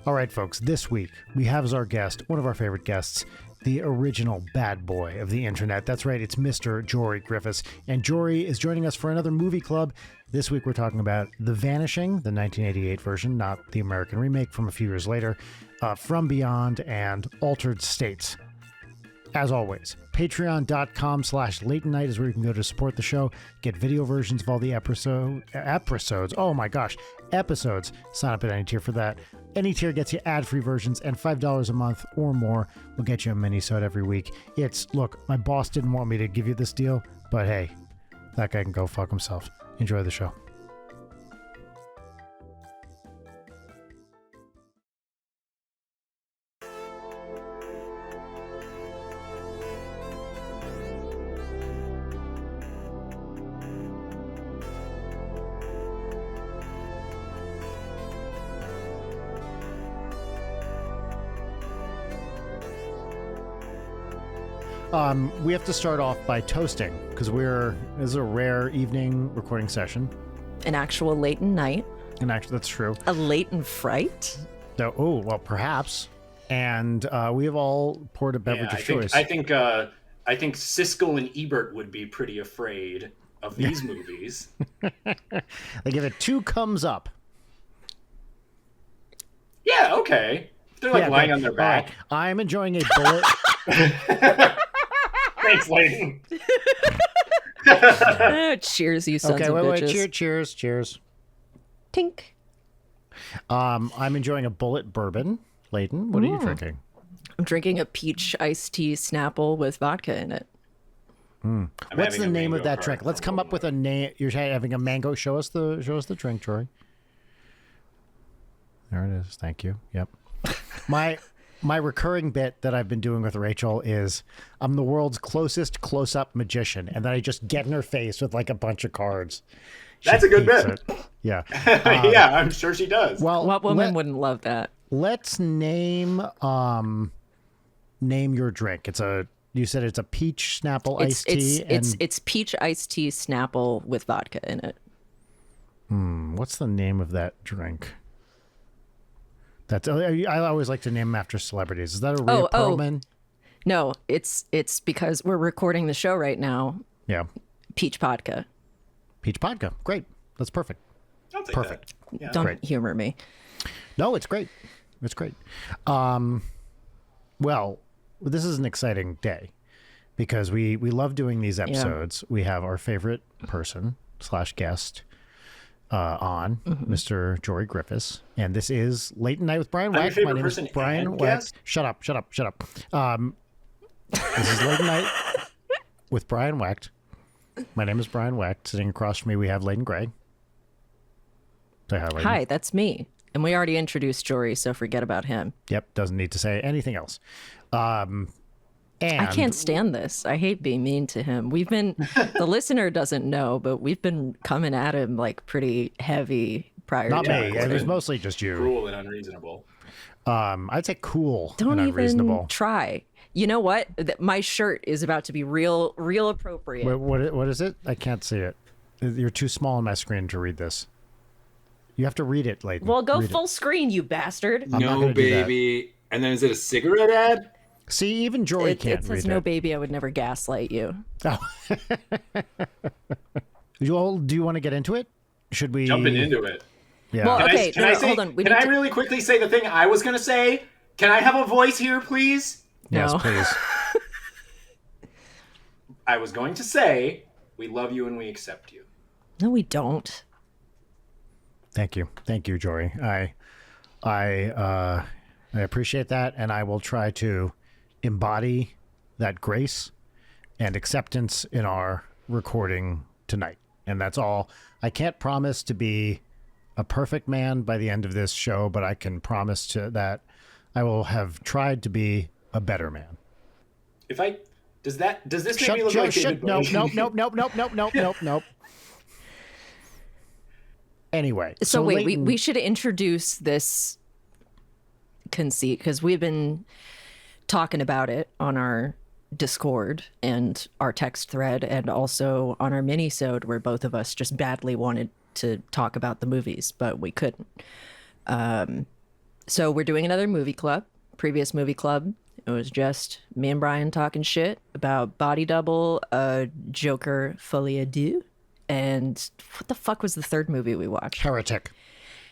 All right, folks, this week we have as our guest, one of our favorite guests, the original bad boy of the internet. That's right, it's Mr. Jory Griffis. And Jory is joining us for another movie club. This week we're talking about The Vanishing, the 1988 version, not the American remake from a few years later, From Beyond and Altered States. As always, patreon.com/late night is where you can go to support the show, get video versions of all the episodes. Oh my gosh, episodes. Sign up at any tier for that. Any tier gets you ad-free versions, and $5 a month or more will get you a mini-sode every week. Look, my boss didn't want me to give you this deal, but hey, that guy can go fuck himself. Enjoy the show. We have to start off by toasting because this is a rare evening recording session. An actual latent night. That's true. A latent fright. So, well, perhaps. And we have all poured a beverage of choice. I think Siskel and Ebert would be pretty afraid of these movies. They give it 2 thumbs up. Yeah, okay. They're lying on their back. Right. I'm enjoying a bullet. Thanks, Layton. Cheers, you sons of bitches. Wait. Cheers. Tink. I'm enjoying a bullet bourbon. Layton, what are you drinking? I'm drinking a peach iced tea Snapple with vodka in it. What's the name of that drink? Let's come up with a name. You're having a mango. Show us the drink, Jory. There it is. Thank you. Yep. My recurring bit that I've been doing with Rachel is I'm the world's closest close-up magician, and then I just get in her face with like a bunch of cards. That's a good bit. It. Yeah. Yeah, I'm sure she does. Well, what woman wouldn't love that? Let's name your drink. You said it's a peach Snapple iced tea. It's peach iced tea Snapple with vodka in it. What's the name of that drink? I always like to name them after celebrities. Is that a Rhea Perlman? No, it's because we're recording the show right now. Yeah. Peach vodka. Peach vodka. Great. That's perfect. I'll take perfect. That. Yeah. Don't humor me. No, it's great. It's great. Well, this is an exciting day because we love doing these episodes. Yeah. We have our favorite person / guest on, Mr. Jory Griffis, and this is Late Night with Brian Wack. My name is Brian Wack. Shut up. This is Late Night with Brian Wack. My name is Brian Wack. Sitting across from me, we have Layton Gray. Say hi, Layton. Hi, that's me. And we already introduced Jory, so forget about him. Yep, doesn't need to say anything else. And I can't stand this. I hate being mean to him. The listener doesn't know, but we've been coming at him like pretty heavy prior Not to me. It was mostly just you. Cruel and unreasonable. I'd say cool Don't and unreasonable. Even try. You know what? My shirt is about to be real appropriate. What is it? I can't see it. You're too small on my screen to read this. You have to read it, Layton. Well, go full screen, you bastard. No, baby. And then is it a cigarette ad? See, even Jory can't read it. It says, no, baby, I would never gaslight you. Oh. Joel, do you want to get into it? Should we? Jumping into it. Yeah. Well, okay, hold on. Can I really quickly say the thing I was going to say? Can I have a voice here, please? Yes, no. please. I was going to say, we love you and we accept you. No, we don't. Thank you, Jory. I appreciate that, and I will try to embody that grace and acceptance in our recording tonight. And that's all. I can't promise to be a perfect man by the end of this show, but I can promise that I will have tried to be a better man. Does this make me look like David Bowie? Nope. Anyway. So wait, Layton, we should introduce this conceit because we've been talking about it on our Discord and our text thread and also on our mini-sode where both of us just badly wanted to talk about the movies, but we couldn't. So we're doing another movie club. Previous movie club, it was just me and Brian talking shit about Body Double, Joker Folie à Deux, and what the fuck was the third movie we watched? Heretic.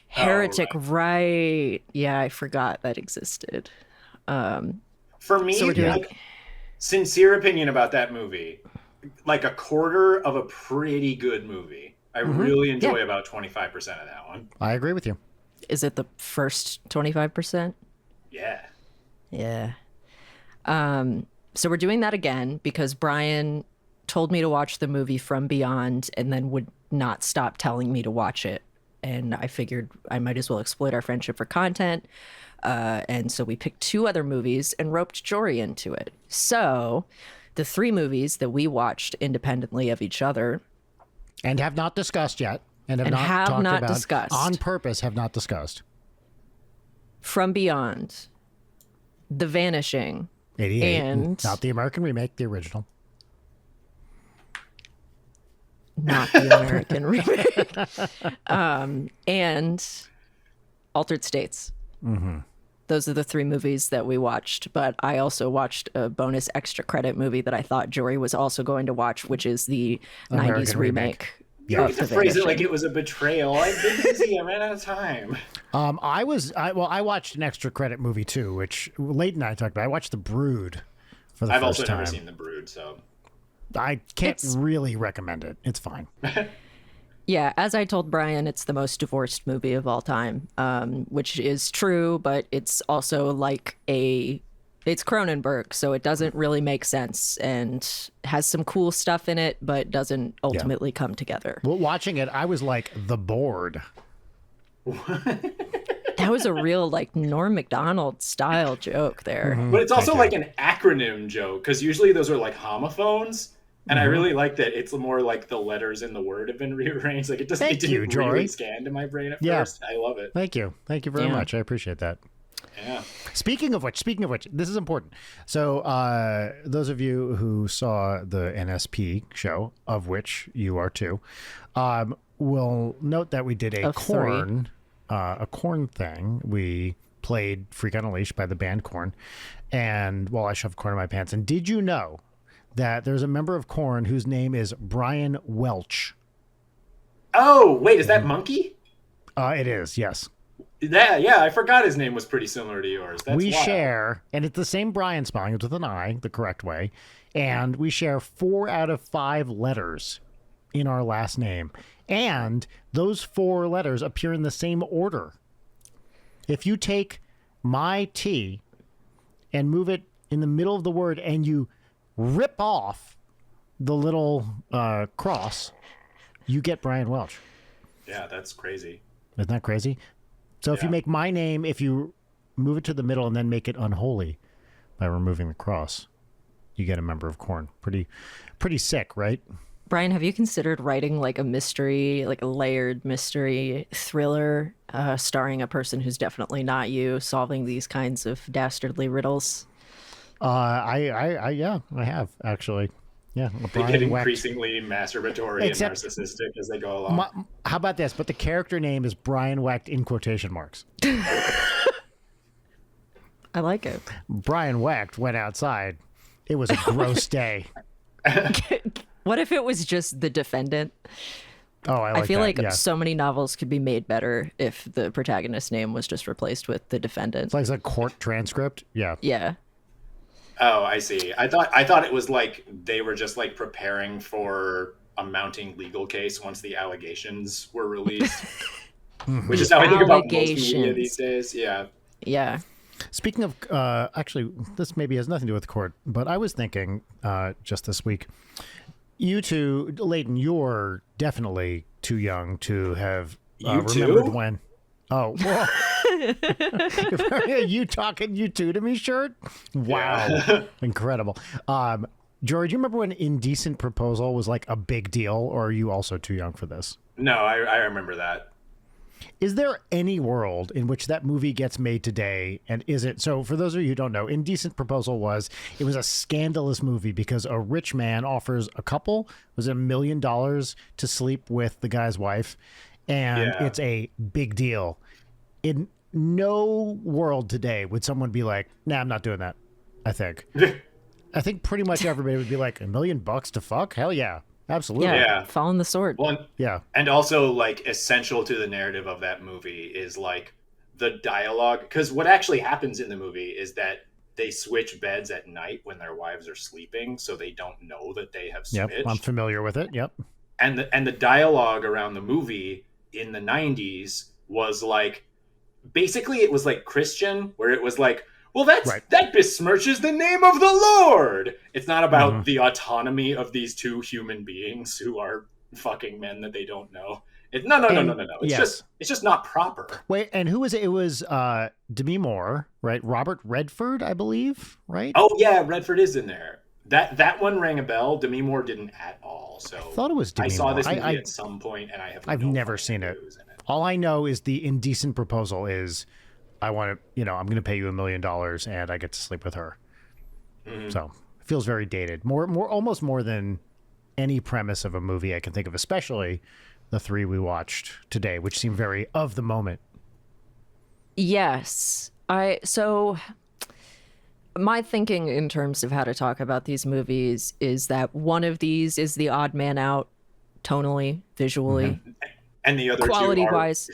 Heretic, right. Yeah, I forgot that existed. For me, So we're doing- like, sincere opinion about that movie, like a quarter of a pretty good movie. I really enjoy about 25% of that one. I agree with you. Is it the first 25%? Yeah. Yeah. So we're doing that again because Brian told me to watch the movie From Beyond and then would not stop telling me to watch it. And I figured I might as well exploit our friendship for content. And so we picked two other movies and roped Jory into it. So the three movies that we watched independently of each other And have not discussed yet. And have And not have talked not about discussed. on purpose. Have not discussed. From Beyond, The Vanishing, 88. And- Not the American remake, the original. not the American remake, and Altered States. Those are the three movies that we watched, but I also watched a bonus extra credit movie that I thought Jory was also going to watch, which is the American 90s remake. remake. Yeah. of To The phrase it Vanishing. like it was a betrayal. I've been busy. I ran out of time. I watched an extra credit movie too, which Leighton and I talked about. I watched The Brood for the I've first also time. never seen The Brood, so I can't It's- really recommend it. It's fine. Yeah, as I told Brian, it's the most divorced movie of all time, which is true, but it's also like it's Cronenberg, so it doesn't really make sense and has some cool stuff in it, but doesn't ultimately come together. Well, watching it, I was like the bored. That was a real like Norm Macdonald style joke there. But it's also Thank you. like an acronym joke, because usually those are like homophones. And I really like that it's more like the letters in the word have been rearranged. Like it doesn't Thank it you, didn't Jory. really scan to my brain at Yeah. first. I love it. Thank you. Thank you very Yeah. much. I appreciate that. Yeah. Speaking of which, this is important. So, those of you who saw the NSP show, of which you are too, will note that we did a Of three. corn thing. We played "Freak on a Leash" by the band Korn, and while I shoved corn in my pants. And did you know that there's a member of Korn whose name is Brian Welch? Oh, wait, is that Monkey? It is, yes. Yeah, I forgot his name was pretty similar to yours. That's We wild. share, and it's the same Brian spelling, it's with an I, the correct way, and we share 4 out of 5 letters in our last name. And those 4 letters appear in the same order. If you take my T and move it in the middle of the word and you rip off the little cross, you get Brian Welch. Yeah, that's crazy. Isn't that crazy? So if you Yeah. make my name, if you move it to the middle and then make it unholy by removing the cross, you get a member of Korn. Pretty sick, right? Brian, have you considered writing like a mystery, like a layered mystery thriller, starring a person who's definitely not you, solving these kinds of dastardly riddles? I have actually. Yeah, They get Brian Wecht. increasingly masturbatory Except- and narcissistic as they go along. How about this? But the character name is Brian Wecht in quotation marks. I like it. Brian Wecht went outside. It was a gross day. What if it was just the defendant? Oh, I like I feel that. like Yeah. so many novels could be made better if the protagonist's name was just replaced with the defendant. It's like a court transcript. Yeah. Yeah. Oh, I see. I thought it was like they were just like preparing for a mounting legal case once the allegations were released. Which is how I think about most media Allegations. these days. Yeah. Yeah. Speaking of, actually, this maybe has nothing to do with court, but I was thinking just this week, you two, Leighton, you're definitely too young to have You remembered too? when. Oh, well. You talking you two to me shirt? Wow. Yeah. Incredible. George, do you remember when Indecent Proposal was like a big deal, or are you also too young for this? No, I remember that. Is there any world in which that movie gets made today? And is it so? For those of you who don't know, Indecent Proposal was a scandalous movie because a rich man offers a couple was $1 million to sleep with the guy's wife, and Yeah. it's a big deal. no world today would someone be like, nah, I'm not doing that. I think pretty much everybody would be like, $1 million to fuck? Hell yeah. Absolutely. Yeah. Following the sword. Well, yeah. And also, like, essential to the narrative of that movie is, like, the dialogue. Because what actually happens in the movie is that they switch beds at night when their wives are sleeping, so they don't know that they have switched. Yep, I'm familiar with it. Yep. And the dialogue around the movie in the 90s was like, basically it was like Christian, where it was like, well, that besmirches the name of the Lord. It's not about the autonomy of these two human beings who are fucking men that they don't know. No. It's just not proper. Wait, and who was it? It was Demi Moore, right? Robert Redford, I believe, right? Oh yeah, Redford is in there. That one rang a bell. Demi Moore didn't at all. So I thought it was Demi Moore. I saw this movie at some point, and I've never seen it. All I know is the indecent proposal is, I want to, I'm going to pay you $1 million and I get to sleep with her. So it feels very dated. Almost more than any premise of a movie I can think of, especially the three we watched today, which seem very of the moment. Yes. So my thinking in terms of how to talk about these movies is that one of these is the odd man out tonally, visually. And the other quality-wise,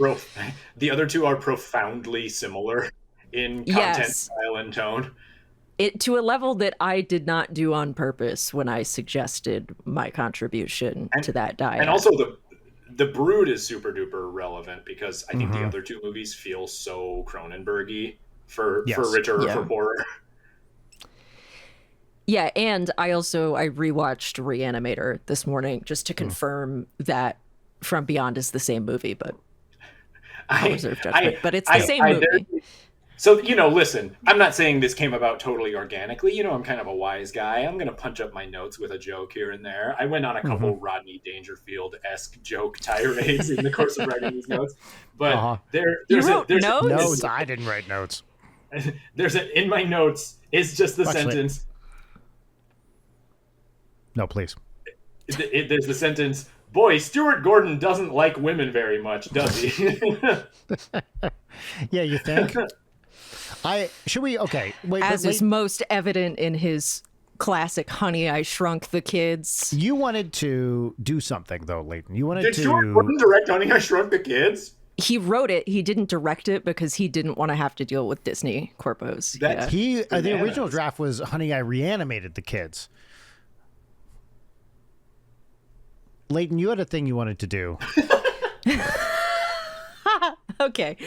the other two are profoundly similar in content, style, and tone. It to a level that I did not do on purpose when I suggested my contribution to that diet. And also the Brood is super duper relevant because I think the other two movies feel so Cronenberg-y for richer or for poorer. Yeah, and I rewatched Reanimator this morning just to confirm that From Beyond is the same movie, but I'll reserve judgment. But it's the same movie. So, listen, I'm not saying this came about totally organically. I'm kind of a wise guy. I'm going to punch up my notes with a joke here and there. I went on a couple Rodney Dangerfield-esque joke tirades in the course of writing these notes. But there's notes? Notes? I didn't write notes. In my notes is just the sentence. No, please. There's the sentence, boy, Stuart Gordon doesn't like women very much, does he? Yeah, you think? Wait, is most evident in his classic Honey, I Shrunk the Kids. You wanted to do something, though, Leighton. Did Stuart Gordon direct Honey, I Shrunk the Kids? He wrote it. He didn't direct it because he didn't want to have to deal with Disney corpos. The original draft was Honey, I Reanimated the Kids. Leighton, you had a thing you wanted to do. Okay.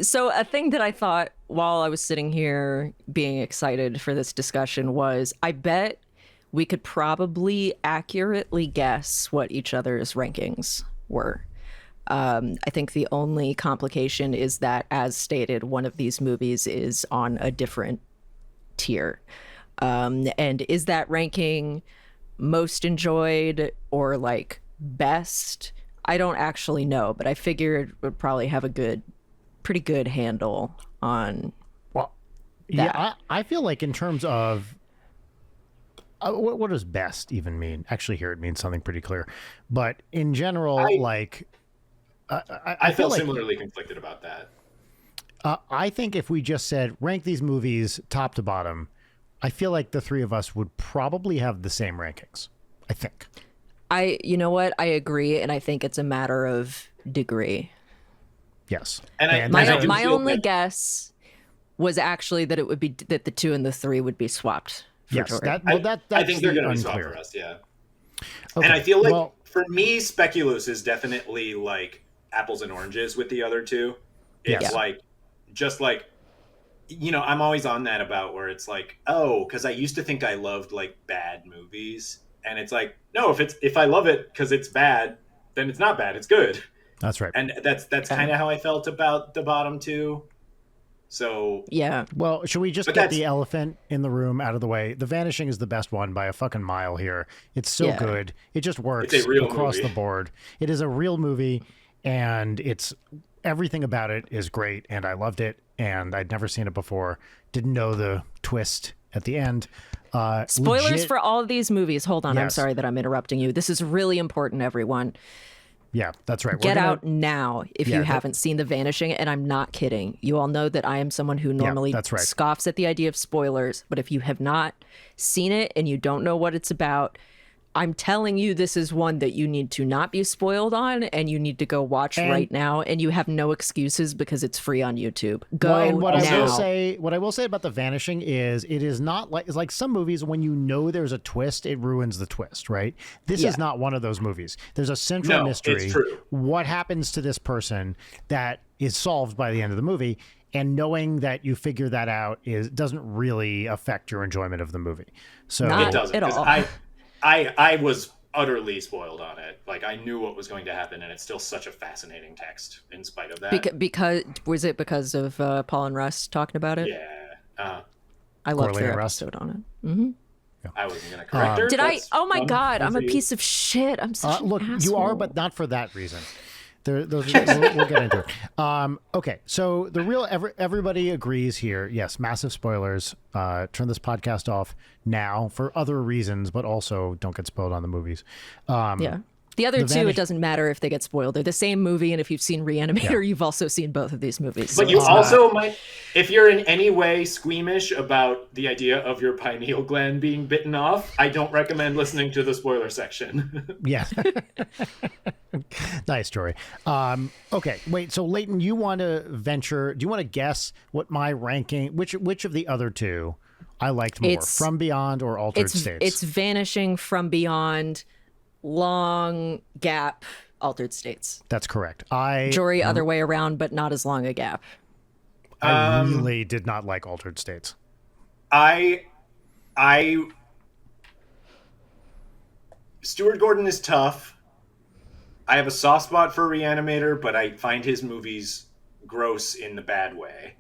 So a thing that I thought while I was sitting here being excited for this discussion was, I bet we could probably accurately guess what each other's rankings were. I think the only complication is that, as stated, one of these movies is on a different tier. And is that ranking most enjoyed or like best? I don't actually know, but I figured would probably have a pretty good handle on that. Yeah, I feel like in terms of what does best even mean? Actually, here it means something pretty clear, but in general, I feel like, similarly conflicted about that. I think if we just said rank these movies top to bottom, I feel like the three of us would probably have the same rankings. I think. You know what? I agree, and I think it's a matter of degree. Yes. And my only guess was actually that it would be that the 2 and the 3 would be swapped. Yes, Jory. I think they're going to be swapped for us. Yeah. Okay. And I feel like for me, Speculoos is definitely like apples and oranges with the other two. It's I'm always on that about where it's like, oh, because I used to think I loved like bad movies, and it's like, no, if I love it because it's bad, then it's not bad, it's good. That's right. And that's kind of how I felt about the bottom two. So yeah. Well, should we just get the elephant in the room out of the way? The Vanishing is the best one by a fucking mile here. It's so good. It just works across the board. It is a real movie, and it's everything about it is great, and I loved it, and I'd never seen it before. Didn't know the twist at the end. Spoilers for all of these movies. Hold on. Yes. I'm sorry that I'm interrupting you. This is really important, everyone. Yeah, that's right. Get out now if you haven't seen The Vanishing, and I'm not kidding. You all know that I am someone who normally scoffs at the idea of spoilers, but if you have not seen it and you don't know what it's about, I'm telling you, this is one that you need to not be spoiled on, and you need to go watch right now, and you have no excuses because it's free on YouTube. Go now. What I will say about The Vanishing is it is not like, it's like some movies, when you know there's a twist, it ruins the twist, right? This is not one of those movies. There's a central mystery. It's true. What happens to this person that is solved by the end of the movie, and knowing that you figure that out doesn't really affect your enjoyment of the movie. So Not it doesn't at all. I was utterly spoiled on it. Like, I knew what was going to happen, and it's still such a fascinating text in spite of that. Because was it because of Paul and Russ talking about it? Yeah. I loved their episode on it. Mm-hmm. I wasn't going to correct her. Did I? Oh my God, I'm a piece of shit. I'm such an look, asshole. you are, but not for that reason. We'll get into it. Okay, so everybody agrees here. Yes, massive spoilers. Turn this podcast off now for other reasons, but also don't get spoiled on the movies. Yeah. The other two, it doesn't matter if they get spoiled. They're the same movie, and if you've seen Reanimator, you've also seen both of these movies. But you also might, if you're in any way squeamish about the idea of your pineal gland being bitten off, I don't recommend listening to the spoiler section. Yeah. Nice, Jory. Okay, wait, so Leighton, you want to venture, do you want to guess what my ranking, which of the other two I liked more, From Beyond or Altered States? It's Vanishing, From Beyond, long gap, Altered States. That's correct. Jory, other way around, but not as long a gap. I really did not like Altered States. Stuart Gordon is tough. I have a soft spot for Reanimator, but I find his movies gross in the bad way.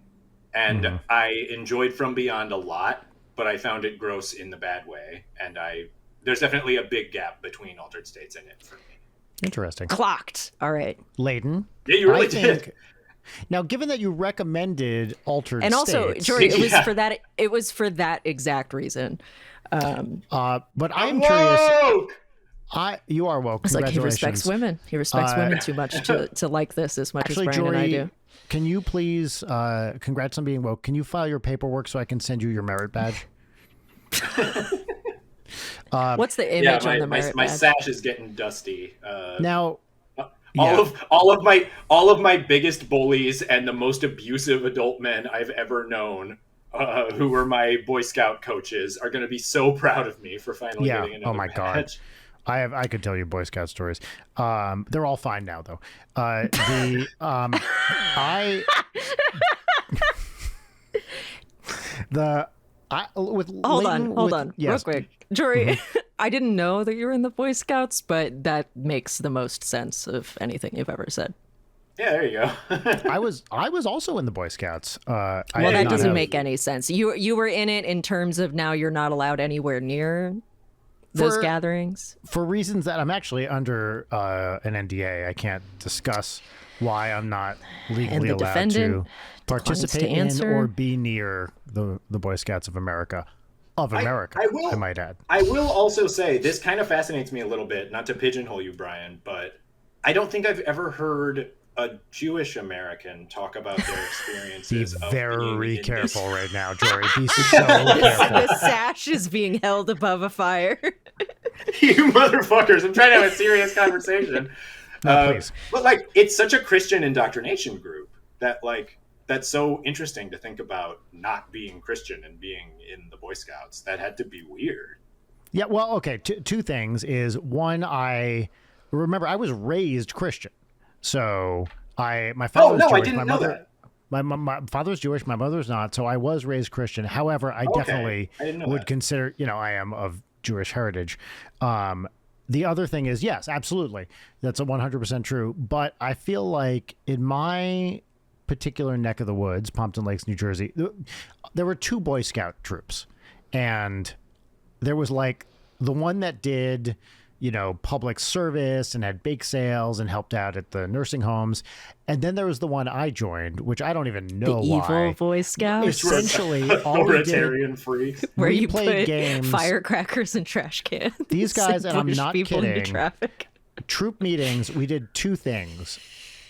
And I enjoyed From Beyond a lot, but I found it gross in the bad way. And there's definitely a big gap between Altered States and it for me. Interesting. Clocked. All right. Leighton. Yeah, you really did. Now, given that you recommended Altered and States, and also, Jory, it was for that exact reason. But I'm curious. You are woke. It's like he respects women. He respects women too much to like this as much actually, as Brian Jory, and I do. Can you please, congrats on being woke, can you file your paperwork so I can send you your merit badge? What's the image on the merit badge? My sash is getting dusty. Now, all of my biggest bullies and the most abusive adult men I've ever known, who were my Boy Scout coaches, are going to be so proud of me for finally getting another badge. God. I could tell you Boy Scout stories. They're all fine now, though. Hold on, real quick, Jory. I didn't know that you were in the Boy Scouts, but that makes the most sense of anything you've ever said. Yeah, there you go. I was also in the Boy Scouts. Well, that doesn't make any sense. You were in it in terms of now you're not allowed anywhere near those gatherings for reasons that I'm actually under an NDA. I can't discuss why I'm not legally allowed to participate in or be near the Boy Scouts of America. I might add. I will also say this kind of fascinates me a little bit, not to pigeonhole you, Brian, but I don't think I've ever heard a Jewish American talk about their experiences. Be very careful right now, Jory. Be so careful. The sash is being held above a fire. You motherfuckers! I'm trying to have a serious conversation. No, please. But it's such a Christian indoctrination group that that's so interesting to think about not being Christian and being in the Boy Scouts. That had to be weird. Yeah. Well, okay. Two things is one. I remember I was raised Christian. So my father was Jewish. I didn't know that. My father's Jewish, my mother's not. So I was raised Christian. However, I definitely would consider, I am of Jewish heritage. The other thing is, yes, absolutely. That's 100% true. But I feel like in my particular neck of the woods, Pompton Lakes, New Jersey, there were two Boy Scout troops. And there was the one that did public service and had bake sales and helped out at the nursing homes. And then there was the one I joined, which I don't even know why. The evil Boy Scout? Essentially, all we did, where you played games, firecrackers and trash cans. These guys, and I'm not kidding, troop meetings, we did two things.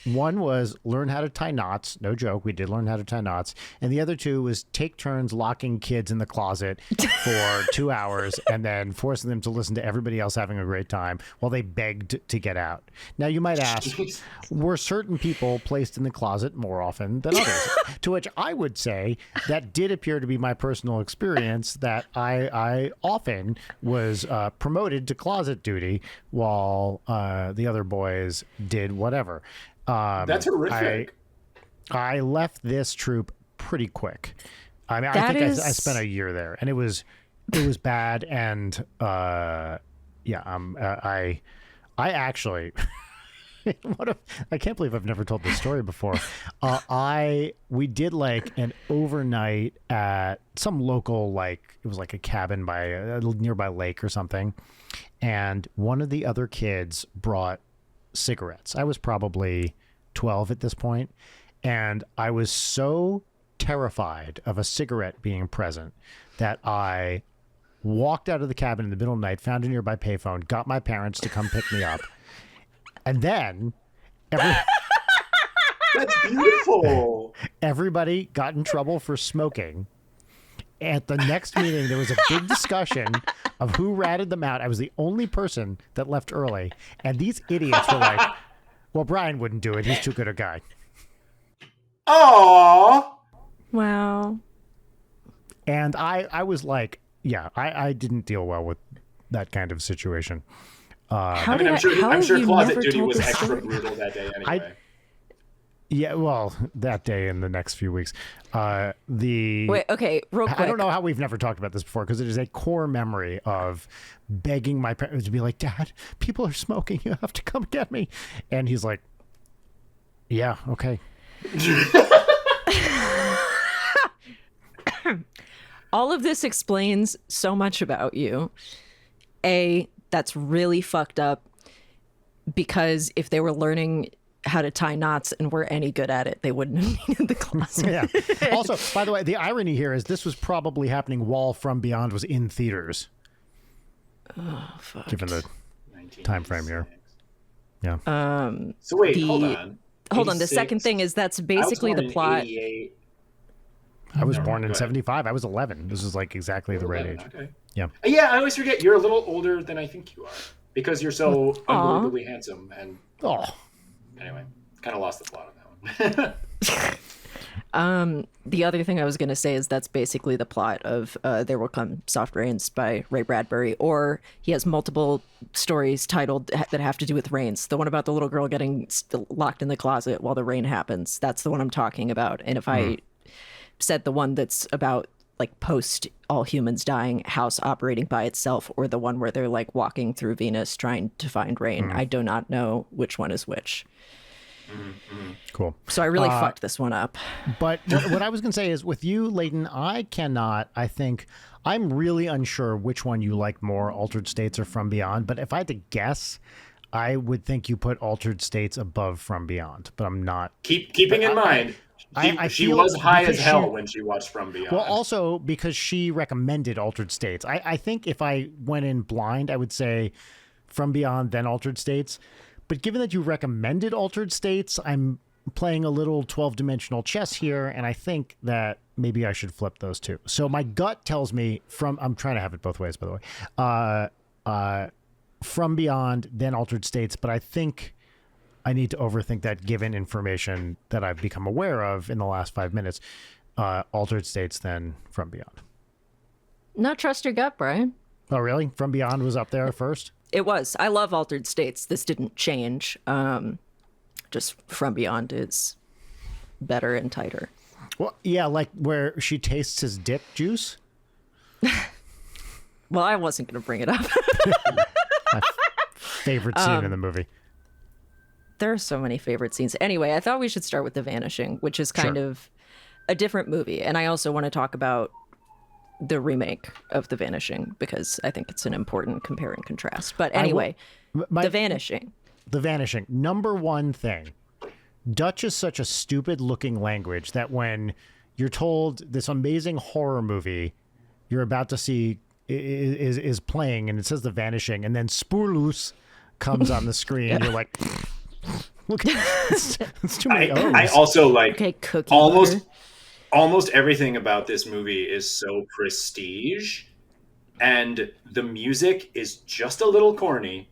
One was learn how to tie knots. No joke. We did learn how to tie knots. And the other two was take turns locking kids in the closet for 2 hours and then forcing them to listen to everybody else having a great time while they begged to get out. Now, you might ask, were certain people placed in the closet more often than others? To which I would say that did appear to be my personal experience, that I often was promoted to closet duty while the other boys did whatever. That's horrific. I left this troop pretty quick. I mean, I spent a year there, and it was bad. And I actually, I can't believe I've never told this story before. We did like an overnight at some local, like it was like a cabin by a nearby lake or something, and one of the other kids brought cigarettes. I was probably 12 at this point, and I was so terrified of a cigarette being present that I walked out of the cabin in the middle of the night, found a nearby payphone, got my parents to come pick me up, and then that's beautiful. Everybody got in trouble for smoking. At the next meeting, there was a big discussion of who ratted them out. I was the only person that left early. And these idiots were like, well, Brian wouldn't do it. He's too good a guy. Aww. Wow. And I was like, yeah, I didn't deal well with that kind of situation. I'm sure closet duty was extra brutal that day anyway. Yeah, well, that day and the next few weeks. Wait, okay, real quick. I don't know how we've never talked about this before, because it is a core memory of begging my parents to be like, Dad, people are smoking. You have to come get me. And he's like, yeah, okay. All of this explains so much about you. That's really fucked up, because if they were learning how to tie knots and were any good at it, they wouldn't have needed the closet. Yeah. Also, by the way, the irony here is this was probably happening while From Beyond was in theaters. Oh, fuck. Given the time frame here. Yeah. So wait, hold on. Hold on. The second thing is that's basically the plot. I was born in 75. I was 11. This is like exactly the right age. Okay. Yeah. Yeah, I always forget you're a little older than I think you are, because you're so unbelievably handsome. And anyway, kind of lost the plot on that one. The other thing I was going to say is that's basically the plot of There Will Come Soft Rains by Ray Bradbury, or he has multiple stories titled that have to do with rains. The one about the little girl getting locked in the closet while the rain happens, that's the one I'm talking about. And if I said the one that's about like post all humans dying, house operating by itself, or the one where they're like walking through Venus trying to find rain, I do not know which one is which. Cool. So I really fucked this one up. But what I was going to say is, with you, Leighton, I'm really unsure which one you like more, Altered States or From Beyond. But if I had to guess, I would think you put Altered States above From Beyond. But I'm not. Keeping in mind, she was high as hell when she watched From Beyond. Well, also because she recommended Altered States. I think if I went in blind, I would say From Beyond, then Altered States. But given that you recommended Altered States, I'm playing a little 12-dimensional chess here, and I think that maybe I should flip those two. So my gut tells me I'm trying to have it both ways, by the way. From Beyond, then Altered States, but I think I need to overthink that given information that I've become aware of in the last 5 minutes. Altered States, then From Beyond. No, trust your gut, Brian. Oh, really? From Beyond was up there first? It was. I love Altered States. This didn't change. Just From Beyond is better and tighter. Well, yeah, like where she tastes his dick juice. Well, I wasn't going to bring it up. My favorite scene in the movie. There are so many favorite scenes. Anyway, I thought we should start with The Vanishing, which is kind of a different movie. And I also want to talk about the remake of The Vanishing, because I think it's an important compare and contrast. But anyway, The Vanishing. The Vanishing. Number one thing. Dutch is such a stupid looking language that when you're told this amazing horror movie you're about to see is playing and it says The Vanishing, and then Spoorloos comes on the screen. You're like, look, it's too many O's. I also like cookie almost everything about this movie is so prestige, and the music is just a little corny,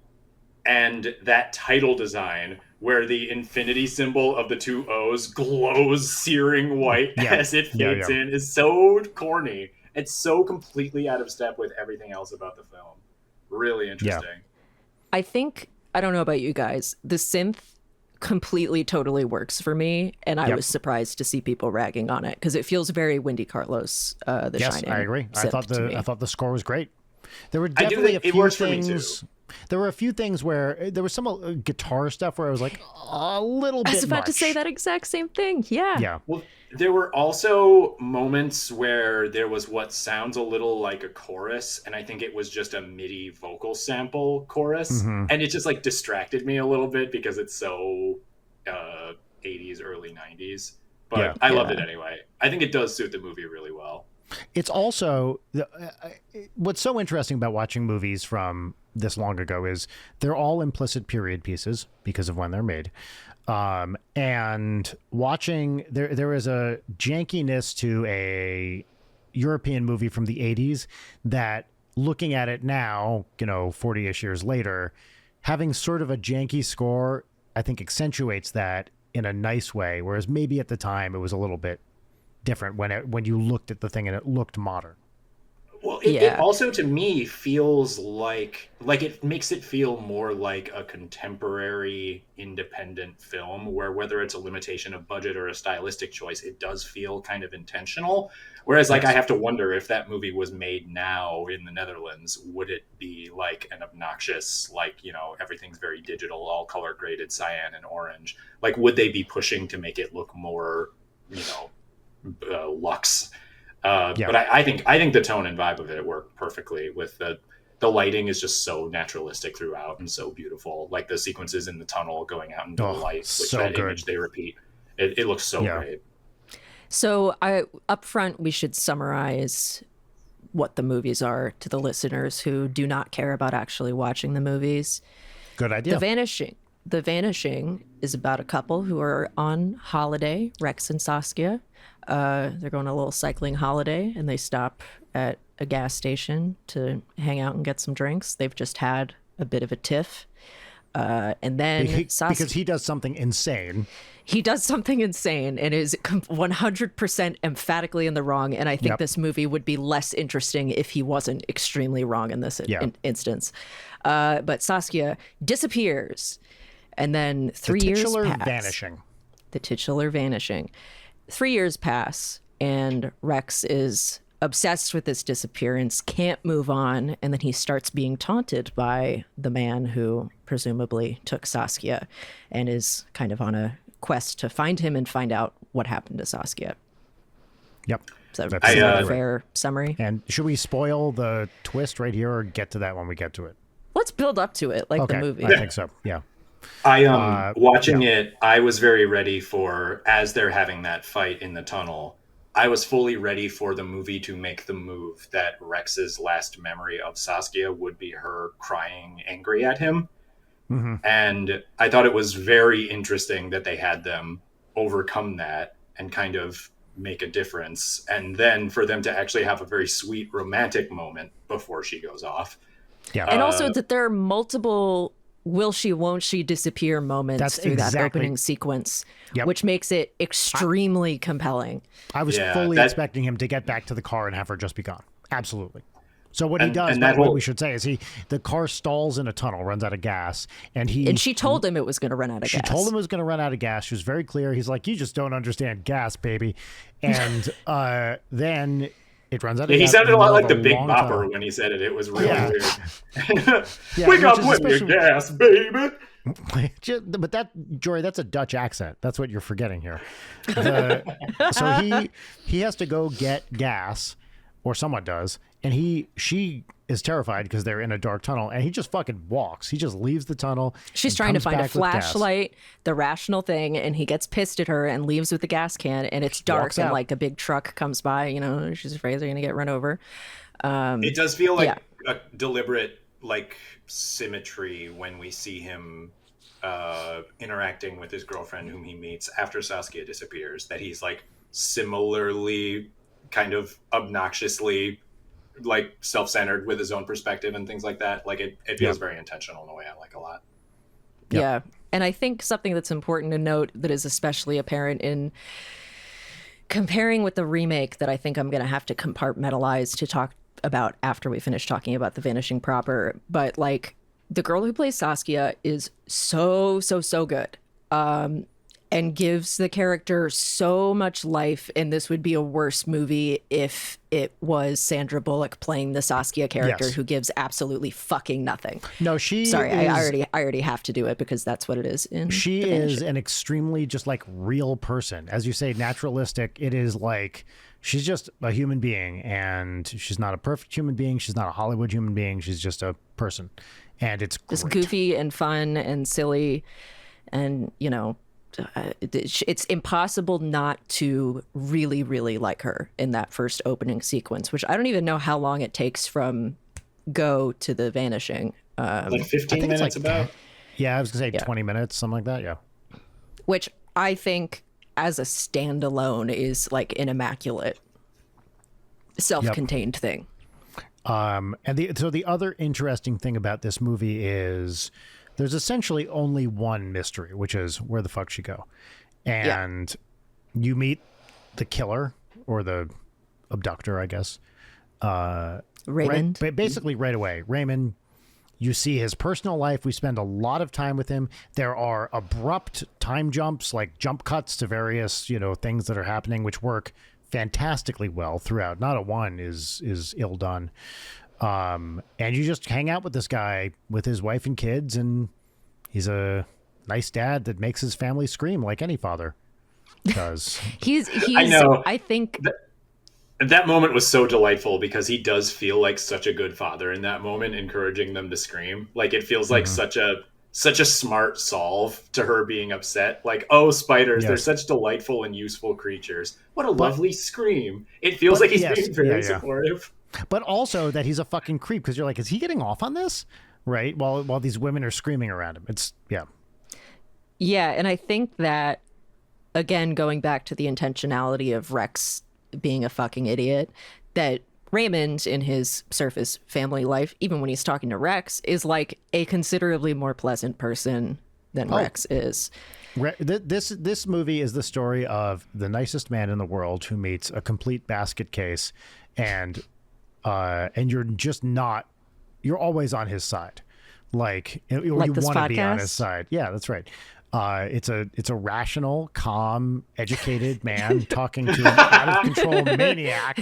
and that title design where the infinity symbol of the two O's glows searing white as it fades in is so corny. It's so completely out of step with everything else about the film. Really interesting. I think, I don't know about you guys, the synth completely totally works for me, and I was surprised to see people ragging on it because it feels very Wendy Carlos, The Shining. Yes, I agree. I thought the score was great. There were I do definitely think a it few works for me things. too. There were a few things where there was some guitar stuff where I was like a little bit. I was about to say that exact same thing. Yeah. Well, there were also moments where there was what sounds a little like a chorus, and I think it was just a MIDI vocal sample chorus, and it just like distracted me a little bit because it's so 80s, early 90s. But I loved it anyway. I think it does suit the movie really well. It's also what's so interesting about watching movies from this long ago is they're all implicit period pieces because of when they're made. And watching there is a jankiness to a European movie from the 80s that looking at it now, 40-ish years later, having sort of a janky score, I think accentuates that in a nice way. Whereas maybe at the time it was a little bit different when you looked at the thing and it looked modern. Well, it also to me feels like it makes it feel more like a contemporary independent film where whether it's a limitation of budget or a stylistic choice, it does feel kind of intentional. Whereas I have to wonder if that movie was made now in the Netherlands, would it be like an obnoxious, everything's very digital, all color graded cyan and orange? Like, would they be pushing to make it look more, luxe? But I think the tone and vibe of it work perfectly with the lighting is just so naturalistic throughout and so beautiful. Like the sequences in the tunnel going out into the light, which that image they repeat. It looks so great. So up front, we should summarize what the movies are to the listeners who do not care about actually watching the movies. Good idea. The Vanishing is about a couple who are on holiday, Rex and Saskia. They're going on a little cycling holiday, and they stop at a gas station to hang out and get some drinks. They've just had a bit of a tiff. And then because he does something insane. He does something insane and is 100% emphatically in the wrong. And I think this movie would be less interesting if he wasn't extremely wrong in this instance. But Saskia disappears. And then 3 years pass. The titular vanishing. 3 years pass, and Rex is obsessed with this disappearance, can't move on, and then he starts being taunted by the man who presumably took Saskia and is kind of on a quest to find him and find out what happened to Saskia. Yep. So that's a fair summary. And should we spoil the twist right here or get to that when we get to it? Let's build up to it like the movie. I think so, yeah. Watching it, I was very ready for, as they're having that fight in the tunnel, I was fully ready for the movie to make the move that Rex's last memory of Saskia would be her crying angry at him. Mm-hmm. And I thought it was very interesting that they had them overcome that and kind of make a difference. And then for them to actually have a very sweet romantic moment before she goes off. Yeah. And also that there are multiple will she, won't she disappear moments through that opening sequence, which makes it extremely compelling. I was fully expecting him to get back to the car and have her just be gone. Absolutely. So what he does, what we should say, is the car stalls in a tunnel, runs out of gas, and she told him it was going to run out of gas. She told him it was going to run out of gas. She was very clear. He's like, you just don't understand gas, baby. And then it runs out of gas. He sounded a lot like the Big Bopper when he said it. It was really weird. Wake up with your gas, baby. But Jory, that's a Dutch accent. That's what you're forgetting here. So he has to go get gas, or someone does, and she is terrified because they're in a dark tunnel, and he just fucking walks. He just leaves the tunnel. She's trying to find a flashlight, the rational thing, and he gets pissed at her and leaves with the gas can, and it's dark, and like a big truck comes by. She's afraid they're going to get run over. It does feel like a deliberate like symmetry when we see him interacting with his girlfriend whom he meets after Saskia disappears, that he's like similarly kind of obnoxiously like self-centered with his own perspective and things like that. Like it feels very intentional in a way I like a lot. Yeah. And I think something that's important to note that is especially apparent in comparing with the remake that I think I'm going to have to compartmentalize to talk about after we finish talking about the Vanishing proper. But like the girl who plays Saskia is so good. And gives the character so much life. And this would be a worse movie if it was Sandra Bullock playing the Saskia character who gives absolutely fucking nothing. No, she Sorry, is, I already have to do it because that's what it is. She is an extremely just like real person. As you say, naturalistic. It is like she's just a human being, and she's not a perfect human being. She's not a Hollywood human being. She's just a person. And it's just great. Goofy and fun and silly. And, you know, it's impossible not to really, really like her in that first opening sequence, which I don't even know how long it takes from go to the Vanishing. Like 15 minutes about? Yeah, I was going to say 20 minutes, something like that, yeah. Which I think as a standalone is like an immaculate self-contained thing. And the other interesting thing about this movie is there's essentially only one mystery, which is where the fuck she go. And you meet the killer or the abductor, I guess. Raymond. Basically right away. Raymond, you see his personal life. We spend a lot of time with him. There are abrupt time jumps, like jump cuts to various, things that are happening, which work fantastically well throughout. Not a one is ill done. And you just hang out with this guy with his wife and kids, and he's a nice dad that makes his family scream like any father does. he's I know. I think that moment was so delightful because he does feel like such a good father in that moment, encouraging them to scream. Like it feels like such a smart solve to her being upset. Like, oh, spiders, they're such delightful and useful creatures. What a lovely scream. It feels like he's being very supportive. But also that he's a fucking creep, because you're like, is he getting off on this? Right? While these women are screaming around him. It's, Yeah, and I think that, again, going back to the intentionality of Rex being a fucking idiot, that Raymond in his surface family life, even when he's talking to Rex, is like a considerably more pleasant person than Rex is. This movie is the story of the nicest man in the world who meets a complete basket case, and you're just not, you're always on his side. Like you want to be on his side. Yeah, that's right. It's a rational, calm, educated man talking to an out of control maniac.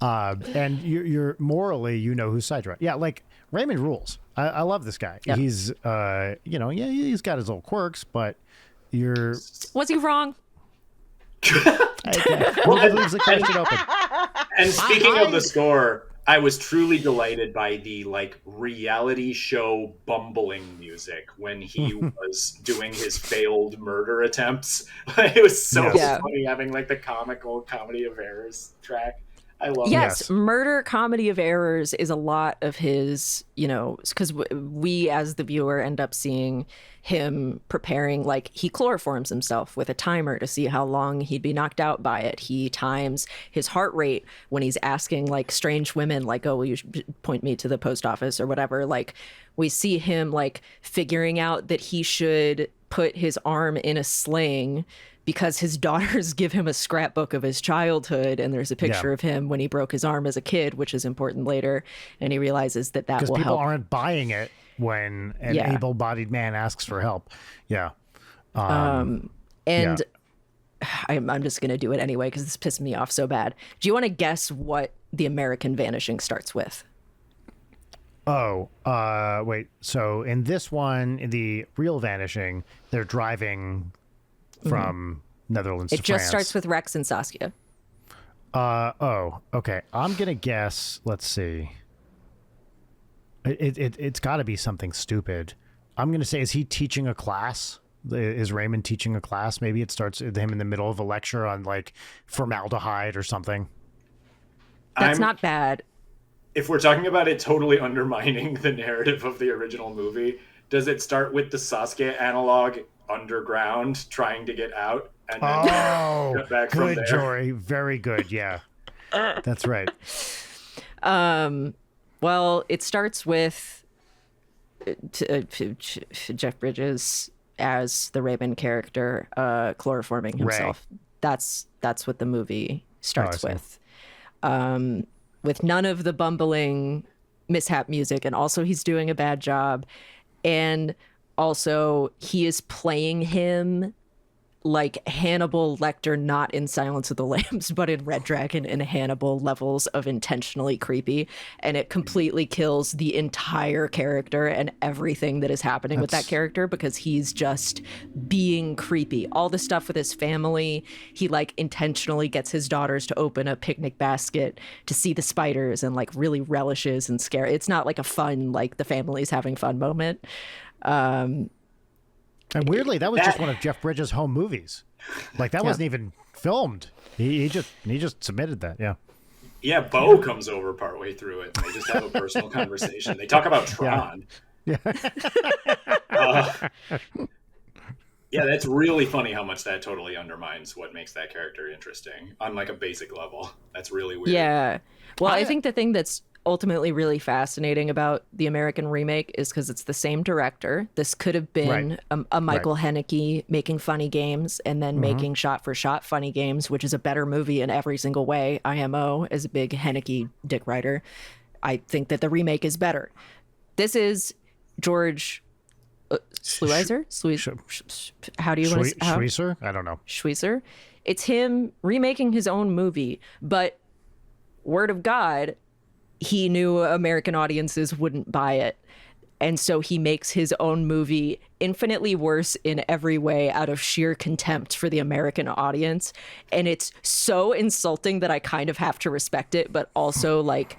And you're morally, whose side you're on. Yeah, like Raymond rules. I love this guy. Yep. He's, he's got his little quirks, but was he wrong? Leaves the question open. And speaking of the score, I was truly delighted by the reality show bumbling music when he was doing his failed murder attempts. It was so funny having the comical comedy of errors track. I love Yes, murder comedy of errors is a lot of his, because we as the viewer end up seeing him preparing, he chloroforms himself with a timer to see how long he'd be knocked out by it. He times his heart rate when he's asking strange women, oh, will you point me to the post office or whatever. We see him figuring out that he should put his arm in a sling because his daughters give him a scrapbook of his childhood, and there's a picture of him when he broke his arm as a kid, which is important later, and he realizes that will help. Because people aren't buying it when an able-bodied man asks for help. Yeah. I'm just going to do it anyway because this pissed me off so bad. Do you want to guess what the American Vanishing starts with? Oh, wait. So in this one, in the real Vanishing, they're driving from Netherlands to France. It just starts with Rex and Saskia. Okay. I'm gonna guess. Let's see. It's got to be something stupid. I'm gonna say, is he teaching a class? Is Raymond teaching a class? Maybe it starts with him in the middle of a lecture on formaldehyde or something. That's not bad. if we're talking about it totally undermining the narrative of the original movie, does it start with the Sasuke analog underground trying to get out and then get back from good, there? Jory. Very good. Yeah, that's right. Well, it starts with Jeff Bridges as the Raven character chloroforming himself. That's what the movie starts with none of the bumbling mishap music, and also he's doing a bad job, and also he is playing him like Hannibal Lecter, not in Silence of the Lambs, but in Red Dragon and Hannibal levels of intentionally creepy. And it completely kills the entire character and everything that is happening with that character, because he's just being creepy. All the stuff with his family, he like intentionally gets his daughters to open a picnic basket to see the spiders and like really relishes and scare. It's not like a fun, like the family's having fun moment. And weirdly, that was just one of Jeff Bridges' home movies. Like that wasn't even filmed. He just submitted that. Yeah. Yeah, Bo comes over partway through it, and they just have a personal conversation. They talk about Tron. Yeah. Yeah, that's really funny how much that totally undermines what makes that character interesting on like a basic level. That's really weird. Yeah. Well, I think the thing that's ultimately really fascinating about the American remake is because it's the same director. This could have been a Michael Haneke making funny games and then making shot-for-shot funny games, which is a better movie in every single way. IMO is a big Haneke dick writer. I think that the remake is better. This is George Sluizer? How do you want to say? Schweizer? I don't know. Schweizer. It's him remaking his own movie, but word of God, he knew American audiences wouldn't buy it. And so he makes his own movie infinitely worse in every way out of sheer contempt for the American audience. And it's so insulting that I kind of have to respect it, but also like,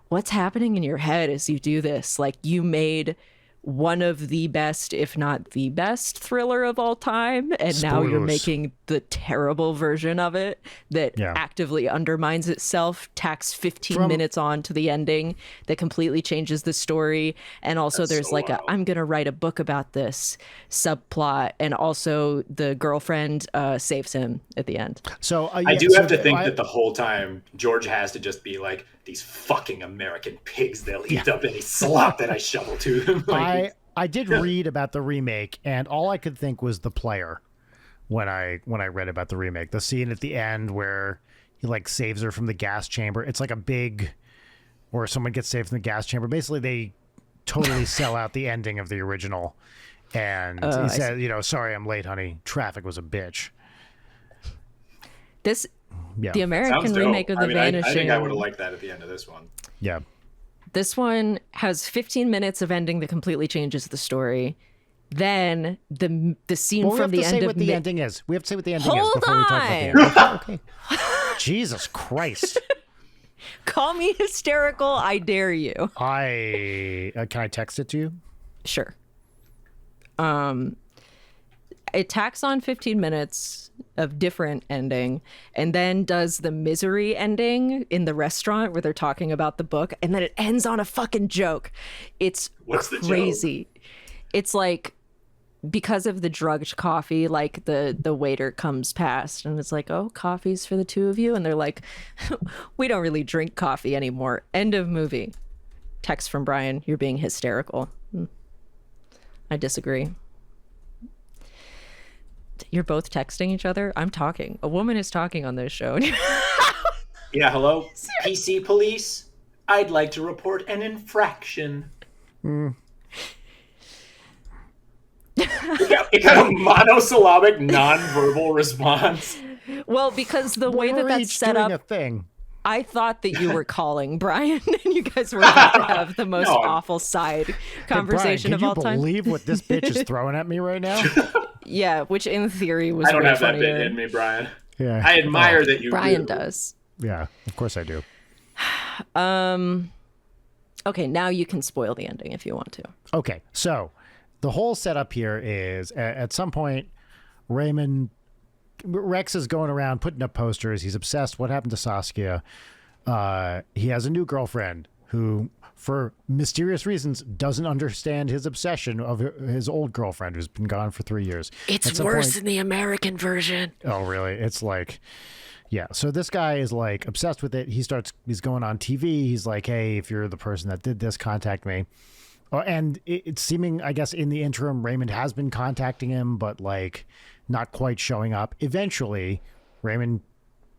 what's happening in your head as you do this? Like, you made one of the best, if not the best, thriller of all time, and now you're making the terrible version of it that actively undermines itself, tacks 15 minutes on to the ending that completely changes the story. And also there's like I'm gonna write a book about this subplot, and also the girlfriend saves him at the end. So I do have to think that the whole time George has to just be like, these fucking American pigs, they'll eat up any slop that I shovel to them. Like, I did read about the remake, and all I could think was the player when I read about the remake. The scene at the end where he like saves her from the gas chamber. It's like a big, or someone gets saved from the gas chamber. Basically, they totally sell out the ending of the original. And he said, sorry, I'm late, honey. Traffic was a bitch. The American remake of The Vanishing. I think I would have liked that at the end of this one. Yeah. This one has 15 minutes of ending that completely changes the story. Then the scene from the end of the ending is. We have to say what the ending is Hold before we talk about on. the ending. Okay. Jesus Christ. Call me hysterical. I dare you. Can I text it to you? Sure. It tacks on 15 minutes of different ending, and then does the misery ending in the restaurant where they're talking about the book, and then it ends on a fucking joke. It's crazy. It's like, because of the drugged coffee, like the waiter comes past and it's like, oh, coffee's for the two of you, and they're like, we don't really drink coffee anymore. End of movie. Text from Brian, you're being hysterical. I disagree. You're both texting each other. I'm talking. A woman is talking on this show. Yeah, hello? PC police? I'd like to report an infraction. It got a monosyllabic, non-verbal response. Well, because the way that's set up, a thing. I thought that you were calling Brian, and you guys were about to have the most awful side conversation of all time. Can you believe what this bitch is throwing at me right now? Yeah, which in theory was. I don't have funnier. that bit in me, Brian. Yeah, I admire that you. Brian does. Yeah, of course I do. Okay, now you can spoil the ending if you want to. Okay, so the whole setup here is at some point, Rex is going around putting up posters. He's obsessed. What happened to Saskia? He has a new girlfriend who, for mysterious reasons, doesn't understand his obsession of his old girlfriend who's been gone for 3 years. It's worse in the American version. Oh, really? It's like, yeah. So this guy is like obsessed with it. He's going on TV. He's like, hey, if you're the person that did this, contact me. And it's seeming, I guess, in the interim, Raymond has been contacting him, but like not quite showing up. Eventually, Raymond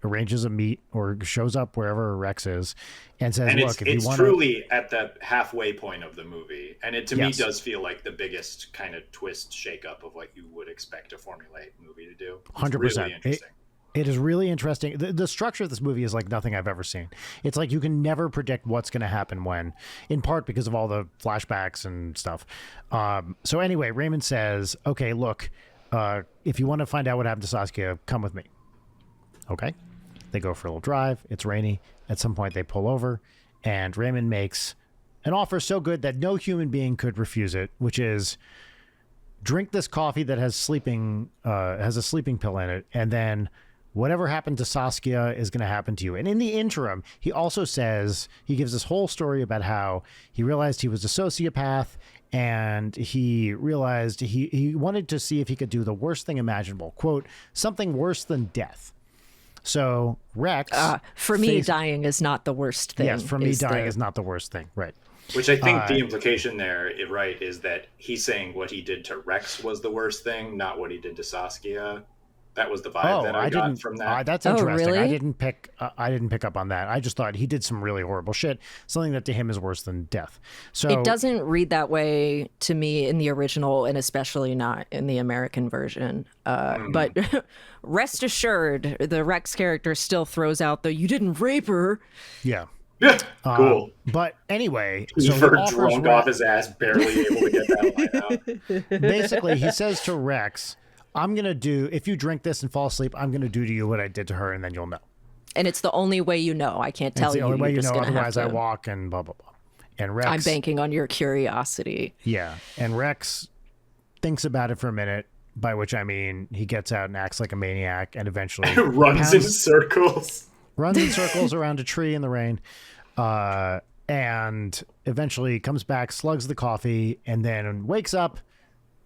arranges a meet or shows up wherever Rex is and says, and look, if you want to... It's truly at the halfway point of the movie. And it, to me, does feel like the biggest kind of twist shakeup of what you would expect a formulaic movie to do. It's 100%. really interesting. It is really interesting. The structure of this movie is like nothing I've ever seen. It's like you can never predict what's going to happen when, in part because of all the flashbacks and stuff. So anyway, Raymond says, okay, look, if you want to find out what happened to Saskia, come with me. Okay. They go for a little drive. It's rainy. At some point they pull over and Raymond makes an offer so good that no human being could refuse it, which is drink this coffee that has a sleeping pill in it, and then whatever happened to Saskia is going to happen to you. And in the interim, he also says, he gives this whole story about how he realized he was a sociopath and he realized he wanted to see if he could do the worst thing imaginable. Quote, something worse than death. So Rex... for me, dying is not the worst thing. Yes, for me, dying is not the worst thing. Right. Which I think the implication there, right, is that he's saying what he did to Rex was the worst thing, not what he did to Saskia. That was the vibe that I got from that. That's interesting. Really? I didn't pick up on that. I just thought he did some really horrible shit, something that to him is worse than death. So it doesn't read that way to me in the original, and especially not in the American version. But rest assured, the Rex character still throws out the "you didn't rape her." Yeah. Yeah, cool. But anyway, so drunk off his ass, barely able to get that line out. Basically, he says to Rex, I'm going to do, if you drink this and fall asleep, I'm going to do to you what I did to her, and then you'll know. And it's the only way you know. I can't tell you. It's the only way you know, otherwise I I walk and blah, blah, blah. And Rex... I'm banking on your curiosity. Yeah. And Rex thinks about it for a minute, by which I mean he gets out and acts like a maniac and eventually... runs in circles. Runs in circles around a tree in the rain. And eventually comes back, slugs the coffee, and then wakes up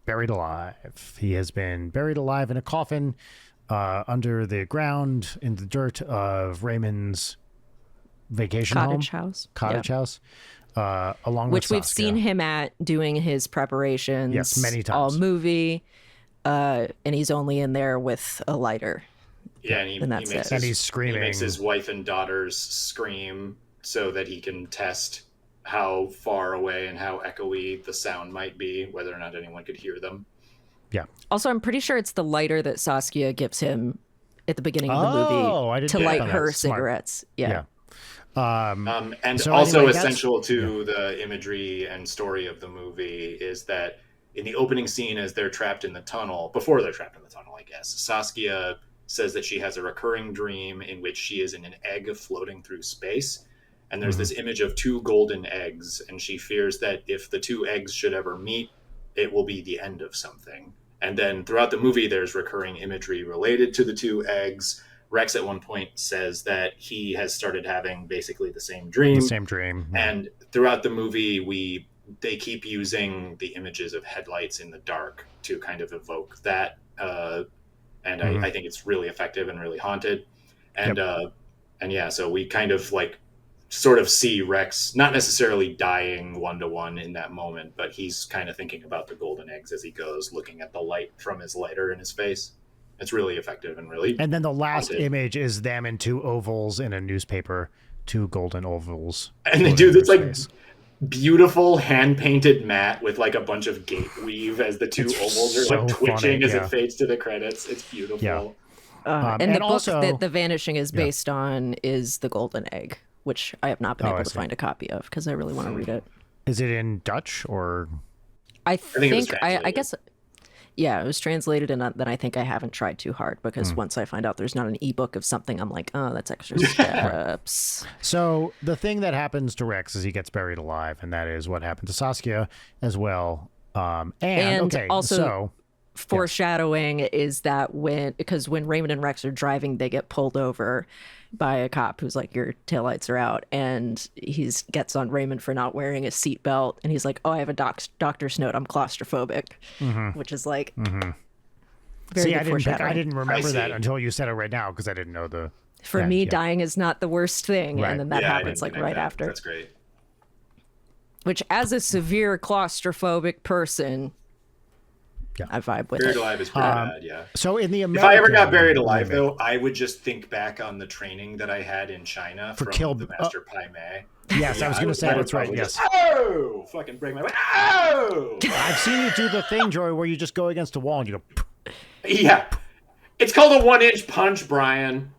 buried alive. He has been buried alive in a coffin under the ground in the dirt of Raymond's vacation cottage home. House, along which with we've seen him at doing his preparations. Yes, many times. All movie, and he's only in there with a lighter. Yeah, and he's screaming. He makes his wife and daughters scream so that he can test how far away and how echoey the sound might be, whether or not anyone could hear them. Yeah. Also, I'm pretty sure it's the lighter that Saskia gives him at the beginning of the movie to light her cigarettes. Yeah. And so also anyway, essential to the imagery and story of the movie is that in the opening scene, as they're trapped in the tunnel, before they're trapped in the tunnel, I guess, Saskia says that she has a recurring dream in which she is in an egg floating through space. And there's this image of 2 golden eggs, and she fears that if the 2 eggs should ever meet, it will be the end of something. And then throughout the movie, there's recurring imagery related to the 2 eggs. Rex at one point says that he has started having basically the same dream. Yeah. And throughout the movie, they keep using the images of headlights in the dark to kind of evoke that. And I think it's really effective and really haunted. And so we kind of like sort of see Rex not necessarily dying 1-to-1 in that moment, but he's kind of thinking about the golden eggs as he goes, looking at the light from his lighter in his face. It's really effective and really... And then the last image is them in 2 ovals in a newspaper, 2 golden ovals. And they do this like beautiful hand-painted mat with like a bunch of gate weave as the 2 ovals are like twitching as it fades to the credits. It's beautiful. Yeah. And the book that The Vanishing is based on is The Golden Egg, which I have not been able to find a copy of because I really want to read it. Is it in Dutch or? I think I guess, yeah, it was translated, and then I think I haven't tried too hard because once I find out there's not an ebook of something, I'm like, oh, that's extra steps. So the thing that happens to Rex is he gets buried alive, and that is what happened to Saskia as well. And okay, also, so foreshadowing is that because when Raymond and Rex are driving, they get pulled over by a cop who's like, your taillights are out, and he gets on Raymond for not wearing a seatbelt, and he's like, oh, I have a doctor's note, I'm claustrophobic, which is like very See, good I foreshadowing. didn't remember that until you said it right now, because I didn't know the For me, dying is not the worst thing, Right. and then that happens like right after. That's great. Which, as a severe claustrophobic person, I vibe with Buried it. Alive is pretty bad, yeah. So in the If American I ever got buried alive, remake, though, I would just think back on the training that I had in China For from the Master Pai Mei. yes, I was going to say that's right. Yes, Oh, fucking break my way. Oh, I've seen you do the thing, Joey, where you just go against a wall and you go. yeah. It's called a 1-inch punch, Brian.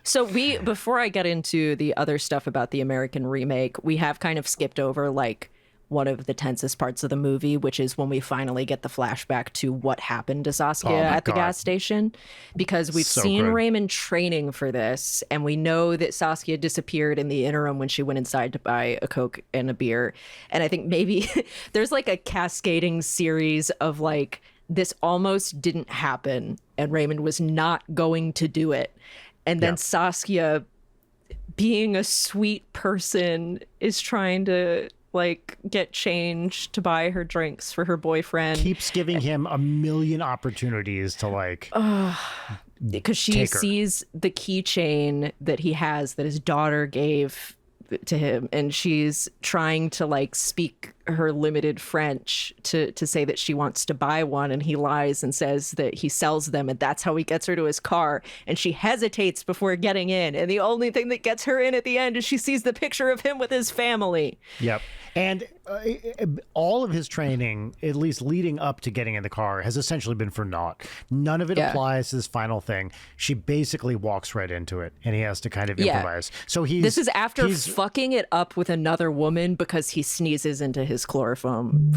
So before I get into the other stuff about the American remake, we have kind of skipped over like one of the tensest parts of the movie, which is when we finally get the flashback to what happened to Saskia at the gas station, because we've seen Raymond training for this, and we know that Saskia disappeared in the interim when she went inside to buy a Coke and a beer. And I think maybe there's like a cascading series of like, this almost didn't happen and Raymond was not going to do it. And then Saskia, being a sweet person, is trying to like get change to buy her drinks for her boyfriend. Keeps giving him a million opportunities to like because she sees the keychain that he has that his daughter gave to him, and she's trying to like speak her limited French to say that she wants to buy one, and he lies and says that he sells them, and that's how he gets her to his car. And she hesitates before getting in, and the only thing that gets her in at the end is she sees the picture of him with his family. Yep. And all of his training, at least leading up to getting in the car, has essentially been for naught. None of it applies to this final thing. She basically walks right into it, and he has to kind of improvise. So this is after fucking it up with another woman because he sneezes into his chloroform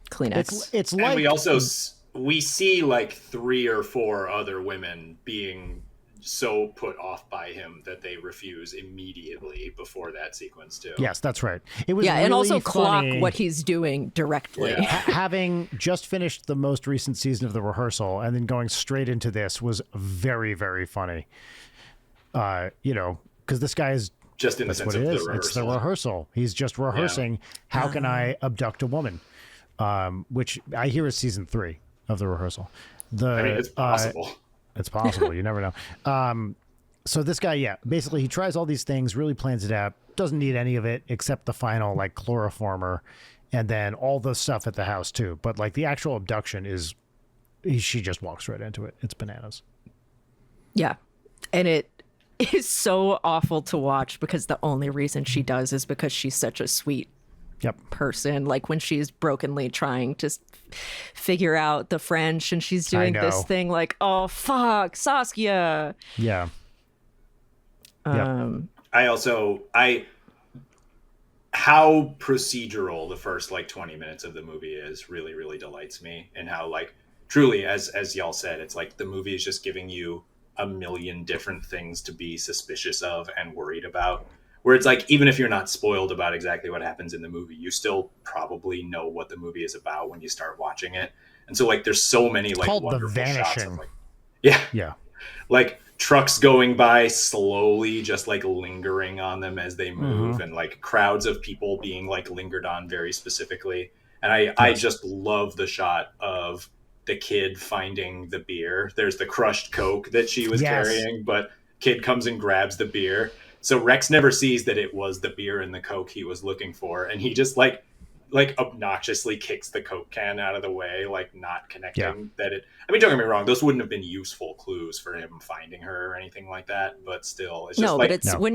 Kleenex. It's like, and we see like 3 or 4 other women being so put off by him that they refuse immediately before that sequence too. Yes, that's right. It was really and also funny, clock what he's doing directly. Yeah. Having just finished the most recent season of The Rehearsal and then going straight into this was very, very funny. Because this guy is just in the sense of the rehearsal. It's the rehearsal. He's just rehearsing how can I abduct a woman, which I hear is season 3 of The Rehearsal. I mean, it's possible. It's possible. You never know. So this guy, basically he tries all these things, really plans it out, doesn't need any of it except the final like chloroformer and then all the stuff at the house too. But like the actual abduction she just walks right into it. It's bananas. Yeah. And it is so awful to watch because the only reason she does is because she's such a sweet person. Like when she's brokenly trying to figure out the French and she's doing this thing like, oh fuck, Saskia. Yeah. How procedural the first like 20 minutes of the movie is really, really delights me, and how like truly, as y'all said, it's like the movie is just giving you a million different things to be suspicious of and worried about. Where it's like, even if you're not spoiled about exactly what happens in the movie, you still probably know what the movie is about when you start watching it. And so like, there's so many like wonderful shots of like, like trucks going by slowly, just like lingering on them as they move, and like crowds of people being like lingered on very specifically. And I just love the shot of the kid finding the beer. There's the crushed Coke that she was carrying, but kid comes and grabs the beer. So Rex never sees that it was the beer and the Coke he was looking for, and he just like obnoxiously kicks the Coke can out of the way, like not connecting that it. I mean, don't get me wrong; those wouldn't have been useful clues for him finding her or anything like that. But still, it's just but it's when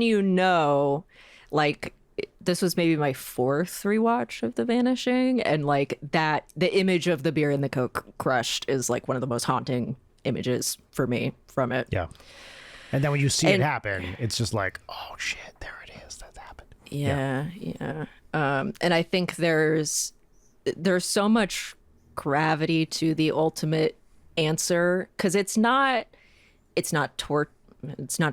like this was maybe my 4th rewatch of The Vanishing, and like that the image of the beer and the Coke crushed is like one of the most haunting images for me from it. Yeah. And then when you see it happen, it's just like, oh shit, there it is. That's happened. Yeah. And I think there's so much gravity to the ultimate answer, because it's not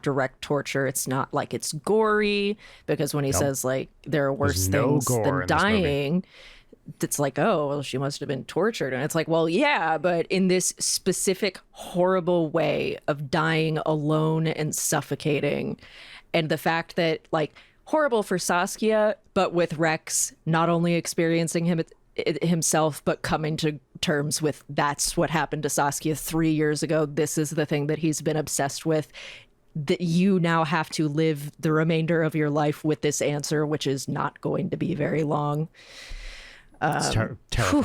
direct torture. It's not like it's gory, because when he says like there are worse things than dying, it's like, oh, well, she must have been tortured. And it's like, well, yeah, but in this specific horrible way of dying alone and suffocating. And the fact that, like, horrible for Saskia, but with Rex not only experiencing himself, but coming to terms with that's what happened to Saskia 3 years ago. This is the thing that he's been obsessed with. That you now have to live the remainder of your life with this answer, which is not going to be very long. It's terrifying.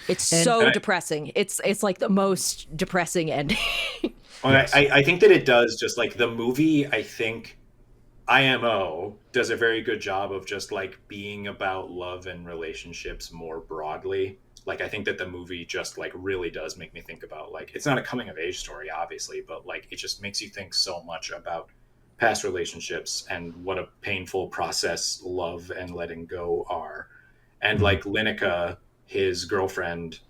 It's so depressing. It's like the most depressing ending. Well, yes. I think that it does, just like the movie, I think IMO does a very good job of just like being about love and relationships more broadly. Like, I think that the movie just like really does make me think about, like, it's not a coming of age story, obviously, but like it just makes you think so much about past relationships and what a painful process love and letting go are. And like Lineker, his girlfriend,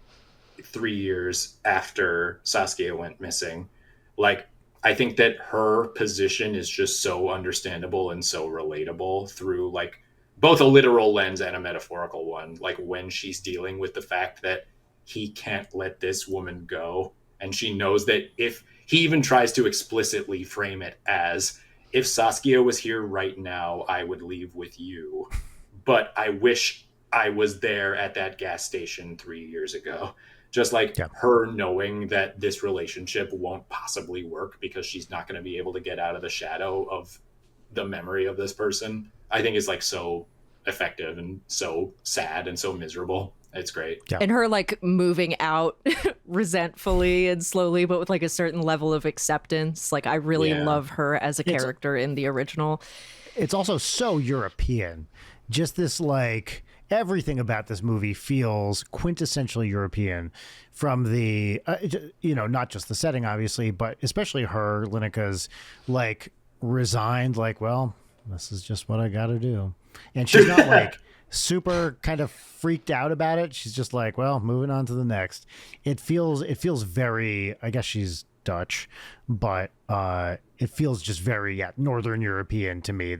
3 years after Saskia went missing, like, I think that her position is just so understandable and so relatable through like both a literal lens and a metaphorical one. Like when she's dealing with the fact that he can't let this woman go. And she knows that if he even tries to explicitly frame it as, if Saskia was here right now, I would leave with you. But I wish I was there at that gas station 3 years ago. Just like her knowing that this relationship won't possibly work because she's not going to be able to get out of the shadow of the memory of this person, I think is like so effective and so sad and so miserable. It's great. Yeah. And her like moving out resentfully and slowly, but with like a certain level of acceptance. Like I really love her as a character in the original. It's also so European. Just this like... Everything about this movie feels quintessentially European, from the, not just the setting, obviously, but especially her, Lineker's, like, resigned, like, well, this is just what I got to do. And she's not, like, super kind of freaked out about it. She's just like, well, moving on to the next. It feels very, I guess she's Dutch, but it feels just very, Northern European to me.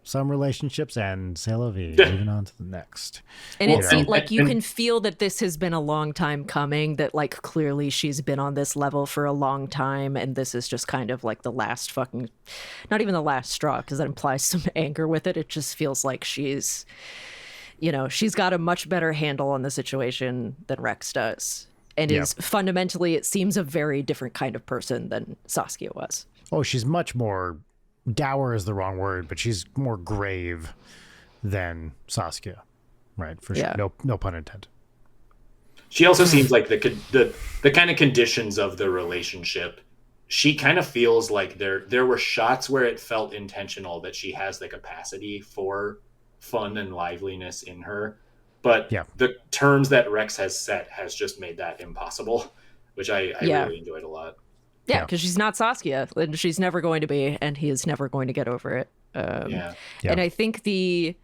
Some relationships and c'est la vie, moving on to the next. And it's like you can feel that this has been a long time coming, that like clearly she's been on this level for a long time. And this is just kind of like the last fucking, not even the last straw, because that implies some anger with it. It just feels like she's got a much better handle on the situation than Rex does. And is fundamentally, it seems, a very different kind of person than Saskia was. Oh, she's much more... Dour is the wrong word, but she's more grave than Saskia, right? For sure. No pun intended. She also seems like the kind of conditions of the relationship. She kind of feels like there were shots where it felt intentional that she has the capacity for fun and liveliness in her, but the terms that Rex has set has just made that impossible, which I really enjoyed a lot. Yeah, because she's not Saskia, and she's never going to be, and he is never going to get over it. And I think the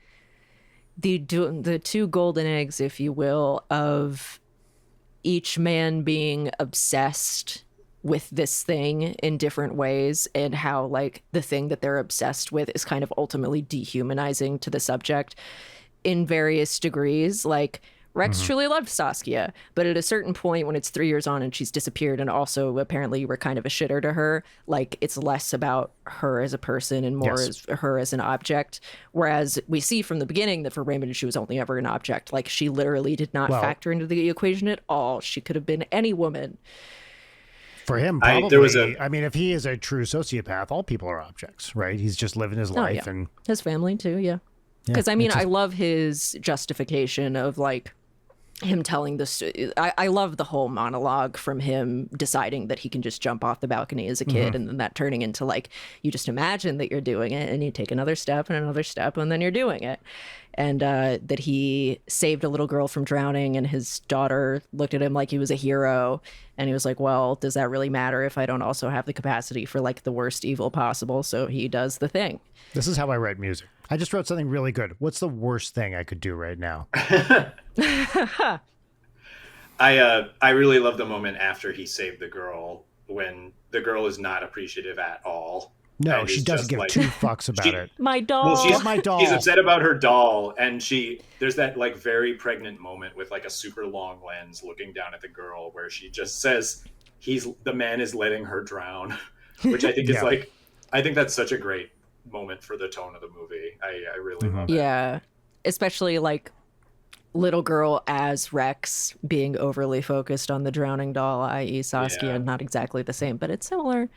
two golden eggs, if you will, of each man being obsessed with this thing in different ways, and how like the thing that they're obsessed with is kind of ultimately dehumanizing to the subject in various degrees. Like Rex truly loved Saskia, but at a certain point when it's 3 years on and she's disappeared, and also apparently you were kind of a shitter to her, like it's less about her as a person and more as her as an object. Whereas we see from the beginning that for Raymond, she was only ever an object. Like she literally did not factor into the equation at all. She could have been any woman. For him, probably. I mean, if he is a true sociopath, all people are objects, right? He's just living his life and his family too. Yeah. Because I mean, I love his justification of like him telling this. I love the whole monologue from him deciding that he can just jump off the balcony as a kid, and then that turning into like, you just imagine that you're doing it and you take another step and another step and then you're doing it. And that he saved a little girl from drowning, and his daughter looked at him like he was a hero. And he was like, well, does that really matter if I don't also have the capacity for like the worst evil possible? So he does the thing. This is how I write music. I just wrote something really good. What's the worst thing I could do right now? I really love the moment after he saved the girl, when the girl is not appreciative at all. No, and she is doesn't just, give like, two fucks about it. My doll. Well, my doll. she's upset about her doll, and there's that like very pregnant moment with like a super long lens looking down at the girl where she just says the man is letting her drown, which I think is like, I think that's such a great moment for the tone of the movie. I really love it. Yeah, especially like little girl as Rex being overly focused on the drowning doll, i.e. Saskia. Yeah. Not exactly the same, but it's similar.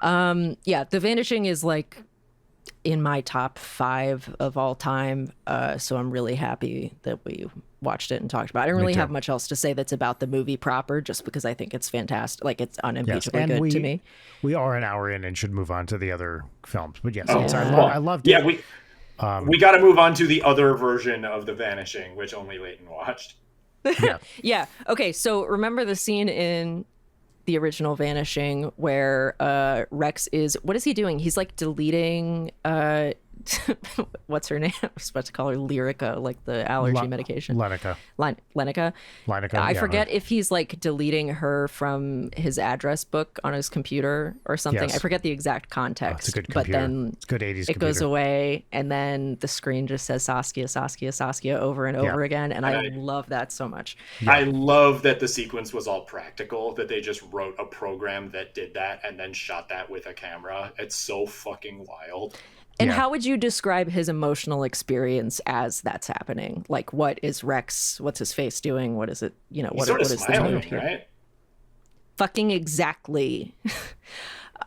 The Vanishing is like in my top 5 of all time, so I'm really happy that we watched it and talked about it. I don't really have much else to say that's about the movie proper, just because I think it's fantastic. Like, it's unimpeachably good to me. We are an hour in and should move on to the other films, but yes, Oh, I loved it. Yeah, we got to move on to the other version of The Vanishing, which only Leighton watched. Yeah. Okay, so remember the scene in the original Vanishing where Rex what is he doing? He's like deleting what's her name? I was about to call her Lyrica, like the allergy medication. Lenica. I forget if he's like deleting her from his address book on his computer or something. Yes. I forget the exact context. It's a good computer. But then it's good 80s it computer. goes away, and then the screen just says Saskia, Saskia, Saskia over and over again, and I love that so much. I love that the sequence was all practical, that they just wrote a program that did that and then shot that with a camera. It's so fucking wild. And how would you describe his emotional experience as that's happening? Like, what is Rex? What's his face doing? What is it? You know, what is the mood here? Right? Fucking exactly.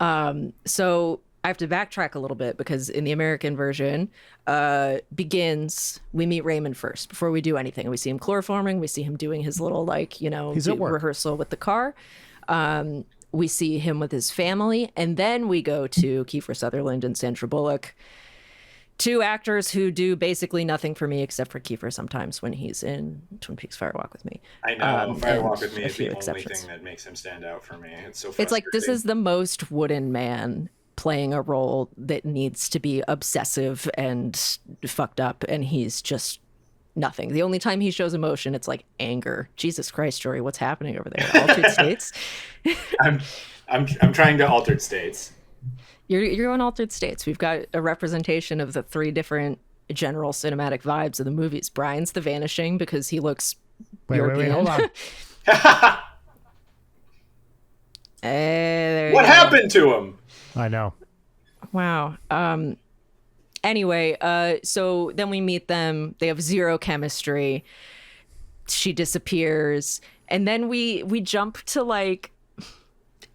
So I have to backtrack a little bit because in the American version, begins, we meet Raymond first before we do anything. We see him chloroforming. We see him doing his little, like, you know, rehearsal with the car. We see him with his family, and then we go to Kiefer Sutherland and Sandra Bullock, 2 actors who do basically nothing for me except for Kiefer sometimes when he's in Twin Peaks Fire Walk with Me. I know, Fire Walk with Me is the only thing that makes him stand out for me. It's so frustrating. It's like, this is the most wooden man playing a role that needs to be obsessive and fucked up, and he's just nothing. The only time he shows emotion, it's like anger. Jesus Christ, Jory, what's happening over there? Altered states? I'm trying to altered states. You're on altered states. We've got a representation of the 3 different general cinematic vibes of the movies. Brian's The Vanishing because he looks European. Wait, hold on. What happened to him? I know. Wow. Anyway, so then we meet them. They have 0 chemistry. She disappears. And then we jump to, like,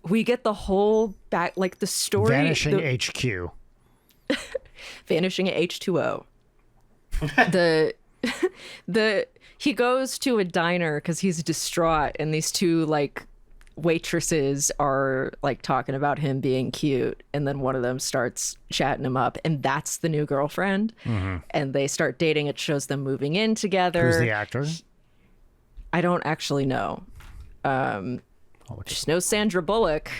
we get the whole back, like, the story. Vanishing HQ. Vanishing H2O. He goes to a diner because he's distraught, and these 2, like, waitresses are like talking about him being cute, and then one of them starts chatting him up, and that's the new girlfriend. And they start dating. It shows them moving in together. Who's the actor? I don't actually know. Just know Sandra Bullock.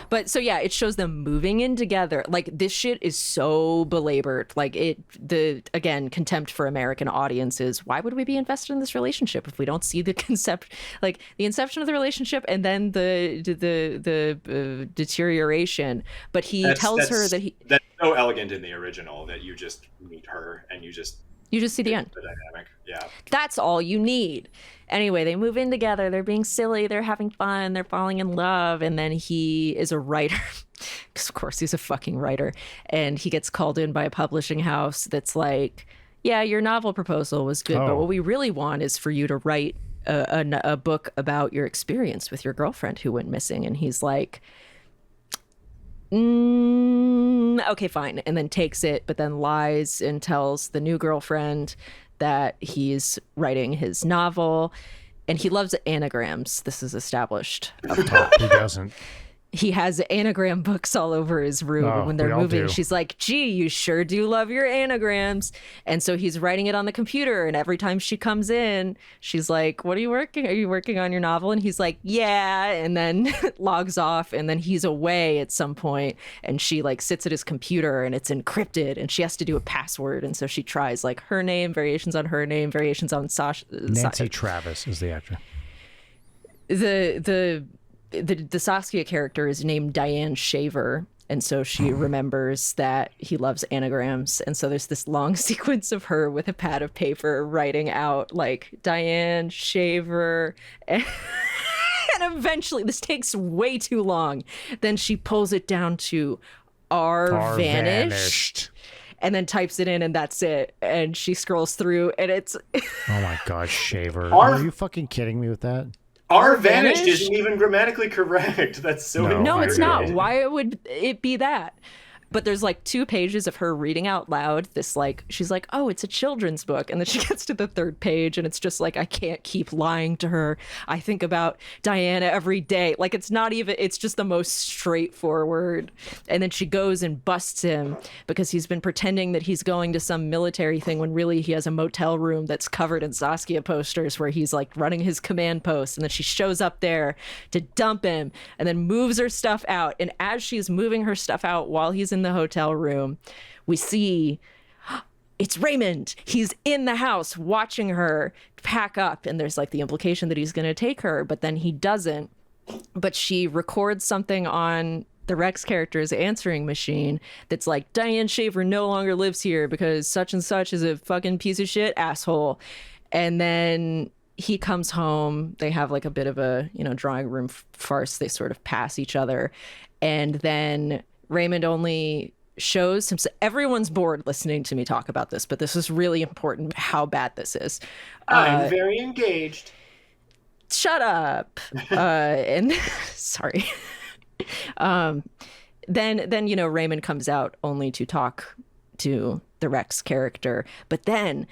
But so yeah, it shows them moving in together. Like, this shit is so belabored. Like, again, contempt for American audiences. Why would we be invested in this relationship if we don't see the like the inception of the relationship and then the deterioration? But he tells her that that's so elegant in the original that you just meet her and you just see the end. The dynamic. Yeah. That's all you need. Anyway, they move in together. They're being silly. They're having fun. They're falling in love. And then he is a writer. Because, of course, he's a fucking writer. And he gets called in by a publishing house that's like, yeah, your novel proposal was good, but what we really want is for you to write a book about your experience with your girlfriend who went missing. And he's like, okay, fine. And then takes it, but then lies and tells the new girlfriend that he's writing his novel, and he loves anagrams. This is established up top. Who doesn't? He has anagram books all over his room when they're moving. She's like, gee, you sure do love your anagrams. And so he's writing it on the computer. And every time she comes in, she's like, what are you working? Are you working on your novel? And he's like, yeah. And then logs off. And then he's away at some point. And she like sits at his computer and it's encrypted. And she has to do a password. And so she tries like her name, variations on her name, variations on Sasha. Nancy Travis is the actor. the Saskia character is named Diane Shaver. And so she remembers that he loves anagrams. And so there's this long sequence of her with a pad of paper writing out like Diane Shaver. And eventually, this takes way too long. Then she pulls it down to R vanished. And then types it in, and that's it. And she scrolls through, and it's... Oh my God, Shaver. Are you fucking kidding me with that? R vanished isn't even grammatically correct. That's so No, it's not. Why would it be that? But there's like 2 pages of her reading out loud this like, she's like, oh, it's a children's book. And then she gets to the 3rd page and it's just like, I can't keep lying to her. I think about Diana every day. Like, it's not even, it's just the most straightforward. And then she goes and busts him because he's been pretending that he's going to some military thing when really he has a motel room that's covered in Saskia posters where he's like running his command post. And then she shows up there to dump him and then moves her stuff out. And as she's moving her stuff out while he's in the hotel room, we see it's Raymond. He's in the house watching her pack up, and there's like the implication that he's going to take her, but then he doesn't. But she records something on the Rex character's answering machine that's like, Diane Shaver no longer lives here because such and such is a fucking piece of shit asshole. And then he comes home. They have like a bit of a, drawing room farce. They sort of pass each other. And then Raymond only shows himself. Everyone's bored listening to me talk about this, but this is really important how bad this is. I'm very engaged. Shut up. And sorry. Then Raymond comes out only to talk to the Rex character. But then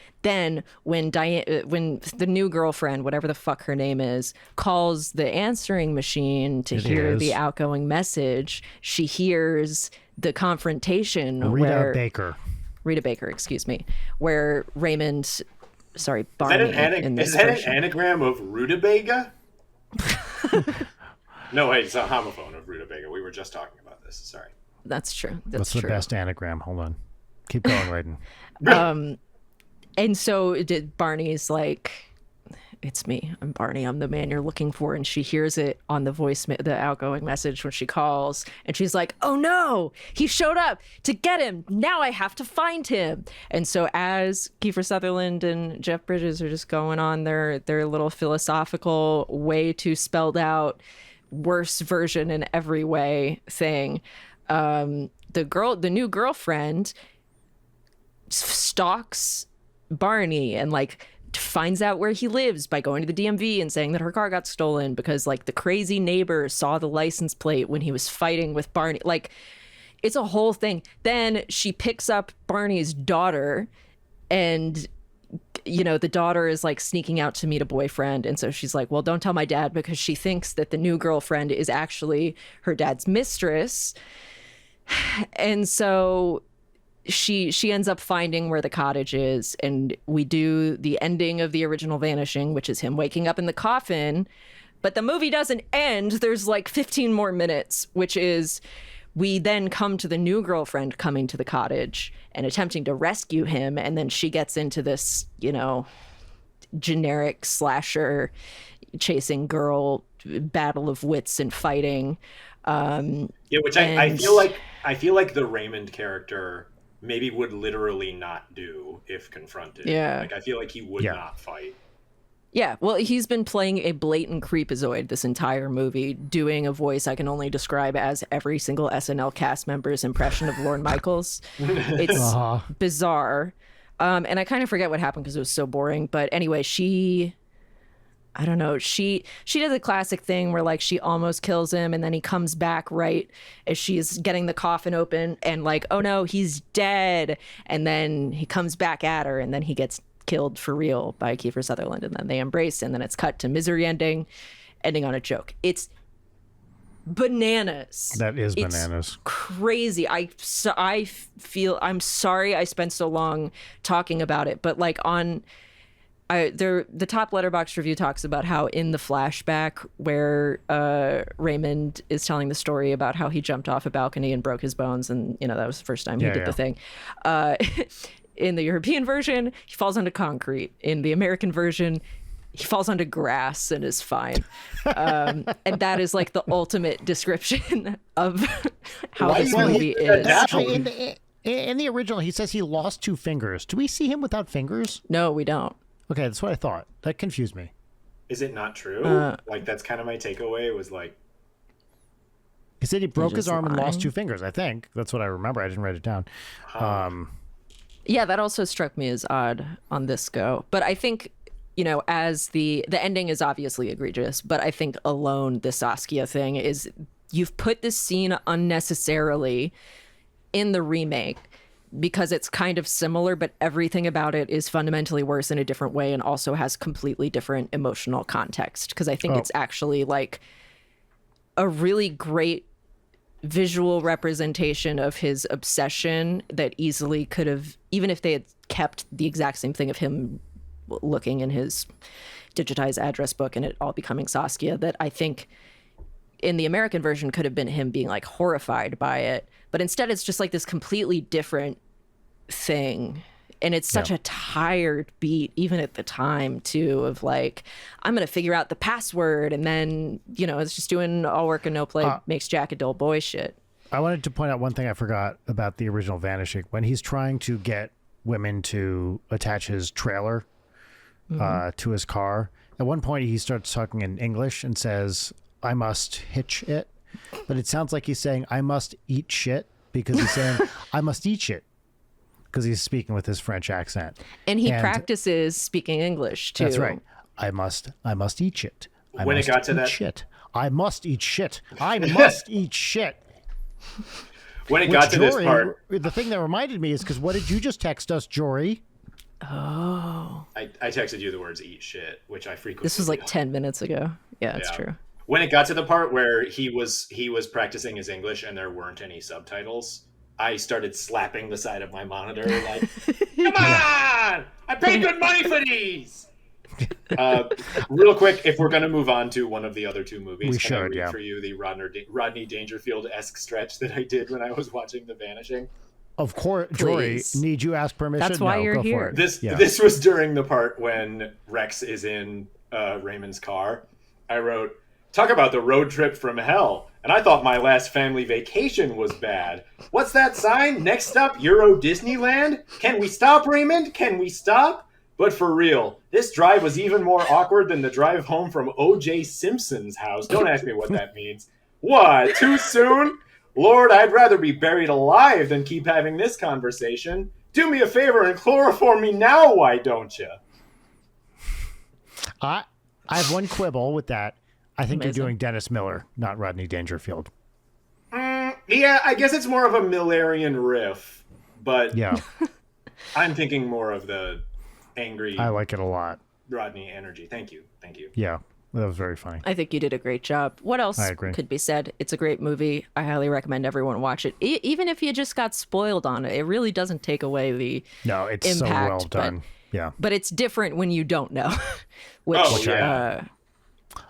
when the new girlfriend, whatever the fuck her name is, calls the answering machine to hear the outgoing message, she hears the confrontation Rita Baker, excuse me, where Raymond, Barney. Is that an anagram of rutabaga? No, wait, it's a homophone of rutabaga. We were just talking about this. Sorry. That's true. What's the best anagram? Hold on. Keep going, Raiden. And so Barney's like, it's me. I'm Barney. I'm the man you're looking for. And she hears it on the outgoing message when she calls. And she's like, oh no, he showed up to get him. Now I have to find him. And so as Kiefer Sutherland and Jeff Bridges are just going on their little philosophical, way too spelled out, worse version in every way thing, the new girlfriend stalks Barney and like finds out where he lives by going to the DMV and saying that her car got stolen because like the crazy neighbor saw the license plate when he was fighting with Barney. Like, it's a whole thing. Then she picks up Barney's daughter, and the daughter is like sneaking out to meet a boyfriend, and so she's like, well, don't tell my dad, because she thinks that the new girlfriend is actually her dad's mistress. And so she ends up finding where the cottage is, and we do the ending of the original Vanishing, which is him waking up in the coffin. But the movie doesn't end. There's like 15 more minutes, which is we then come to the new girlfriend coming to the cottage and attempting to rescue him, and then she gets into this, generic slasher chasing girl battle of wits and fighting. Which I feel like the Raymond character maybe would literally not do if confronted. Yeah. Like, I feel like he would not fight. Yeah, well, he's been playing a blatant creepazoid this entire movie, doing a voice I can only describe as every single SNL cast member's impression of Lorne Michaels. It's bizarre. And I kind of forget what happened because it was so boring. But anyway, she does a classic thing where like she almost kills him, and then he comes back right as she's getting the coffin open and like, oh no, he's dead. And then he comes back at her, and then he gets killed for real by Kiefer Sutherland, and then they embrace, and then it's cut to misery ending on a joke. It's bananas. That is bananas. It's crazy. I feel, I'm sorry I spent so long talking about it, but like the top Letterboxd review talks about how in the flashback where Raymond is telling the story about how he jumped off a balcony and broke his bones, and that was the first time he did the thing. In the European version, he falls onto concrete. In the American version, he falls onto grass and is fine. And that is like the ultimate description of how this movie is. Actually, in the original, he says he lost 2 fingers. Do we see him without fingers? No, we don't. Okay, that's what I thought. That confused me. Is it not true? Like, that's kind of my takeaway, was like... He said he broke his arm and lost lying. 2 fingers, I think. That's what I remember. I didn't write it down. Yeah, that also struck me as odd on this go. But I think, you know, as the ending is obviously egregious, but I think alone the Saskia thing is, you've put this scene unnecessarily in the remake because it's kind of similar, but everything about it is fundamentally worse in a different way and also has completely different emotional context. Because I think it's actually like a really great visual representation of his obsession that easily could have, even if they had kept the exact same thing of him looking in his digitized address book and it all becoming Saskia, that I think in the American version could have been him being like horrified by it. But instead it's just like this completely different thing. And it's such a tired beat, even at the time, too, of like, I'm going to figure out the password. And then, you know, it's just doing all work and no play makes Jack a dull boy shit. I wanted to point out one thing I forgot about the original Vanishing. When he's trying to get women to attach his trailer to his car, at one point he starts talking in English and says, I must hitch it. But it sounds like he's saying, I must eat shit, because he's saying, I must eat shit. Because he's speaking with his French accent. And he practices speaking English, too. That's right. I must eat shit. When it got to that... shit. I must eat shit. I must eat shit. When it got to this part... The thing that reminded me is, because what did you just text us, Jory? Oh. I texted you the words eat shit, which I frequently This was like do. 10 minutes ago. Yeah, that's true. When it got to the part where he was practicing his English and there weren't any subtitles, I started slapping the side of my monitor like, come on! I paid good money for these! Real quick, if we're going to move on to one of the other 2 movies, can I read for you the Rodney Dangerfield-esque stretch that I did when I was watching The Vanishing? Of course, Jory, need you ask permission? That's why you're here. This was during the part when Rex is in Raymond's car. I wrote, talk about the road trip from hell. And I thought my last family vacation was bad. What's that sign? Next up, Euro Disneyland? Can we stop, Raymond? Can we stop? But for real, this drive was even more awkward than the drive home from O.J. Simpson's house. Don't ask me what that means. What? Too soon? Lord, I'd rather be buried alive than keep having this conversation. Do me a favor and chloroform me now, why don't you? I have one quibble with that. I think you're doing Dennis Miller, not Rodney Dangerfield. Yeah, I guess it's more of a Millerian riff, but yeah, I'm thinking more of the angry. I like it a lot. Rodney energy. Thank you. Yeah, that was very funny. I think you did a great job. What else could be said? It's a great movie. I highly recommend everyone watch it. Even if you just got spoiled on it, it really doesn't take away the it's impact, so well done. But it's different when you don't know.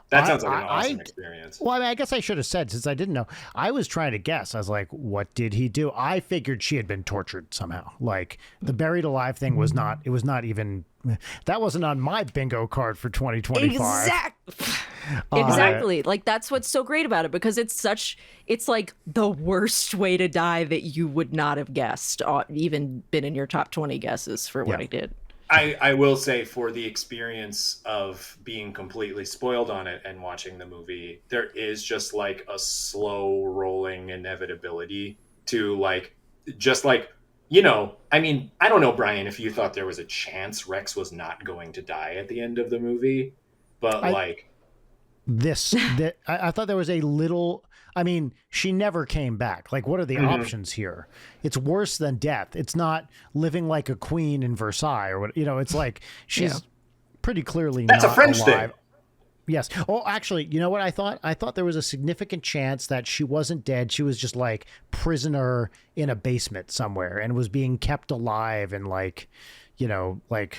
That sounds like an awesome experience. Well, I mean, I guess I should have said, since I didn't know. I was trying to guess. I was like, what did he do? I figured she had been tortured somehow. Like, the buried alive thing was not, it was not even, that wasn't on my bingo card for 2025. Exactly. Like, that's what's so great about it, because it's like the worst way to die that you would not have guessed, even been in your top 20 guesses for what I did. I will say, for the experience of being completely spoiled on it and watching the movie, there is just like a slow rolling inevitability to like, just like, you know, I mean, I don't know, Brian, if you thought there was a chance Rex was not going to die at the end of the movie, but I thought there was a little, I mean, she never came back. Like, what are the options here? It's worse than death. It's not living like a queen in Versailles or what, you know, it's like she's pretty clearly That's not a French alive. thing. Yes. Oh, actually, you know what I thought? I thought there was a significant chance that she wasn't dead. She was just like prisoner in a basement somewhere and was being kept alive and like, you know, like,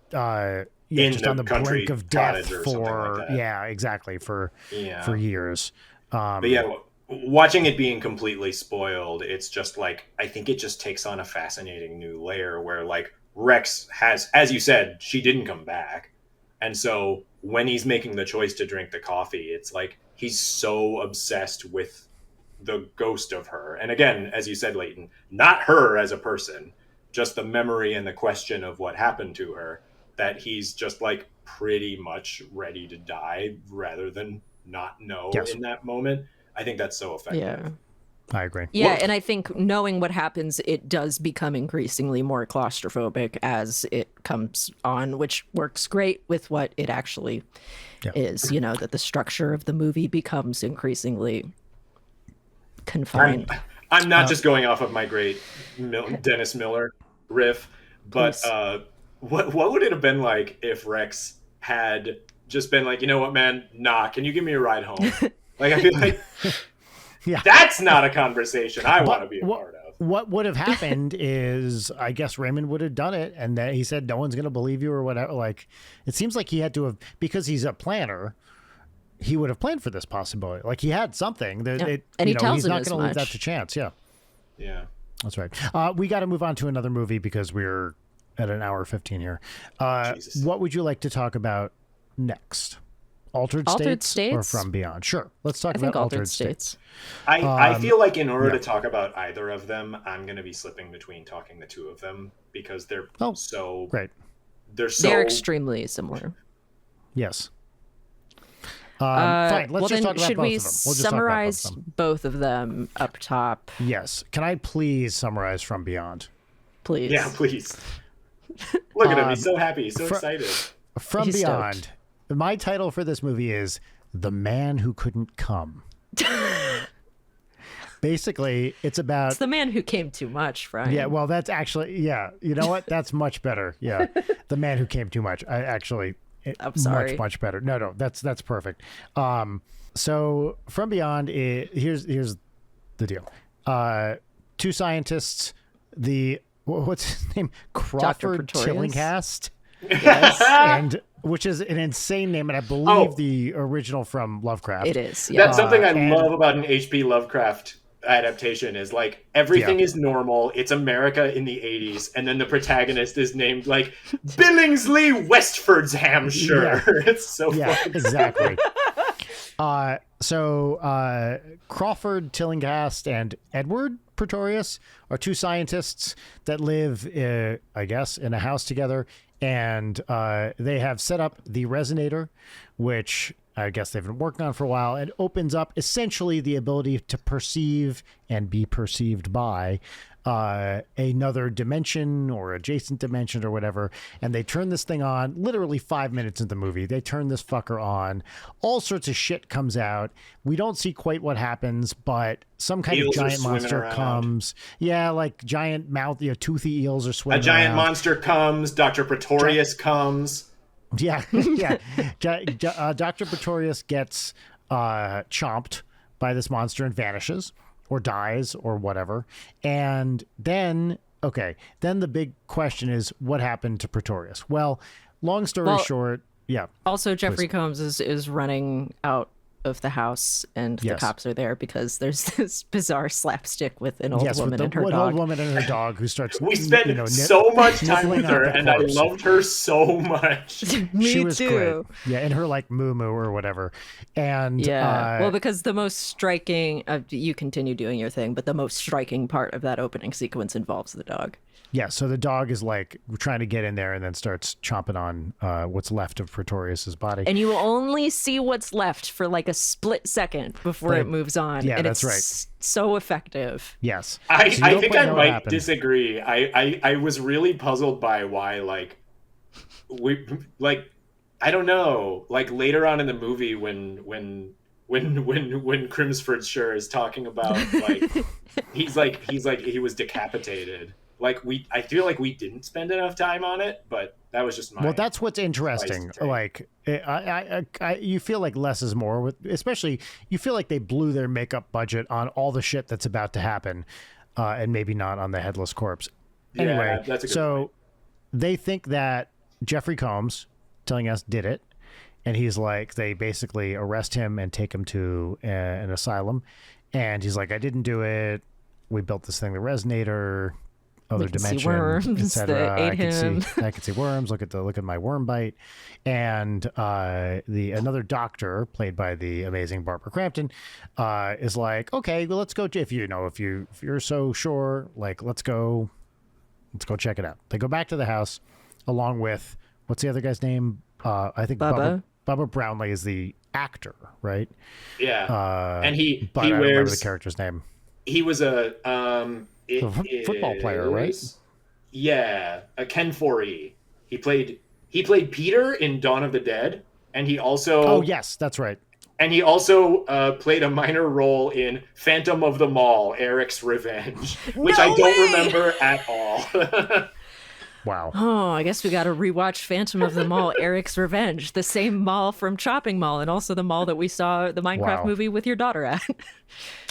just on the brink of death for, like exactly. For years. But yeah, watching it being completely spoiled, it's just like, I think it just takes on a fascinating new layer where like Rex has, as you said, she didn't come back. And so when he's making the choice to drink the coffee, it's like he's so obsessed with the ghost of her. And again, as you said, Leighton, not her as a person, just the memory and the question of what happened to her, that he's just like pretty much ready to die rather than not know in that moment. I think that's so effective. Yeah. I agree. Yeah, and I think knowing what happens, it does become increasingly more claustrophobic as it comes on, which works great with what it actually is, you know, that the structure of the movie becomes increasingly confined. I'm not just going off of my great Dennis Miller riff, but what would it have been like if Rex had just been like, you know what, man, can you give me a ride home? Like, I feel like that's not a conversation I want to be a part of. What would have happened is, I guess Raymond would have done it, and that he said no one's going to believe you or whatever. Like, it seems like he had to have, because he's a planner, he would have planned for this possibility. Like, he had something that and he tells he's him not as going to leave that much. to chance. Yeah, that's right. We got to move on to another movie because we're at an hour 15 here. What would you like to talk about next? Altered States or From Beyond? Sure. Let's talk about Altered States. I feel like in order to talk about either of them, I'm going to be slipping between talking the two of them because they're so great. They're extremely similar. Yes. Fine. Let's just talk about both of them. Should we We'll summarize both of them up top? Yes. Can I please summarize From Beyond? Please. Yeah, please. Look at him. He's so happy. He's so excited. From Beyond. My title for this movie is The Man Who Couldn't Come. Basically, it's the man who came too much, Brian. Yeah, well, that's actually, you know what? That's much better. Yeah. The Man Who Came Too Much. I'm sorry. Much better. No, that's perfect. So From Beyond, here's the deal. Two scientists, what's his name? Crawford Tillinghast. Yes. And which is an insane name, and I believe the original from Lovecraft. It is. Yeah. That's something I love about an H.P. Lovecraft adaptation is like everything is normal. It's America in the 80s, and then the protagonist is named like Billingsley Westford's Hampshire. It's so funny. Exactly. So Crawford Tillinghast and Edward Pretorius are two scientists that live, I guess, in a house together. And they have set up the resonator, which I guess they've been working on for a while. It opens up essentially the ability to perceive and be perceived by another dimension or adjacent dimension or whatever. And they turn this thing on literally 5 minutes into the movie. They turn this fucker on. All sorts of shit comes out. We don't see quite what happens, but some kind of giant monster comes. Yeah, like giant mouth, toothy eels are swimming around. A giant around. Monster comes. Dr. Pretorius comes. Yeah. Dr. Pretorius gets chomped by this monster and vanishes. Or dies or whatever. And then the big question is what happened to Pretorius? Well, long story short, Also, Jeffrey Combs is running out of the house, and the cops are there because there's this bizarre slapstick with an old woman and her dog. Old woman and her dog who starts. We spent so much time with her, and I loved her so much. Me was too. Great. Yeah, and her like moo or whatever, and because the most striking. You continue doing your thing, but the most striking part of that opening sequence involves the dog. Yeah, so the dog is like trying to get in there and then starts chomping on what's left of Pretorius's body. And you will only see what's left for like a split second before it moves on. Yeah, and that's it's so effective. Yes. I think I might disagree. I was really puzzled by why I don't know. Like later on in the movie when Crimsford is talking about like he was decapitated. I feel like we didn't spend enough time on it, but that was just my. Well, that's what's interesting. Like, you feel like less is more. Especially, you feel like they blew their makeup budget on all the shit that's about to happen, and maybe not on the headless corpse. Anyway, that's a good point. They think that Jeffrey Combs, Tillinghast, did it, and he's like, they basically arrest him and take him to an asylum, and he's like, I didn't do it. We built this thing, the resonator. other can see dimension, worms etc. that ate him. I can see worms. Look at my worm bite, and another doctor played by the amazing Barbara Crampton is like, okay, well, let's go. If you're so sure, like, let's go check it out. They go back to the house, along with what's the other guy's name? I think Bubba Brownlee is the actor, right? Yeah, and he I don't remember the character's name. He was a football player, right? Yeah, a Ken Foree. He played Peter in Dawn of the Dead, and he also oh yes, that's right. And he also played a minor role in Phantom of the Mall: Eric's Revenge, which I don't remember at all. Wow. Oh, I guess we got to rewatch Phantom of the Mall, Eric's Revenge, the same mall from Chopping Mall, and also the mall that we saw the Minecraft movie with your daughter at.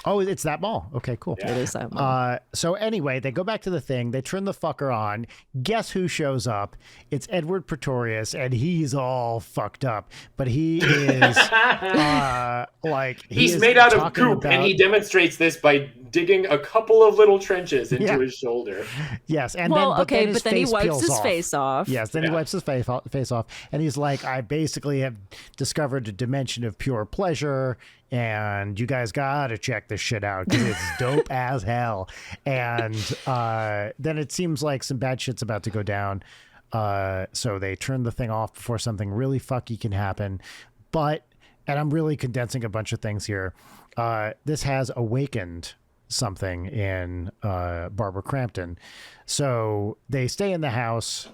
Oh, it's that mall. Okay, cool. Yeah. It is that mall. So anyway, they go back to the thing. They turn the fucker on. Guess who shows up? It's Edward Pretorius, and he's all fucked up. But he is he's made out of goop, and he demonstrates this by digging a couple of little trenches into his shoulder. Yes, and then he wipes his off. Face off. Yes, then he wipes his face off, and he's like, I basically have discovered a dimension of pure pleasure, and you guys gotta check this shit out because it's dope as hell. And then it seems like some bad shit's about to go down, so they turn the thing off before something really fucky can happen. And I'm really condensing a bunch of things here. This has awakened something in Barbara Crampton, so they stay in the house.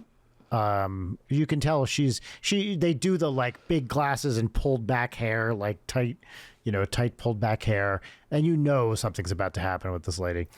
You can tell they do the like big glasses and pulled back hair, like tight pulled back hair, and something's about to happen with this lady.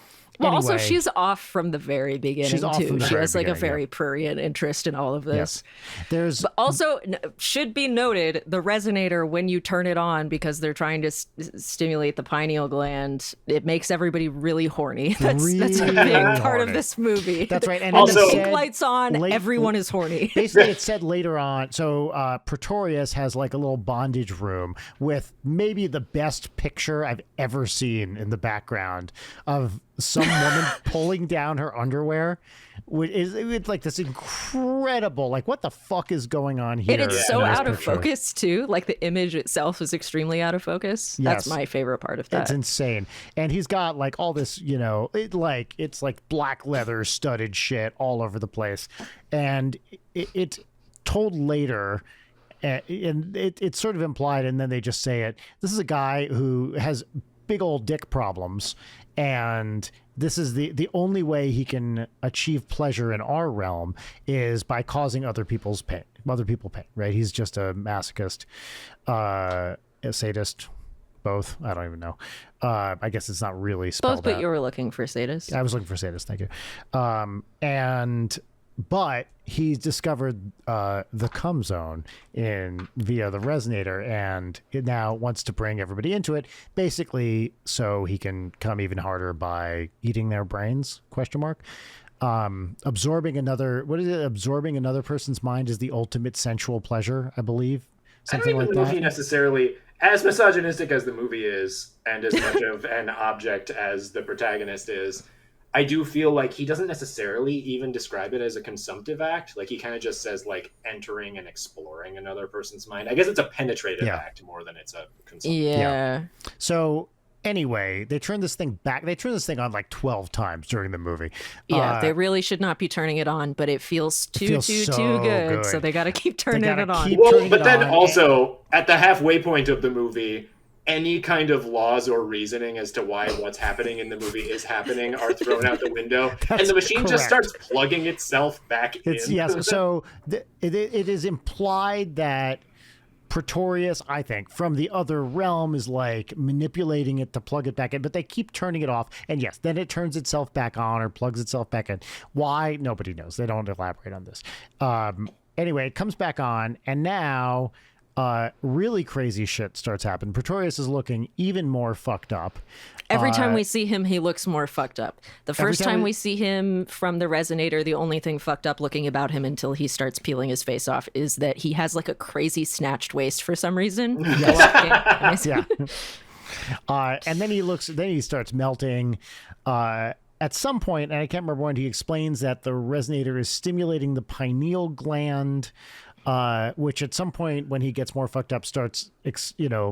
Well, also, she's off from the very beginning, too. She has like a very prurient interest in all of this. Yes. But also, should be noted, the resonator, when you turn it on, because they're trying to stimulate the pineal gland, it makes everybody really horny. That's a big part of this movie. That's right. And also, the pink lights on, everyone is horny. Basically, it said later on, so Pretorius has like a little bondage room with maybe the best picture I've ever seen in the background of some woman pulling down her underwear. It's like this incredible, like, what the fuck is going on here? And it's so out of focus too. Like the image itself is extremely out of focus. Yes. That's my favorite part of that. It's insane. And he's got like all this, it's like black leather studded shit all over the place. And it's told later, and it's sort of implied, and then they just say it. This is a guy who has big old dick problems, and this is the only way he can achieve pleasure in our realm is by causing other people pain, right? He's just a masochist, a sadist, both. I don't even know. I guess it's not really spelled out. Both, but you were looking for sadist. I was looking for sadist, thank you. But he's discovered the cum zone via the resonator, and it now wants to bring everybody into it, basically so he can come even harder by eating their brains, ? Absorbing another person's mind is the ultimate sensual pleasure, I believe. Something I don't even know if he necessarily, as misogynistic as the movie is, and as much of an object as the protagonist is, I do feel like he doesn't necessarily even describe it as a consumptive act. Like, he kind of just says, like, entering and exploring another person's mind. I guess it's a penetrative act more than it's a consumptive. Yeah. So anyway, they turn this thing back. They turn this thing on like 12 times during the movie. Yeah, they really should not be turning it on, but it feels too good. So they got to keep turning it on. But then also, at the halfway point of the movie, any kind of laws or reasoning as to why what's happening in the movie is happening are thrown out the window, and the machine just starts plugging itself back in. Yes, so it is implied that Pretorius, I think, from the other realm is like manipulating it to plug it back in, but they keep turning it off, and yes, then it turns itself back on or plugs itself back in. Why? Nobody knows. They don't elaborate on this. Anyway, it comes back on, and now really crazy shit starts happening. Pretorius is looking even more fucked up. Every time we see him, he looks more fucked up. The first time we see him from the resonator, the only thing fucked up looking about him until he starts peeling his face off is that he has like a crazy snatched waist for some reason. Yes. Yeah. And then he starts melting. at some point, and I can't remember when, he explains that the resonator is stimulating the pineal gland, which at some point when he gets more fucked up starts,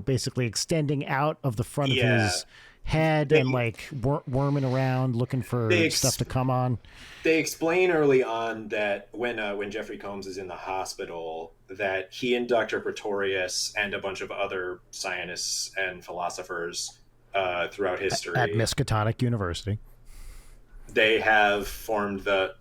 basically extending out of the front of his head and like worming around looking for stuff to come on. They explain early on that when Jeffrey Combs is in the hospital, that he and Dr. Pretorius and a bunch of other scientists and philosophers throughout history at Miskatonic University, they have formed the.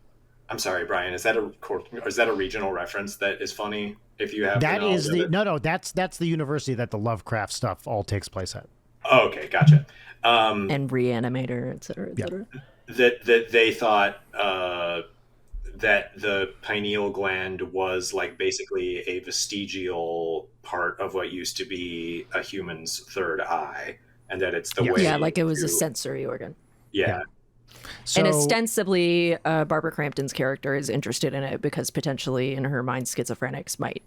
I'm sorry, Brian. Is that a regional reference that is funny? If you have that is the no, that's the university that the Lovecraft stuff all takes place at. Oh, okay, gotcha. And Reanimator, et cetera, et cetera. That they thought that the pineal gland was like basically a vestigial part of what used to be a human's third eye, and that it's the way. Yeah, like it was a sensory organ. Yeah. So, and ostensibly, Barbara Crampton's character is interested in it because potentially, in her mind, schizophrenics might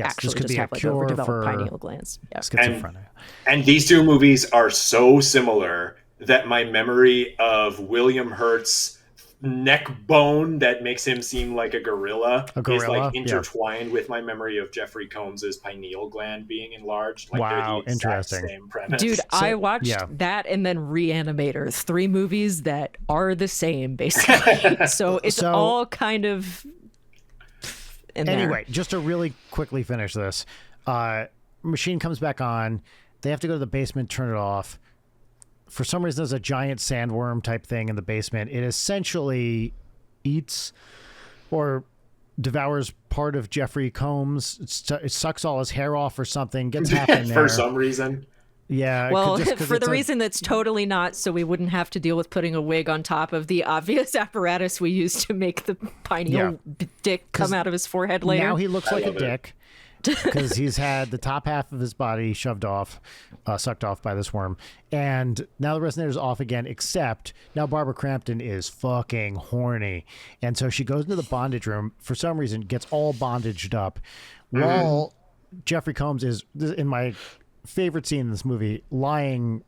actually just have like overdeveloped pineal glands. Yeah. Schizophrenia. And these two movies are so similar that my memory of William Hurt's neck bone that makes him seem like a gorilla is like intertwined with my memory of Jeffrey Combs's pineal gland being enlarged. Like wow, interesting. Same premise. Dude, I watched that and then Reanimator, 3 movies that are the same basically. So it's all kind of anyway, just to really quickly finish this, machine comes back on. They have to go to the basement, turn it off. For some reason, there's a giant sandworm type thing in the basement. It essentially eats or devours part of Jeffrey Combs. It sucks all his hair off or something. Gets half in there. For some reason. Yeah. Well, for the reason that's totally not, so we wouldn't have to deal with putting a wig on top of the obvious apparatus we use to make the pineal dick come out of his forehead later. Now he looks like a dick. Because he's had the top half of his body sucked off by this worm. And now the resonator's off again, except now Barbara Crampton is fucking horny. And so she goes into the bondage room, for some reason, gets all bondaged up. While Jeffrey Combs is, in my favorite scene in this movie, lying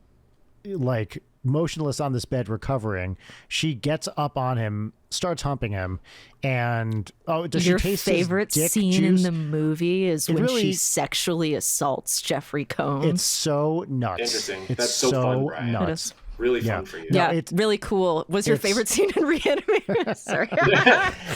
like motionless on this bed recovering, she gets up on him, starts humping him, and does your she taste favorite his dick scene juice? In the movie is when she sexually assaults Jeffrey Combs. It's so nuts. Interesting. It's That's so fun, Brian. Nuts. Really fun for you. Yeah, it's really cool. Was your favorite scene in Reanimator? Sorry.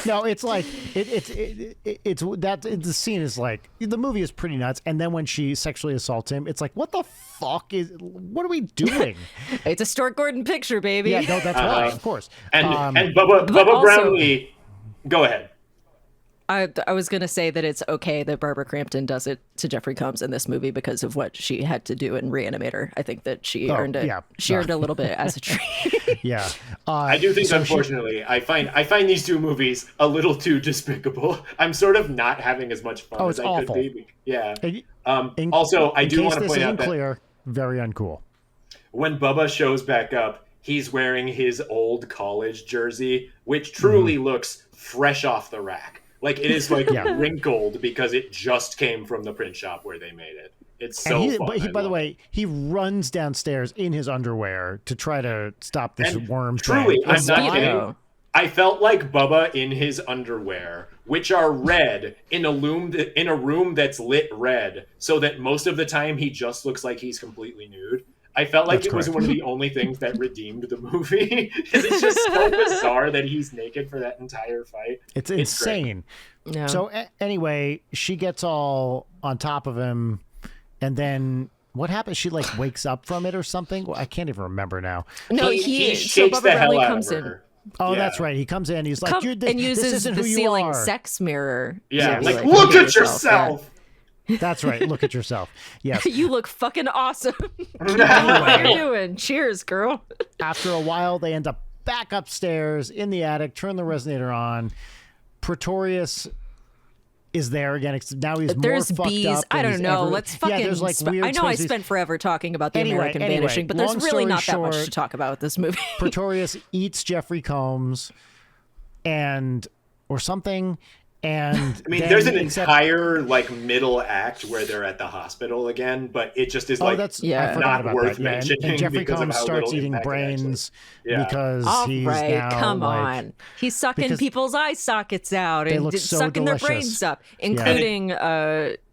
No, it's like it's that the scene is like, the movie is pretty nuts, and then when she sexually assaults him, it's like, what are we doing? It's a Stuart Gordon picture, baby. Yeah, no, that's right, of course. And Bubba Brownlee, go ahead. I was going to say that it's okay that Barbara Crampton does it to Jeffrey Combs in this movie because of what she had to do in Reanimator. I think that she earned it. Yeah. She earned a little bit as a treat. Yeah. I do think, unfortunately, I find these two movies a little too despicable. I'm sort of not having as much fun as I could be. Yeah. Also, I do want to point out that very uncool. When Bubba shows back up, he's wearing his old college jersey, which truly looks fresh off the rack. Like, it is like wrinkled because it just came from the print shop where they made it. It's so fun. But by the way, he runs downstairs in his underwear to try to stop this worm. Truly, I'm not kidding. I felt like Bubba in his underwear, which are red, in a room that's lit red, so that most of the time he just looks like he's completely nude. I felt like it was one of the only things that redeemed the movie. It's just so bizarre that he's naked for that entire fight. It's insane. Yeah. So anyway, she gets all on top of him, and then what happens? She like wakes up from it or something? Well, I can't even remember now. No, he shakes the hell out of her. Oh, that's right. He comes in. He's like, and uses the ceiling sex mirror. Yeah, like look at yourself. That's right. Look at yourself. Yes. You look fucking awesome. What are you doing? Cheers, girl. After a while, they end up back upstairs in the attic, turn the resonator on. Pretorius is there again. Now he's more fucked up. I don't know. Let's fucking. Yeah, there's like weird. I know I spent forever talking about the American Vanishing, but there's really not that much to talk about with this movie. Pretorius eats Jeffrey Combs, or something. And I mean, there's an entire like middle act where they're at the hospital again, but it just is like I forgot not about worth that. Yeah, mentioning. and Jeffrey because of Combs how starts little eating impact it actually- brains Yeah. because All he's right, now come like, on. He's sucking because people's eye sockets out they and look so sucking delicious. their brains up, including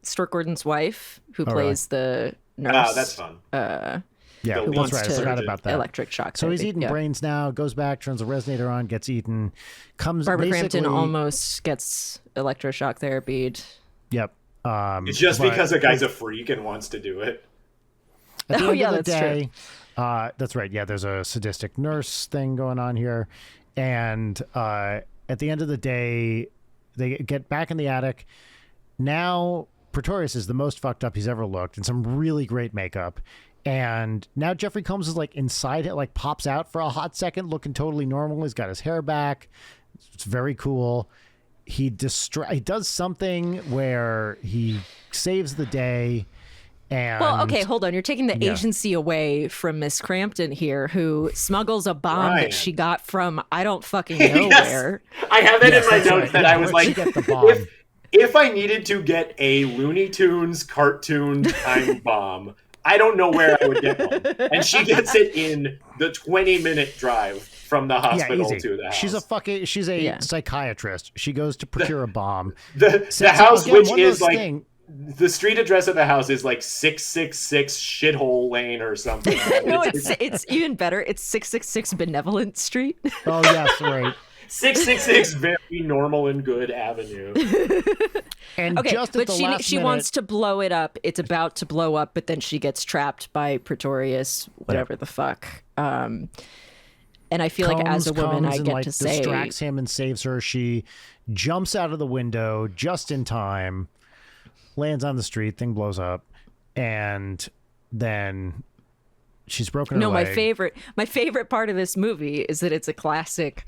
Stuart Gordon's wife, who plays the nurse. Ah, that's fun. Yeah, who that's wants right. I to forgot about that. Electric shock. So he's therapy. eating Yeah. brains now, goes back, turns the resonator on, gets eaten, comes Barbara basically... Crampton almost gets electroshock therapied. Yep. It's just but because a guy's a freak and wants to do it. At the Oh, end yeah, of the that's true. day, that's right. Yeah, there's a sadistic nurse thing going on here. And at the end of the day, they get back in the attic. Now, Pretorius is the most fucked up he's ever looked, and some really great makeup. And now Jeffrey Combs is like inside it, like pops out for a hot second, looking totally normal. He's got his hair back. It's very cool. He does something where he saves the day. And Well, okay, hold on. You're taking the Yeah. agency away from Miss Crampton here, who smuggles a bomb Ryan. that she got from I don't fucking know Yes. where. I have that Yes, in my that's notes right. that Yeah, I was where'd she like, get the bomb? if I needed to get a Looney Tunes cartoon time bomb, I don't know where I would get one. And she gets it in the 20-minute drive from the hospital easy. to the house. She's a Yeah. psychiatrist. She goes to procure a bomb. the So- house, again, which one of is those like thing- the street address of the house is like 666 Shithole Lane or something. No, it's even better. It's 666 Benevolent Street. Oh yes, right. 666 Very Normal and Good Avenue. And Okay, just at but the she last minute, wants to blow it up. It's about to blow up, but then she gets trapped by Pretorius, whatever the fuck. And I feel like as a Combs woman, comes I and, get like, to say, distracts him and saves her. She jumps out of the window just in time, lands on the street, thing blows up, and then she's broken her no, leg. my favorite part of this movie is that it's a classic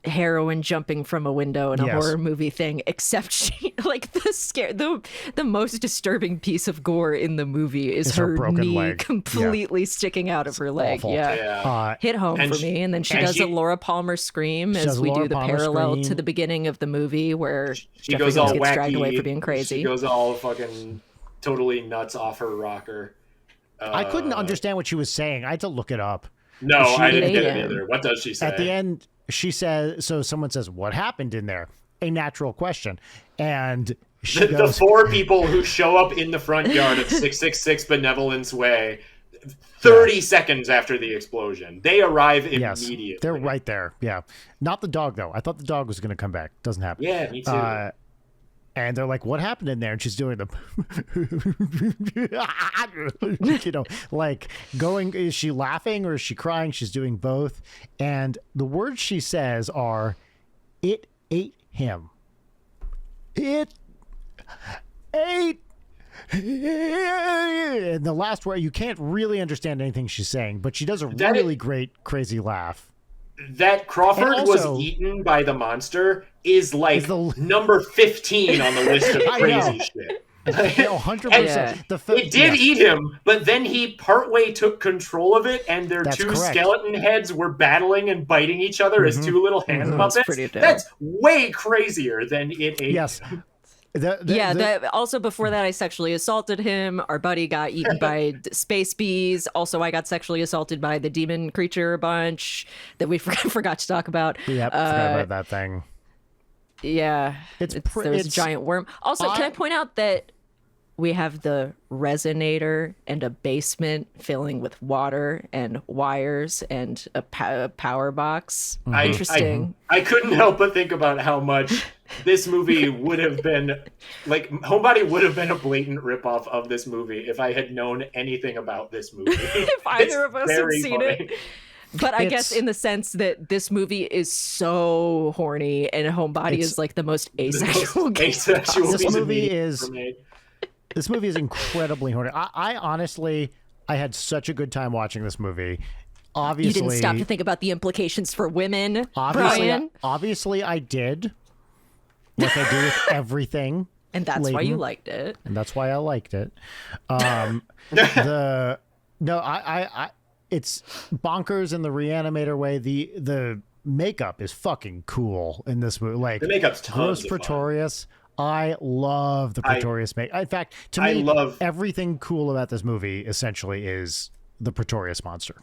heroine jumping from a window in a Yes. horror movie thing, except she like the most disturbing piece of gore in the movie is her her broken knee leg. completely sticking out of her leg. awful. Yeah. Yeah. Hit home And for she- me, and then she and does she- a Laura Palmer scream does as a we Laura do the Palmer parallel scream. to the beginning of the movie where She Jeffrey goes all Combs gets wacky. dragged away for being crazy. She goes all fucking totally nuts off her rocker. I couldn't understand what she was saying. I had to look it up. No, She- I didn't get it Yeah. either. What does she say? At the end, she says, so someone says, what happened in there? A natural question. And she the goes, 4 people who show up in the front yard of 666 Benevolence Way 30 seconds after the explosion. They arrive yes, immediately. they're right there. Yeah. Not the dog, though. I thought the dog was going to come back. Doesn't happen. Yeah, me too. And they're like, what happened in there? And she's doing the, like going, is she laughing or is she crying? She's doing both. And the words she says are, it ate him. It ate. And the last word, you can't really understand anything she's saying, but she does a That really great, crazy laugh. That Crawford And also- was eaten by the monster is like Is the- number 15 on the list of I crazy know. shit. No, 100%. It did eat him, but then he partway took control of it, and their That's 2 correct. skeleton heads were battling and biting each other as 2 little hand That's puppets. pretty dope. That's way crazier than it ate. Yes. Also before that, I sexually assaulted him. Our buddy got eaten by space bees. Also, I got sexually assaulted by the demon creature bunch that we forgot to talk about. Yep, forgot about that thing. Yeah, It's there was a it's- giant worm. Also, can I point out that we have the resonator and a basement filling with water and wires and a power box. Interesting. I couldn't help but think about how much this movie would have been like Homebody would have been a blatant ripoff of this movie if I had known anything about this movie. If either of us had very seen funny. it. But I guess in the sense that this movie is so horny and Homebody is like the most asexual game. Asexual This piece of movie media is- ever made. This movie is incredibly horny. I honestly, I had such a good time watching this movie. Obviously, You didn't stop to think about the implications for women, Brian. Obviously, I did. Like I do with everything. And that's why you Leighton. liked it. And that's why I liked it. It's bonkers in the Reanimator way. The makeup is fucking cool in this movie. Like The makeup's tons Gross of fun. Pretorius. I love the Pretorius make. In fact, to I me, love everything cool about this movie essentially is the Pretorius monster.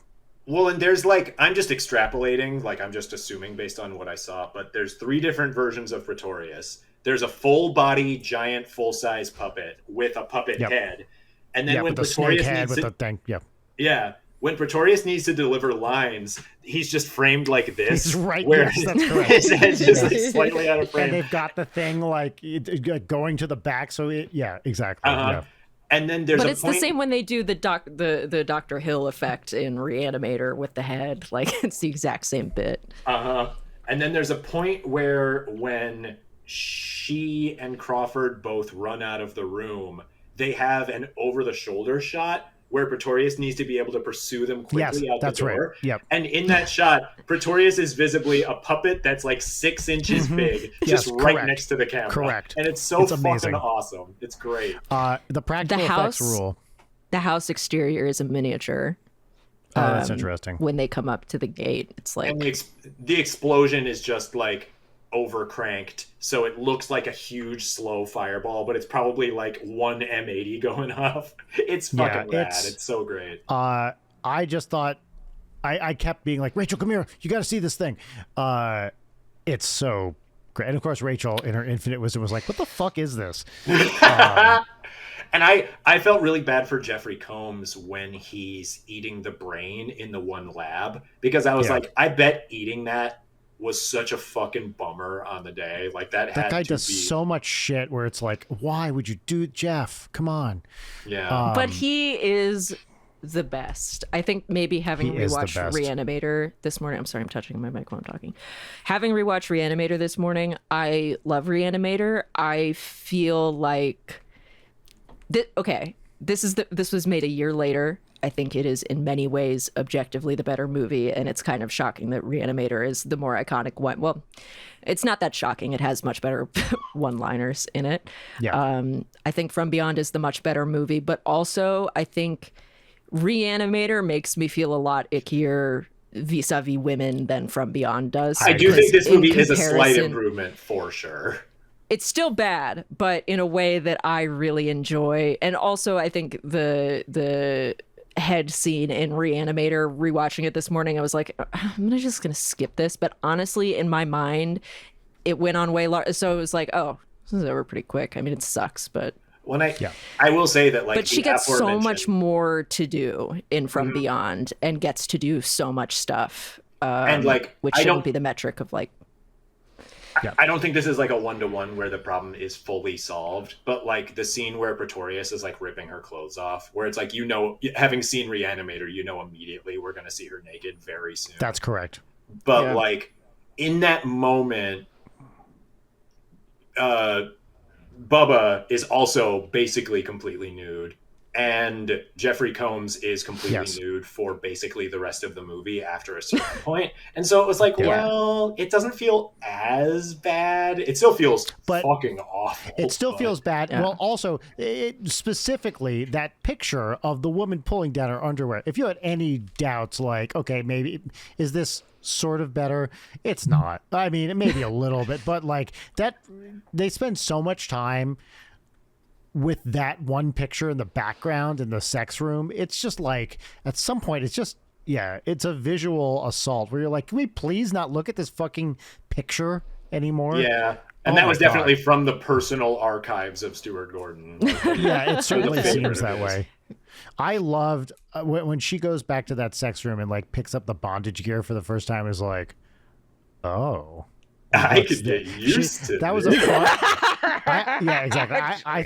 Well, and there's like, I'm just extrapolating, like I'm just assuming based on what I saw, but there's 3 different versions of Pretorius. There's a full body, giant, full size puppet with a puppet head. And then when with the snake Pretorius head needs with to, the thing. Yeah. yeah, when Pretorius needs to deliver lines, he's just framed like this. He's right. Where Yes, that's correct. his head's just like slightly out of frame. And they've got the thing like going to the back. So exactly. Yeah. And then there's but a it's point... the same when they do the Dr. Hill effect in Reanimator with the head. Like, it's the exact same bit. And then there's a point where when she and Crawford both run out of the room, they have an over-the-shoulder shot where Pretorius needs to be able to pursue them quickly out the door. Right. Yep. And in that shot, Pretorius is visibly a puppet that's like 6 inches big, just right next to the camera. Correct. And it's so fucking amazing. awesome. It's great. The practical effects rule. The house exterior is a miniature. Oh, that's interesting. When they come up to the gate, it's like... And the explosion is just like over-cranked, so it looks like a huge slow fireball, but it's probably like one M80 going off. It's fucking rad. It's so great. I just thought I kept being like, Rachel, come here, you got to see this thing. It's so great. And of course Rachel in her infinite wisdom was like, what the fuck is this? And I felt really bad for Jeffrey Combs when he's eating the brain in the one lab, because I was like, I bet eating that was such a fucking bummer on the day. Like that guy does so much shit where it's like, why would you do it, Jeff? Come on. Yeah. But he is the best. I think maybe having rewatched Reanimator this morning. I'm sorry, I'm touching my mic while I'm talking. Having rewatched Reanimator this morning, I love Reanimator. I feel like this was made a year later. I think it is in many ways objectively the better movie, and it's kind of shocking that Reanimator is the more iconic one. Well, it's not that shocking. It has much better one-liners in it. Yeah. I think From Beyond is the much better movie, but also I think Reanimator makes me feel a lot ickier vis-a-vis women than From Beyond does. I do think this movie is a slight improvement for sure. It's still bad, but in a way that I really enjoy. And also I think the head scene in Reanimator, rewatching it this morning, I was like, I'm just gonna skip this. But honestly, in my mind, it went on way longer. So it was like, oh, this is over pretty quick. I mean, it sucks, but I will say that, like, but she gets so much more to do in From Beyond, and gets to do so much stuff, and like, which shouldn't be the metric of like. I don't think this is like a 1-to-1 where the problem is fully solved, but like the scene where Pretorius is like ripping her clothes off, where it's like, you know, having seen Reanimator, you know immediately we're going to see her naked very soon. That's correct. But like in that moment, Bubba is also basically completely nude, and Jeffrey Combs is completely nude for basically the rest of the movie after a certain point. And so it was like, well, it doesn't feel as bad. It still feels fucking awful. It still feels bad. Yeah. Well, also, specifically, that picture of the woman pulling down her underwear, if you had any doubts, like, okay, maybe, is this sort of better? It's not. I mean, it may be a little bit, but like that, they spend so much time with that one picture in the background in the sex room. It's just like, at some point, it's just, it's a visual assault where you're like, can we please not look at this fucking picture anymore? Yeah. And that was definitely from the personal archives of Stuart Gordon. Yeah, it certainly seems that way. I loved when she goes back to that sex room and like picks up the bondage gear for the first time, is like, oh. I could get used to that. Was a fun. Exactly. I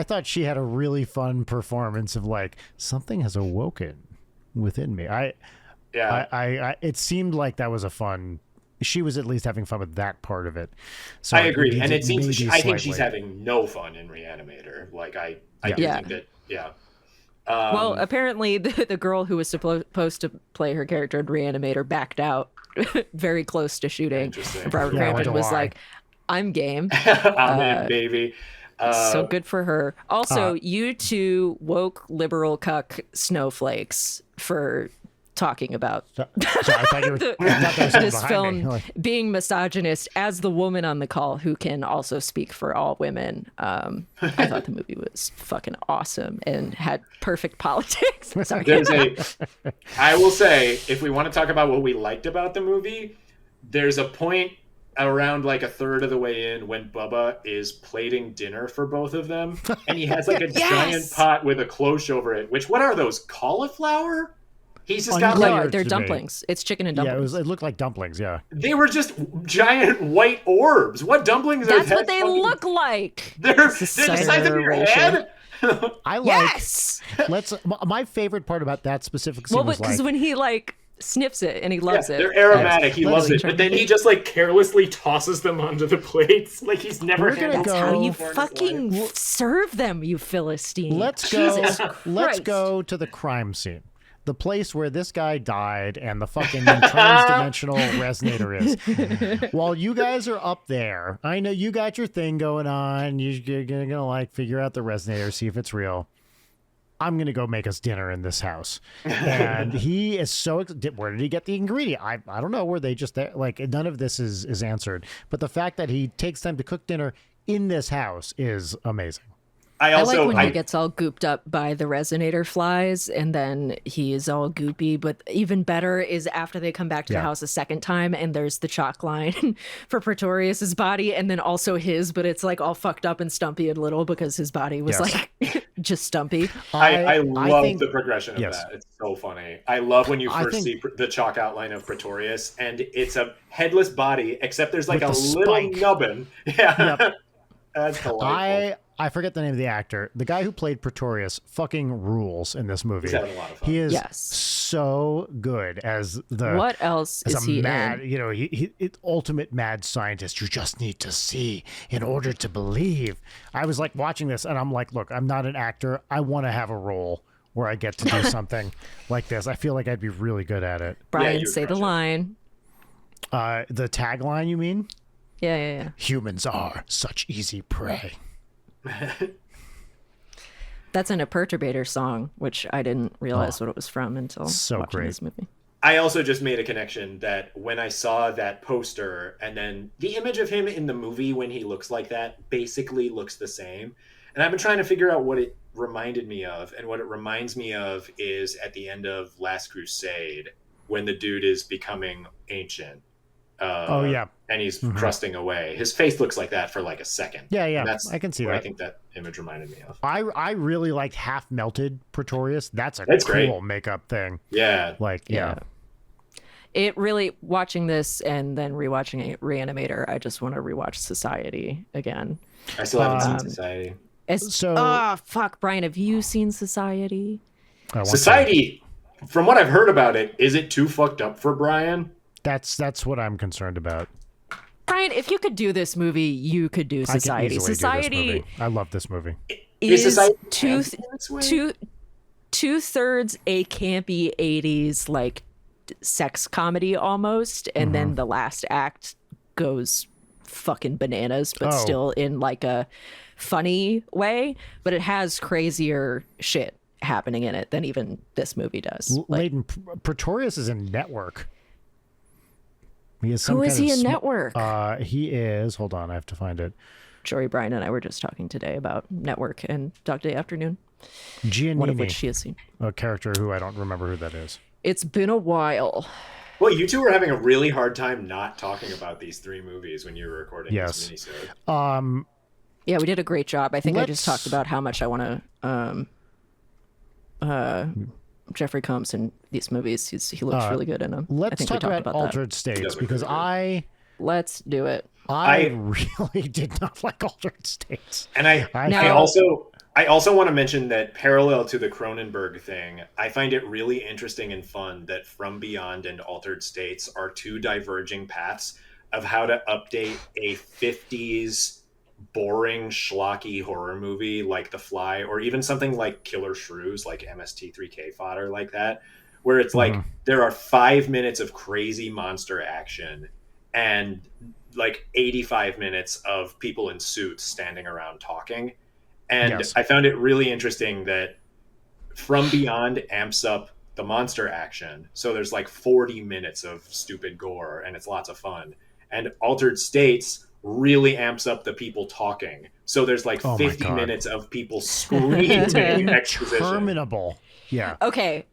thought she had a really fun performance of like, something has awoken within me. It seemed like that was a fun. She was at least having fun with that part of it. So I agree, and it seems I think she's having no fun in Reanimator. Like I do think that. Yeah. Well, apparently the girl who was supposed to play her character in Reanimator backed out very close to shooting. Robert Crampton was like, I'm game. I'm in, baby. So good for her. Also, you two woke liberal cuck snowflakes for talking about So I thought you were this film being misogynist as the woman on the call who can also speak for all women. I thought the movie was fucking awesome and had perfect politics. Sorry. I will say, if we want to talk about what we liked about the movie, there's a point around like a third of the way in when Bubba is plating dinner for both of them, and he has like a giant pot with a cloche over it. What are those, cauliflower? He's just got like they're dumplings. It's chicken and dumplings. Yeah, it looked like dumplings. Yeah, they were just giant white orbs. What dumplings are? That's what they look like. They're the size of your head. I like. Yes. My favorite part about that specific scene was because when he like sniffs it and he loves it. They're aromatic. He loves it, but then he just like carelessly tosses them onto the plates, like he's never had. That's how you fucking serve them, you Philistine. Let's go to the crime scene. The place where this guy died and the fucking trans-dimensional resonator is. While you guys are up there, I know you got your thing going on. You're gonna like figure out the resonator, see if it's real. I'm gonna go make us dinner in this house, and he is so. Where did he get the ingredient? I don't know. Were they just there? Like none of this is answered. But the fact that he takes time to cook dinner in this house is amazing. I like when he gets all gooped up by the resonator flies and then he is all goopy, but even better is after they come back to the house a second time and there's the chalk line for Pretorius's body and then also his, but it's like all fucked up and stumpy and little because his body was like just stumpy. I love the progression of that. It's so funny. I love when you first see the chalk outline of Pretorius and it's a headless body, except there's like a little nubbin. Yeah. Yep. That's delightful. I forget the name of the actor. The guy who played Pretorius fucking rules in this movie. He's having a lot of fun. He is so good as the. What else is he mad? in? You know, he ultimate mad scientist. You just need to see in order to believe. I was like watching this, and I'm like, look, I'm not an actor. I want to have a role where I get to do something like this. I feel like I'd be really good at it. Brian, say the line. The tagline, you mean? Yeah. Humans are such easy prey. That's in a Perturbator song, which I didn't realize what it was from until watching this movie. I also just made a connection that when I saw that poster and then the image of him in the movie when he looks like that basically looks the same. And I've been trying to figure out what it reminded me of. And what it reminds me of is at the end of Last Crusade when the dude is becoming ancient. And he's crusting away. His face looks like that for like a second. Yeah. I can see that. I think that image reminded me of. I really liked half melted Pretorius. That's cool great makeup thing. Yeah. It really, watching this and then rewatching Reanimator, I just want to rewatch Society again. I still haven't seen Society. Fuck, Brian, have you seen Society? Society, from what I've heard about it, is it too fucked up for Brian? That's what I'm concerned about. Brian, if you could do this movie, you could do Society. Society. I love this movie. Is two-thirds a campy 80s like sex comedy almost, and then the last act goes fucking bananas, but still in like a funny way. But it has crazier shit happening in it than even this movie does. Leighton, Pretorius is in Network. He is Who is he in Network? He is. Hold on, I have to find it. Jory, Brian, and I were just talking today about Network and Dog Day Afternoon. Giannini, one of which she has seen. A character who I don't remember who that is. It's been a while. Well, you two were having a really hard time not talking about these three movies when you were recording this minisode. Yeah, we did a great job. I think I just talked about how much I want to. Jeffrey Combs in these movies. He looks really good in them. Let's talk about Altered States because Let's do it. I really did not like Altered States. And I also want to mention that parallel to the Cronenberg thing, I find it really interesting and fun that From Beyond and Altered States are two diverging paths of how to update a 50s boring schlocky horror movie like The Fly, or even something like Killer Shrews, like MST3K fodder like that, where it's like there are 5 minutes of crazy monster action and like 85 minutes of people in suits standing around talking. And I found it really interesting that From Beyond amps up the monster action. So there's like 40 minutes of stupid gore, and it's lots of fun. And Altered States really amps up the people talking. So there's like 50 minutes of people screaming exposition. Interminable. Yeah. Okay.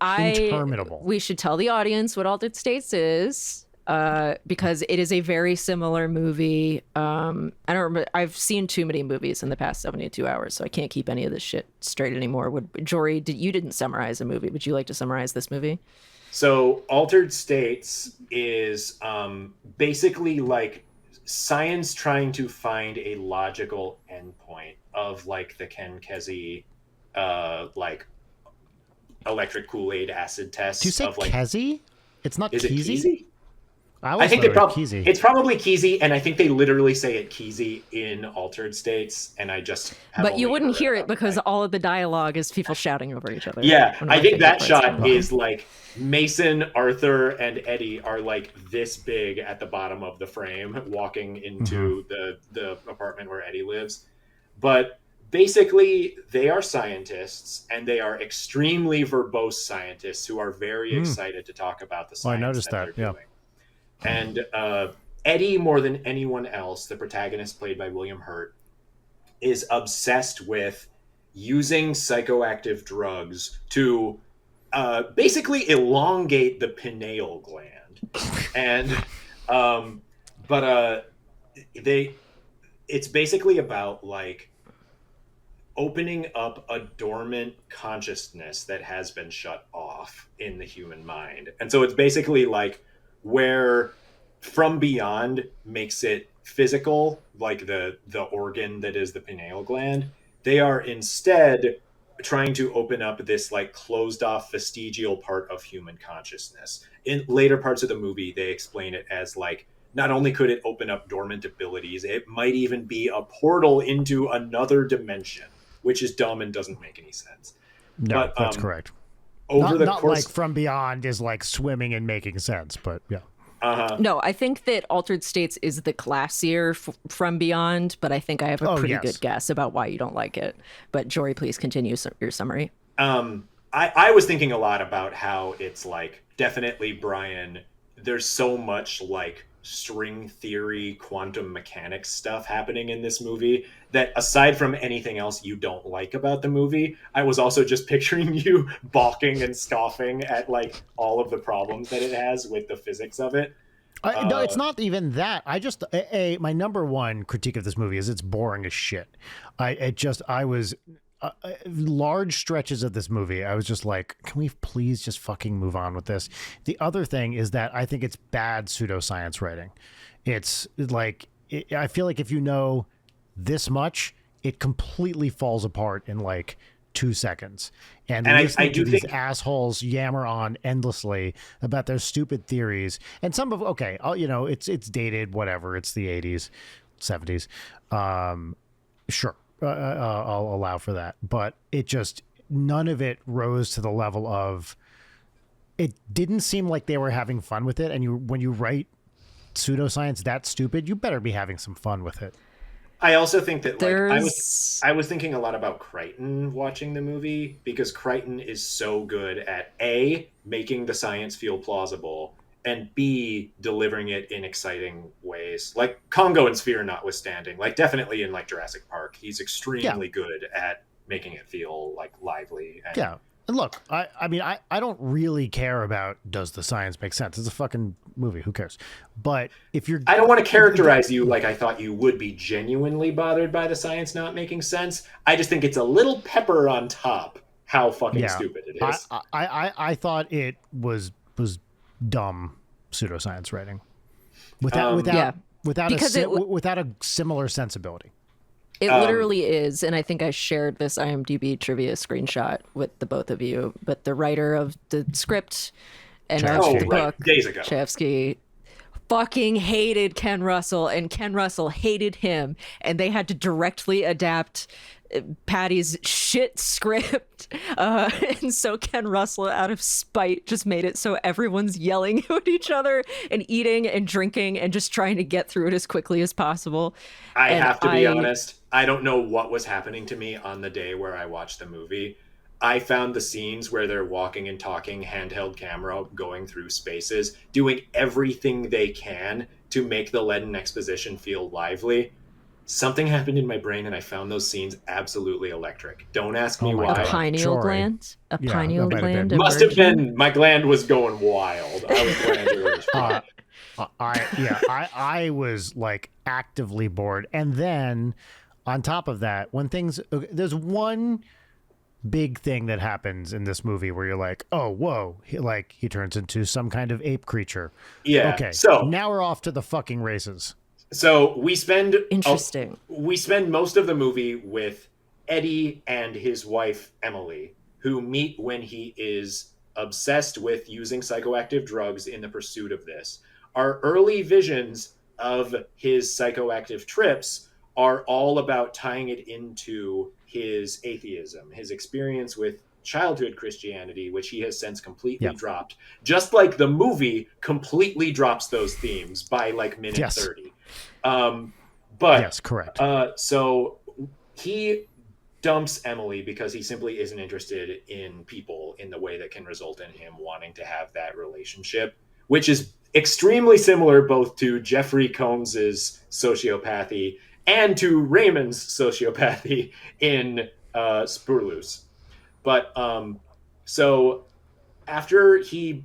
Interminable. We should tell the audience what Altered States is, because it is a very similar movie. I don't remember. I've seen too many movies in the past 72 hours, so I can't keep any of this shit straight anymore. Jory, you didn't summarize a movie. Would you like to summarize this movie? So Altered States is basically like science trying to find a logical endpoint of like the Ken Kesey like electric Kool-Aid acid test. Do you say of like Kesey? It's not is Kesey? It Kesey? I think it's probably Kesey, and I think they literally say it Kesey in Altered States, and I just but you wouldn't hear it because all of the dialogue is people shouting over each other. Yeah, I think that shot is like Mason, Arthur, and Eddie are like this big at the bottom of the frame walking into the apartment where Eddie lives. But basically, they are scientists, and they are extremely verbose scientists who are very excited to talk about the science I noticed that they're doing. And Eddie, more than anyone else, the protagonist played by William Hurt, is obsessed with using psychoactive drugs to basically elongate the pineal gland. And it's basically about like opening up a dormant consciousness that has been shut off in the human mind. And so it's basically like where From Beyond makes it physical, like the organ that is the pineal gland. They are instead trying to open up this like closed off vestigial part of human consciousness. In later parts of the movie, they explain it as like, not only could it open up dormant abilities, it might even be a portal into another dimension, which is dumb and doesn't make any sense. No, but, that's correct. Over the not course, like From Beyond is like swimming and making sense, but yeah. No, I think that Altered States is the classier From Beyond, but I think I have a pretty good guess about why you don't like it. But Jory, please continue your summary. I was thinking a lot about how it's like, definitely, Brian, there's so much like string theory, quantum mechanics stuff happening in this movie that aside from anything else you don't like about the movie, I was also just picturing you balking and scoffing at like all of the problems that it has with the physics of it. No, it's not even that. I just my number one critique of this movie is it's boring as shit. I was large stretches of this movie, I was just like, can we please just fucking move on with this? The other thing is that I think it's bad pseudoscience writing. It's like, I feel like if you know this much, it completely falls apart in like 2 seconds. And listening to these assholes yammer on endlessly about their stupid theories. And some of, it's dated, whatever. It's the 80s, 70s. Sure. I'll allow for that, but none of it rose to the level of, it didn't seem like they were having fun with it. And when you write pseudoscience that stupid, you better be having some fun with it. I also think that I was thinking a lot about Crichton watching the movie, because Crichton is so good at A, making the science feel plausible, and B, delivering it in exciting ways. Like Congo and Sphere notwithstanding, like definitely in like Jurassic Park, he's extremely good at making it feel like lively. And, and look, I mean, I don't really care about does the science make sense. It's a fucking movie. Who cares? But if you're... I don't want to characterize you like I thought you would be genuinely bothered by the science not making sense. I just think it's a little pepper on top how fucking stupid it is. I thought it was dumb pseudoscience writing without a similar sensibility. It literally is, and I think I shared this IMDb trivia screenshot with the both of you, but the writer of the script and of the book, days ago, Chayefsky, fucking hated Ken Russell, and Ken Russell hated him, and they had to directly adapt Patty's shit script, and so Ken Russell, out of spite, just made it so everyone's yelling at each other and eating and drinking and just trying to get through it as quickly as possible. I have to be honest, I don't know what was happening to me on the day where I watched the movie. I found the scenes where they're walking and talking, handheld camera, going through spaces, doing everything they can to make the leaden exposition feel lively. Something happened in my brain, and I found those scenes absolutely electric. Don't ask me why. A pineal gland? A pineal gland? Must have been. My gland was going wild. I was glandular. I was like actively bored. And then on top of that, there's one big thing that happens in this movie where you're like, oh, whoa, he turns into some kind of ape creature. Yeah. Okay. So now we're off to the fucking races. So we spend most of the movie with Eddie and his wife Emily, who meet when he is obsessed with using psychoactive drugs in the pursuit of this. Our early visions of his psychoactive trips are all about tying it into his atheism, his experience with childhood Christianity, which he has since completely dropped. Just like the movie completely drops those themes by like minute 30. But yes, correct. So he dumps Emily because he simply isn't interested in people in the way that can result in him wanting to have that relationship, which is extremely similar both to Jeffrey Combs's sociopathy and to Raymond's sociopathy in Spurloose. But so after he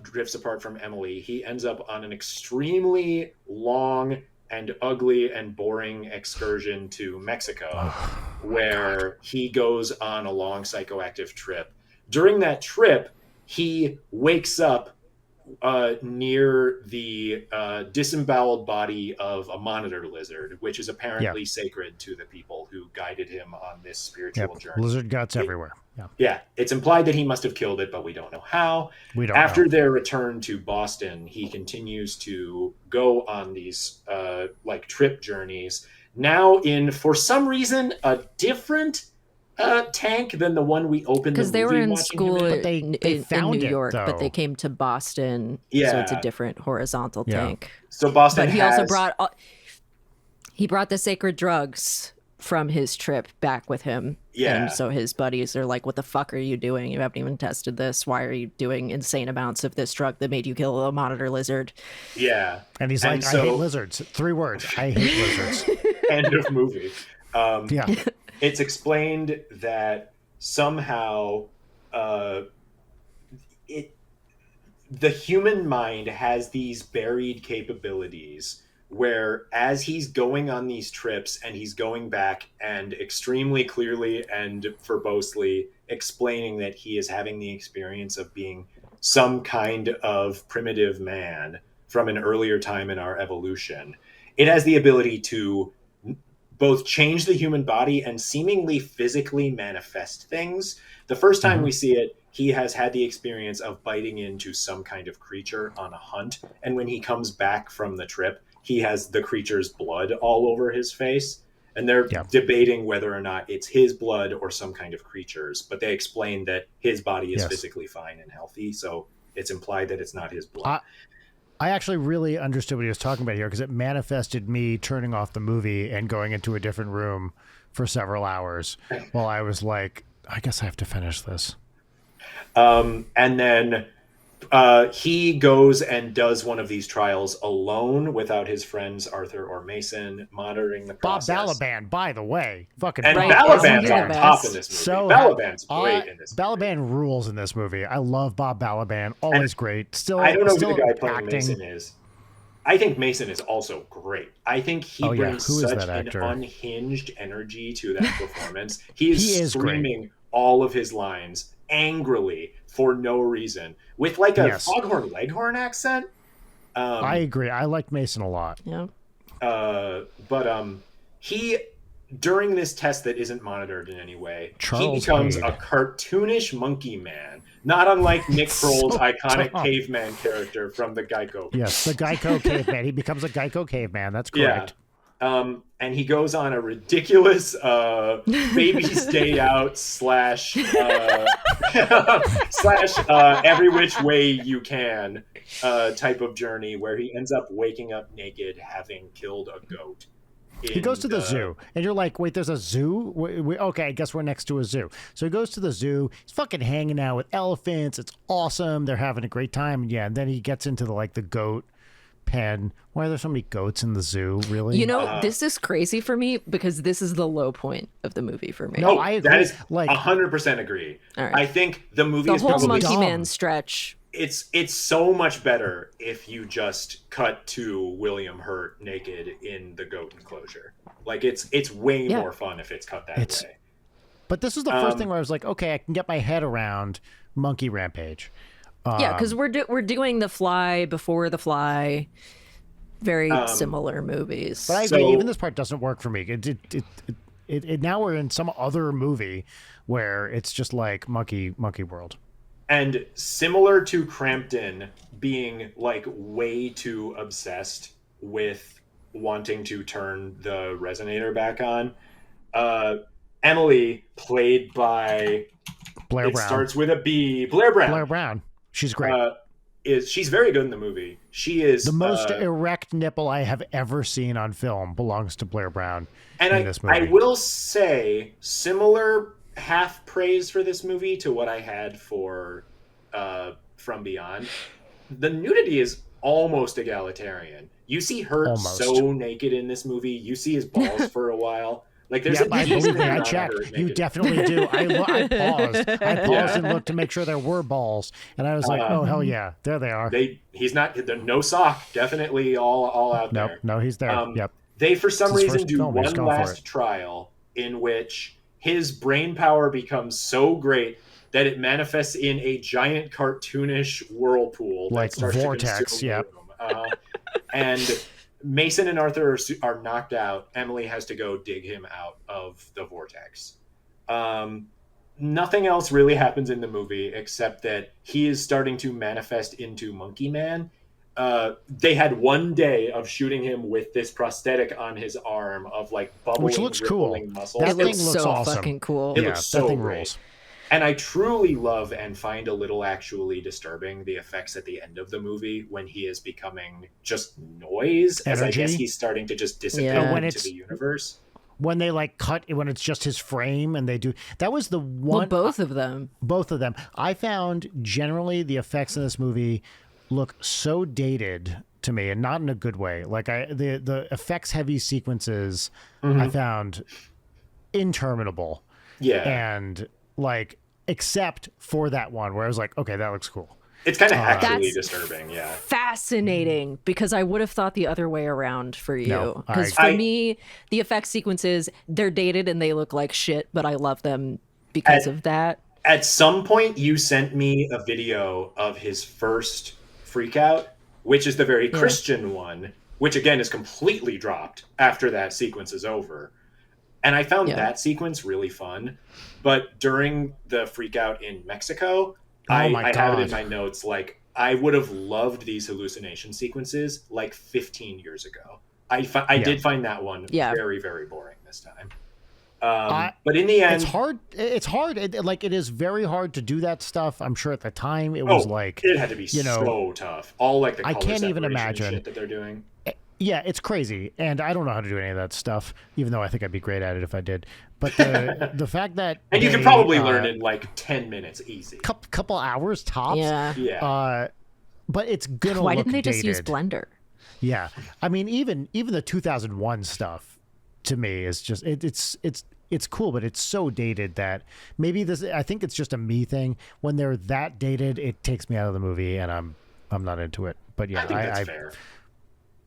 drifts apart from Emily, he ends up on an extremely long and ugly and boring excursion to Mexico, where he goes on a long psychoactive trip. During that trip, he wakes up near the disemboweled body of a monitor lizard, which is apparently sacred to the people who guided him on this spiritual journey. Lizard guts everywhere. Yeah, it's implied that he must have killed it, but we don't know how. After their return to Boston, he continues to go on these trip journeys. Now in, for some reason, a different tank than the one we opened the movie. Because they were in school in New York, but they came to Boston, so it's a different horizontal tank. So Boston, but he also brought the sacred drugs from his trip back with him. Yeah. And so his buddies are like, what the fuck are you doing? You haven't even tested this. Why are you doing insane amounts of this drug that made you kill a monitor lizard? Yeah. And he's like, I hate lizards. 3 words. I hate lizards. End of movie. It's explained that somehow the human mind has these buried capabilities where as he's going on these trips and he's going back and extremely clearly and verbosely explaining that he is having the experience of being some kind of primitive man from an earlier time in our evolution, it has the ability to both change the human body and seemingly physically manifest things. The first time we see it, he has had the experience of biting into some kind of creature on a hunt. And when he comes back from the trip, he has the creature's blood all over his face. And they're debating whether or not it's his blood or some kind of creature's. But they explain that his body is physically fine and healthy. So it's implied that it's not his blood. I actually really understood what he was talking about here because it manifested me turning off the movie and going into a different room for several hours while I was like, I guess I have to finish this. And then he goes and does one of these trials alone without his friends Arthur or Mason monitoring the process. Bob Balaban, by the way. Fucking and Balaban's on top in this movie. Balaban's great in this movie. Balaban rules in this movie. I love Bob Balaban. Always great. Still, I don't know who the guy playing Mason is. I think Mason is also great. I think he brings such an unhinged energy to that performance. He is screaming great. All of his lines angrily for no reason with like a foghorn leghorn accent. I agree. I like Mason a lot. Yeah. But he, during this test that isn't monitored in any way, he becomes a cartoonish monkey man, not unlike Nick Kroll's iconic caveman character from the Geico. Yes, the Geico caveman. He becomes a Geico caveman. That's correct. Yeah. And he goes on a ridiculous baby's day out slash every which way you can type of journey where he ends up waking up naked having killed a goat. He goes to the zoo, and you're like, wait, there's a zoo? Okay, I guess we're next to a zoo. So he goes to the zoo. He's fucking hanging out with elephants. It's awesome. They're having a great time. Yeah, and then he gets into the goat pen. Why are there so many goats in the zoo, really? You know, this is crazy for me because this is the low point of the movie for me. No, I agree. That is 100% agree. Right. I think the movie is the whole probably Monkey Man stretch. It's so much better if you just cut to William Hurt naked in the goat enclosure. Like it's way more fun if it's cut that way. But this is the first thing where I was like, okay, I can get my head around Monkey Rampage. Yeah, because we're doing The Fly before The Fly, very similar movies. But I agree, even this part doesn't work for me. It now we're in some other movie where it's just like Monkey World. And similar to Crampton being like way too obsessed with wanting to turn the resonator back on, Emily, played by Blair Brown. Starts with a B. Blair Brown. Blair Brown. She's great. She's very good in the movie. She is the most erect nipple I have ever seen on film belongs to Blair Brown in this movie. I will say similar half praise for this movie to what I had for From Beyond. The nudity is almost egalitarian. You see Hurt so naked in this movie. You see his balls for a while. Like there's I believe me. I checked. You definitely do. I paused. I paused and looked to make sure there were balls, and I was like, "Oh hell yeah, there they are." He's not. No sock. Definitely all out there. No, he's there. Yep. They for some reason do one last trial in which his brain power becomes so great that it manifests in a giant cartoonish whirlpool like that starts vortex. Yeah. And Mason and Arthur are knocked out. Emily has to go dig him out of the vortex. Nothing else really happens in the movie except that he is starting to manifest into Monkey Man. They had one day of shooting him with this prosthetic on his arm of like bubbling, which looks cool. Muscles. That thing looks looks so awesome. Fucking cool. It looks so that thing great. Rules. And I truly love and find a little actually disturbing the effects at the end of the movie when he is becoming just noise, as I guess he's starting to just dissipate into the universe. When they like cut, when it's just his frame and they do, that was the one. Well, both of them. I found generally the effects in this movie look so dated to me, and not in a good way. Like the effects heavy sequences I found interminable. Yeah. And like, except for that one where I was like, okay, that looks cool. It's kind of actually disturbing, yeah. Fascinating, because I would have thought the other way around for you. Because No, for me, the effect sequences, they're dated and they look like shit, but I love them because of that. At some point, you sent me a video of his first freakout, which is the very Christian one, which again is completely dropped after that sequence is over. And I found that sequence really fun. But during the freakout in Mexico, I have it in my notes, like, I would have loved these hallucination sequences like 15 years ago. I did find that one very, very boring this time. But in the end... It's hard. It is very hard to do that stuff. I'm sure at the time it was like... It had to be so tough. All like the color I can't even imagine shit that they're doing. Yeah, it's crazy, and I don't know how to do any of that stuff, even though I think I'd be great at it if I did. But the fact that and you can probably learn in like 10 minutes easy, couple hours tops. Yeah. But it's gonna. Why look didn't they dated. just use Blender? Yeah, I mean, even the 2001 stuff to me is just it's cool, but it's so dated that maybe this. I think it's just a me thing. When they're that dated, it takes me out of the movie, and I'm not into it. But yeah, I think that's fair.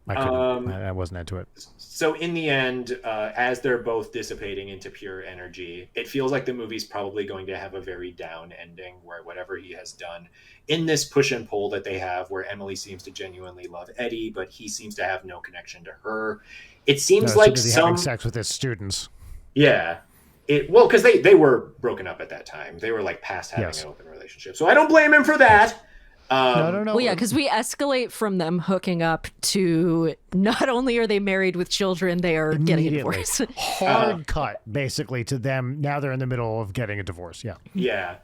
I wasn't into it. So in the end, as they're both dissipating into pure energy, it feels like the movie's probably going to have a very down ending where whatever he has done in this push and pull that they have, where Emily seems to genuinely love Eddie, but he seems to have no connection to her. It seems like having sex with his students. Yeah. Because they were broken up at that time. They were like past having an open relationship. So I don't blame him for that. No. Well, yeah, because we escalate from them hooking up to not only are they married with children, they are getting a divorce. Hard cut, basically, to them. Now they're in the middle of getting a divorce. Yeah. Yeah.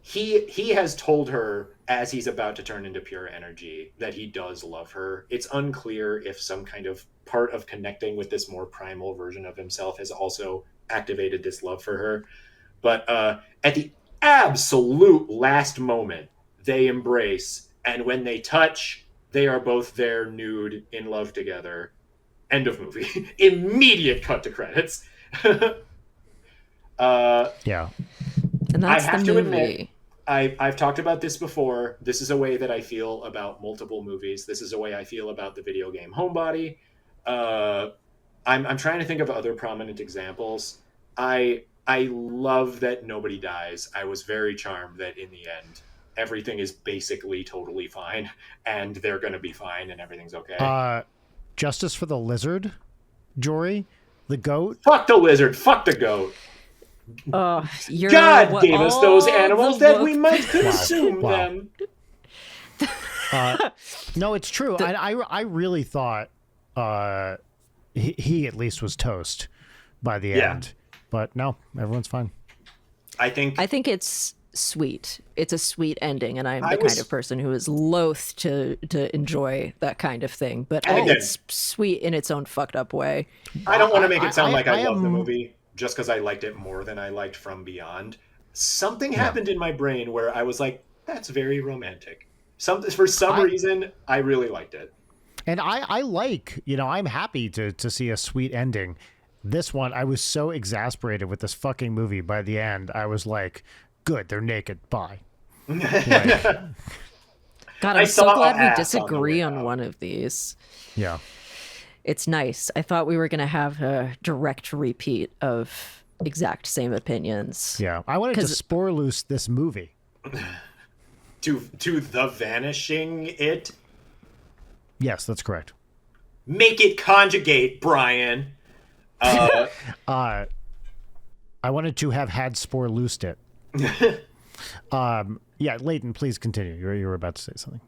he has told her as he's about to turn into pure energy that he does love her. It's unclear if some kind of part of connecting with this more primal version of himself has also activated this love for her. But at the absolute last moment, they embrace, and when they touch, they are both there nude in love together. End of movie. Immediate cut to credits. Yeah. And that's I have the to movie. admit, I've talked about this before. This is a way that I feel about multiple movies. This is a way I feel about the video game Homebody. I'm trying to think of other prominent examples. I love that nobody dies. I was very charmed that in the end, everything is basically totally fine, and they're going to be fine, and everything's okay. Justice for the lizard, Jory, the goat. Fuck the lizard. Fuck the goat. You're God gave us those animals that we might Wow. consume Wow. them. No, it's true. I really thought he at least was toast by the end, but no, everyone's fine. I think it's sweet. It's a sweet ending, and I'm the kind of person who is loath to enjoy that kind of thing. But it's sweet in its own fucked up way. I don't want to make it sound like I love the movie just because I liked it more than I liked From Beyond. Something happened in my brain where I was like, "That's very romantic." For some reason, I really liked it. And I like, I'm happy to see a sweet ending. This one, I was so exasperated with this fucking movie by the end. I was like, good, they're naked. Bye. God, I'm so glad we disagree on one of these. Yeah. It's nice. I thought we were going to have a direct repeat of exact same opinions. Yeah. I wanted to spore loose this movie. To the Vanishing it? Yes, that's correct. Make it conjugate, Brian. I wanted to have had spore loosed it. Yeah, Leighton, please continue. You were about to say something.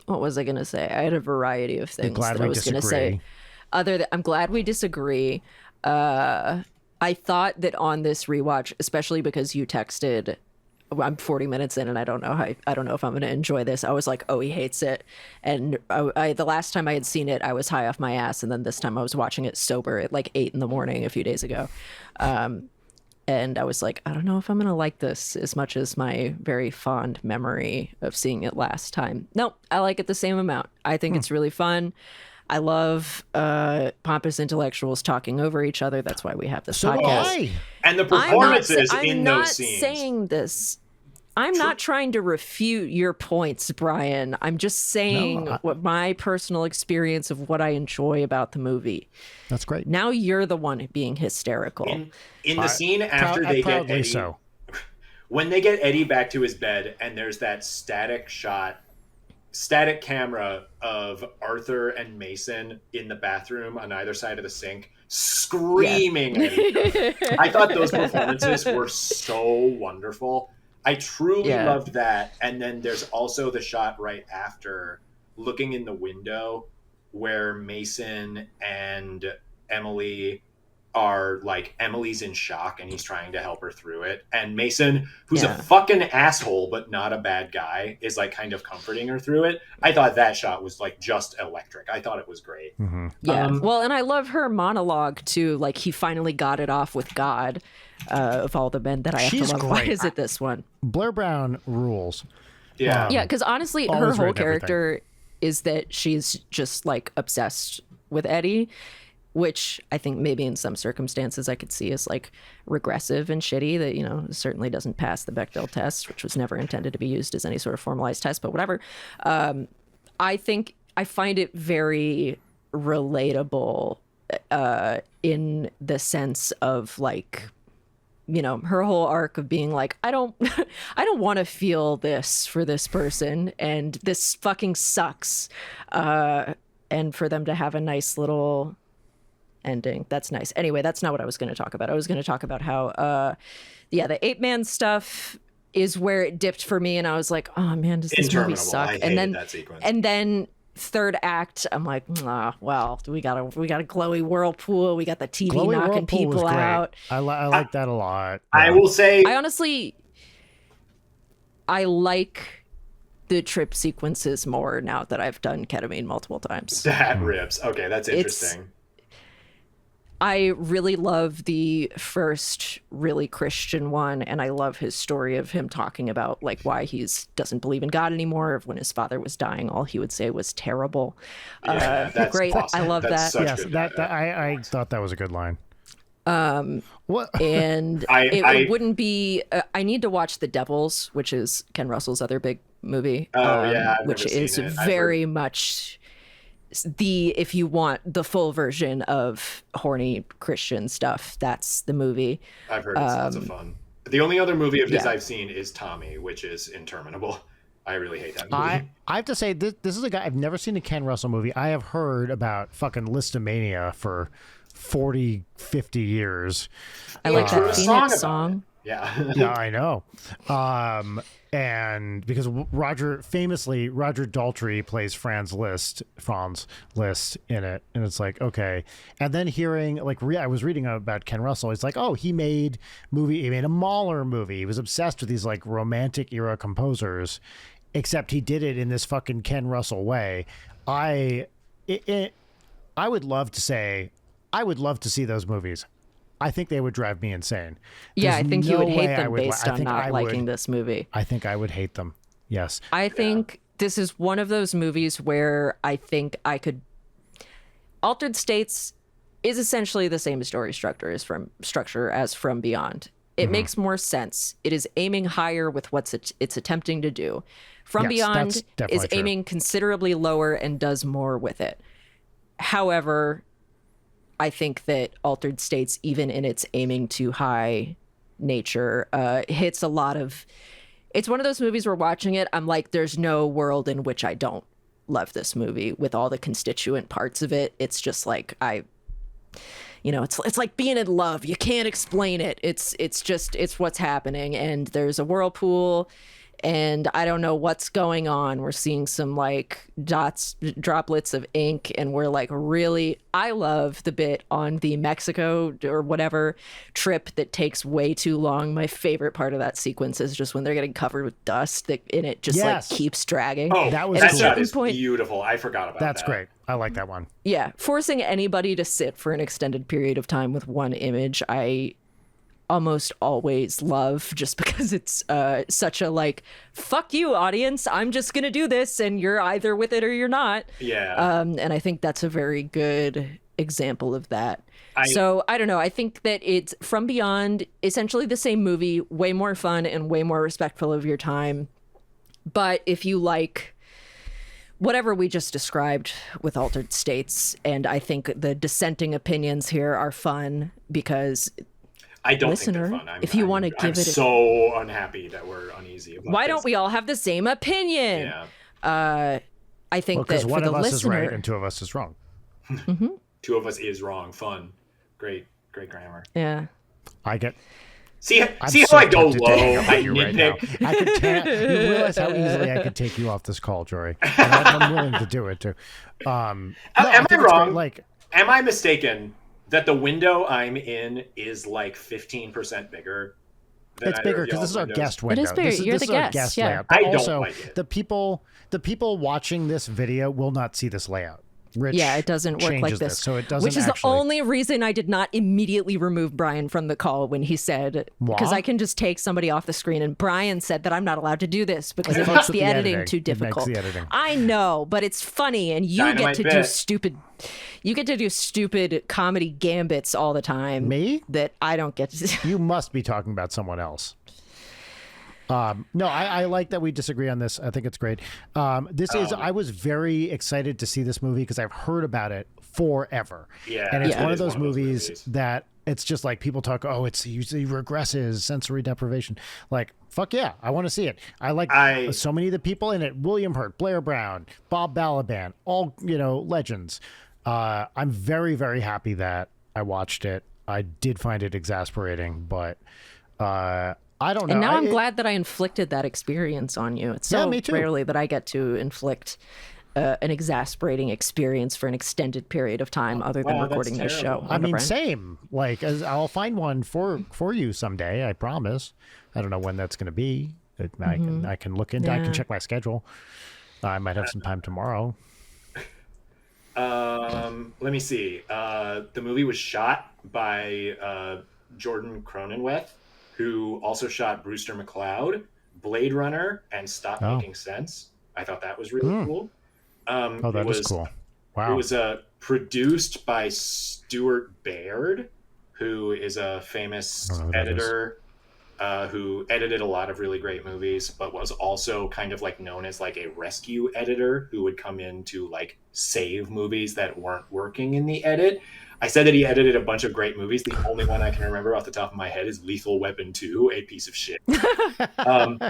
What was I going to say? I had a variety of things glad that we I was going to disagree. say. I'm glad we disagree. I thought that on this rewatch, especially because you texted, I'm 40 minutes in and I don't know if I'm going to enjoy this. I was like, oh, he hates it. And the last time I had seen it, I was high off my ass. And then this time I was watching it sober at like 8 a.m. a few days ago. And I was like, I don't know if I'm going to like this as much as my very fond memory of seeing it last time. Nope, I like it the same amount. I think it's really fun. I love pompous intellectuals talking over each other. That's why we have this podcast. And the performances I'm in not those scenes. saying this. I'm not trying to refute your points, Brian. I'm just saying what my personal experience of what I enjoy about the movie. That's great. Now you're the one being hysterical. In the scene after they get Eddie, so. When they get Eddie back to his bed and there's that static camera of Arthur and Mason in the bathroom on either side of the sink screaming at each other. I thought those performances were so wonderful. I truly loved that. And then there's also the shot right after, looking in the window, where Mason and Emily are like, Emily's in shock and he's trying to help her through it. And Mason, who's a fucking asshole but not a bad guy, is like kind of comforting her through it. I thought that shot was like just electric. I thought it was great. Mm-hmm. Yeah. Well, and I love her monologue too. Like, he finally got it off with God. Of all the men that I have to love, why is it this one? Blair Brown rules. Yeah. Yeah, because honestly, her always whole read everything. character is that she's just like obsessed with Eddie, which I think maybe in some circumstances I could see as like regressive and shitty, that, certainly doesn't pass the Bechdel test, which was never intended to be used as any sort of formalized test, but whatever. I think I find it very relatable in the sense of like, her whole arc of being like, I don't want to feel this for this person, and this fucking sucks. And for them to have a nice little ending, that's nice. Anyway, that's not what I was going to talk about. I was going to talk about how, the ape-man stuff is where it dipped for me, and I was like, oh man, does this movie suck? I hated that sequence. And then third act, I'm like, well, we got a glowy whirlpool. We got the TV Glowy knocking whirlpool was people great. out. I like that a lot. I will say, I honestly, I like the trip sequences more now that I've done ketamine multiple times. that rips. Okay, that's interesting. I really love the first really Christian one, and I love his story of him talking about like why doesn't believe in God anymore. When his father was dying, all he would say was terrible. Yeah, that's great. awesome. I love That's that. such Yes, good I thought that was a good line. What? And it wouldn't be. I need to watch The Devils, which is Ken Russell's other big movie. I've which never is seen it. very much if you want the full version of horny Christian stuff, that's the movie. I've heard it's lots of fun. The only other movie of his Yeah. I've seen is Tommy, which is interminable. I really hate that movie. I have to say, this is a guy, I've never seen a Ken Russell movie. I have heard about fucking Listomania for 40, 50 years. I like wrote that a song Phoenix about song. Yeah. Yeah, I know. And because Roger Daltrey plays Franz Liszt in it, and it's like, okay. And then hearing I was reading about Ken Russell, it's like, oh, he made a Mahler movie. He was obsessed with these like romantic era composers, except he did it in this fucking Ken Russell way. I would love to see those movies. I think they would drive me insane. Yeah, I There's think you no would way hate I them would based I on think I not would- liking this movie. I think I would hate them. Yes. I think this is one of those movies where I think I could. Altered States is essentially the same story structure as From Beyond. It makes more sense. It is aiming higher with what it's attempting to do. From Yes, that's Beyond definitely is true. aiming considerably lower and does more with it. However, I think that Altered States, even in its aiming too high nature, hits a lot of. It's one of those movies where watching it, I'm like, there's no world in which I don't love this movie with all the constituent parts of it. It's just like it's like being in love. You can't explain it. It's what's happening, and there's a whirlpool. And I don't know what's going on. We're seeing some like droplets of ink, and we're like, really, I love the bit on the Mexico or whatever trip that takes way too long. My favorite part of that sequence is just when they're getting covered with dust and it just Yes. like keeps dragging. Oh, That was that cool. shot is Point- beautiful. I forgot about That's that. great. I like that one. Yeah, forcing anybody to sit for an extended period of time with one image, I almost always love, just because it's such a like, fuck you, audience, I'm just gonna do this and you're either with it or you're not. Yeah. And I think that's a very good example of that. I don't know, I think that it's From Beyond, essentially the same movie, way more fun and way more respectful of your time. But if you like whatever we just described with Altered States, and I think the dissenting opinions here are fun because I don't listener, think they're fun. if you want to give I'm it so unhappy that we're uneasy about why this. don't we all have the same opinion? Yeah. I think Because that for one the of us is listener, right and two of us is wrong. Two of us is wrong. Fun. Great grammar. yeah. I get. See I'm how so I go tempted to low? hang up I on you right now. nitpick. I could you realize how easily I could take you off this call, Jory. And I'm willing to do it too. No, Am think I it's great. wrong? Like, Am I mistaken that the window I'm in is like 15% bigger? Than it's either bigger of because this is y'all's our windows? guest window. is bigger. This You're this the is our guest, guest yeah. layout. But I don't also, like it. the people watching this video will not see this layout. Rich Yeah, it doesn't work like changes this. so it doesn't Which is actually, the only reason I did not immediately remove Brian from the call when he said, because What? I can just take somebody off the screen, and Brian said that I'm not allowed to do this because It it fucks makes with the the editing editing. too It makes difficult. the editing. I know, but it's funny, and you Dynamite get to do bit. stupid comedy gambits all the time. Me? That I don't get to. You must be talking about someone else. No, I like that we disagree on this. I think it's great. I was very excited to see this movie because I've heard about it forever. Yeah, and it's it one of is those movies that it's just like people talk, oh, it's usually regresses, sensory deprivation. Like, fuck yeah, I want to see it. I like so many of the people in it: William Hurt, Blair Brown, Bob Balaban, all legends. I'm very, very happy that I watched it. I did find it exasperating, but I don't know. And now I'm glad that I inflicted that experience on you. It's so me too. rarely that I get to inflict an exasperating experience for an extended period of time, other than wow, that's recording this show. terrible. I mean, Brent. same. Like, I'll find one for you someday. I promise. I don't know when that's going to be. I can look into. I can check my schedule. I might have some time tomorrow. Let me see. The movie was shot by Jordan Cronenweth, who also shot Brewster McCloud, Blade Runner, and Stop Making Sense. I thought that was really cool. That is cool. Wow. It was produced by Stuart Baird, who is a famous editor who edited a lot of really great movies, but was also kind of like known as like a rescue editor who would come in to like save movies that weren't working in the edit. I said that he edited a bunch of great movies. The only one I can remember off the top of my head is Lethal Weapon 2, a piece of shit. And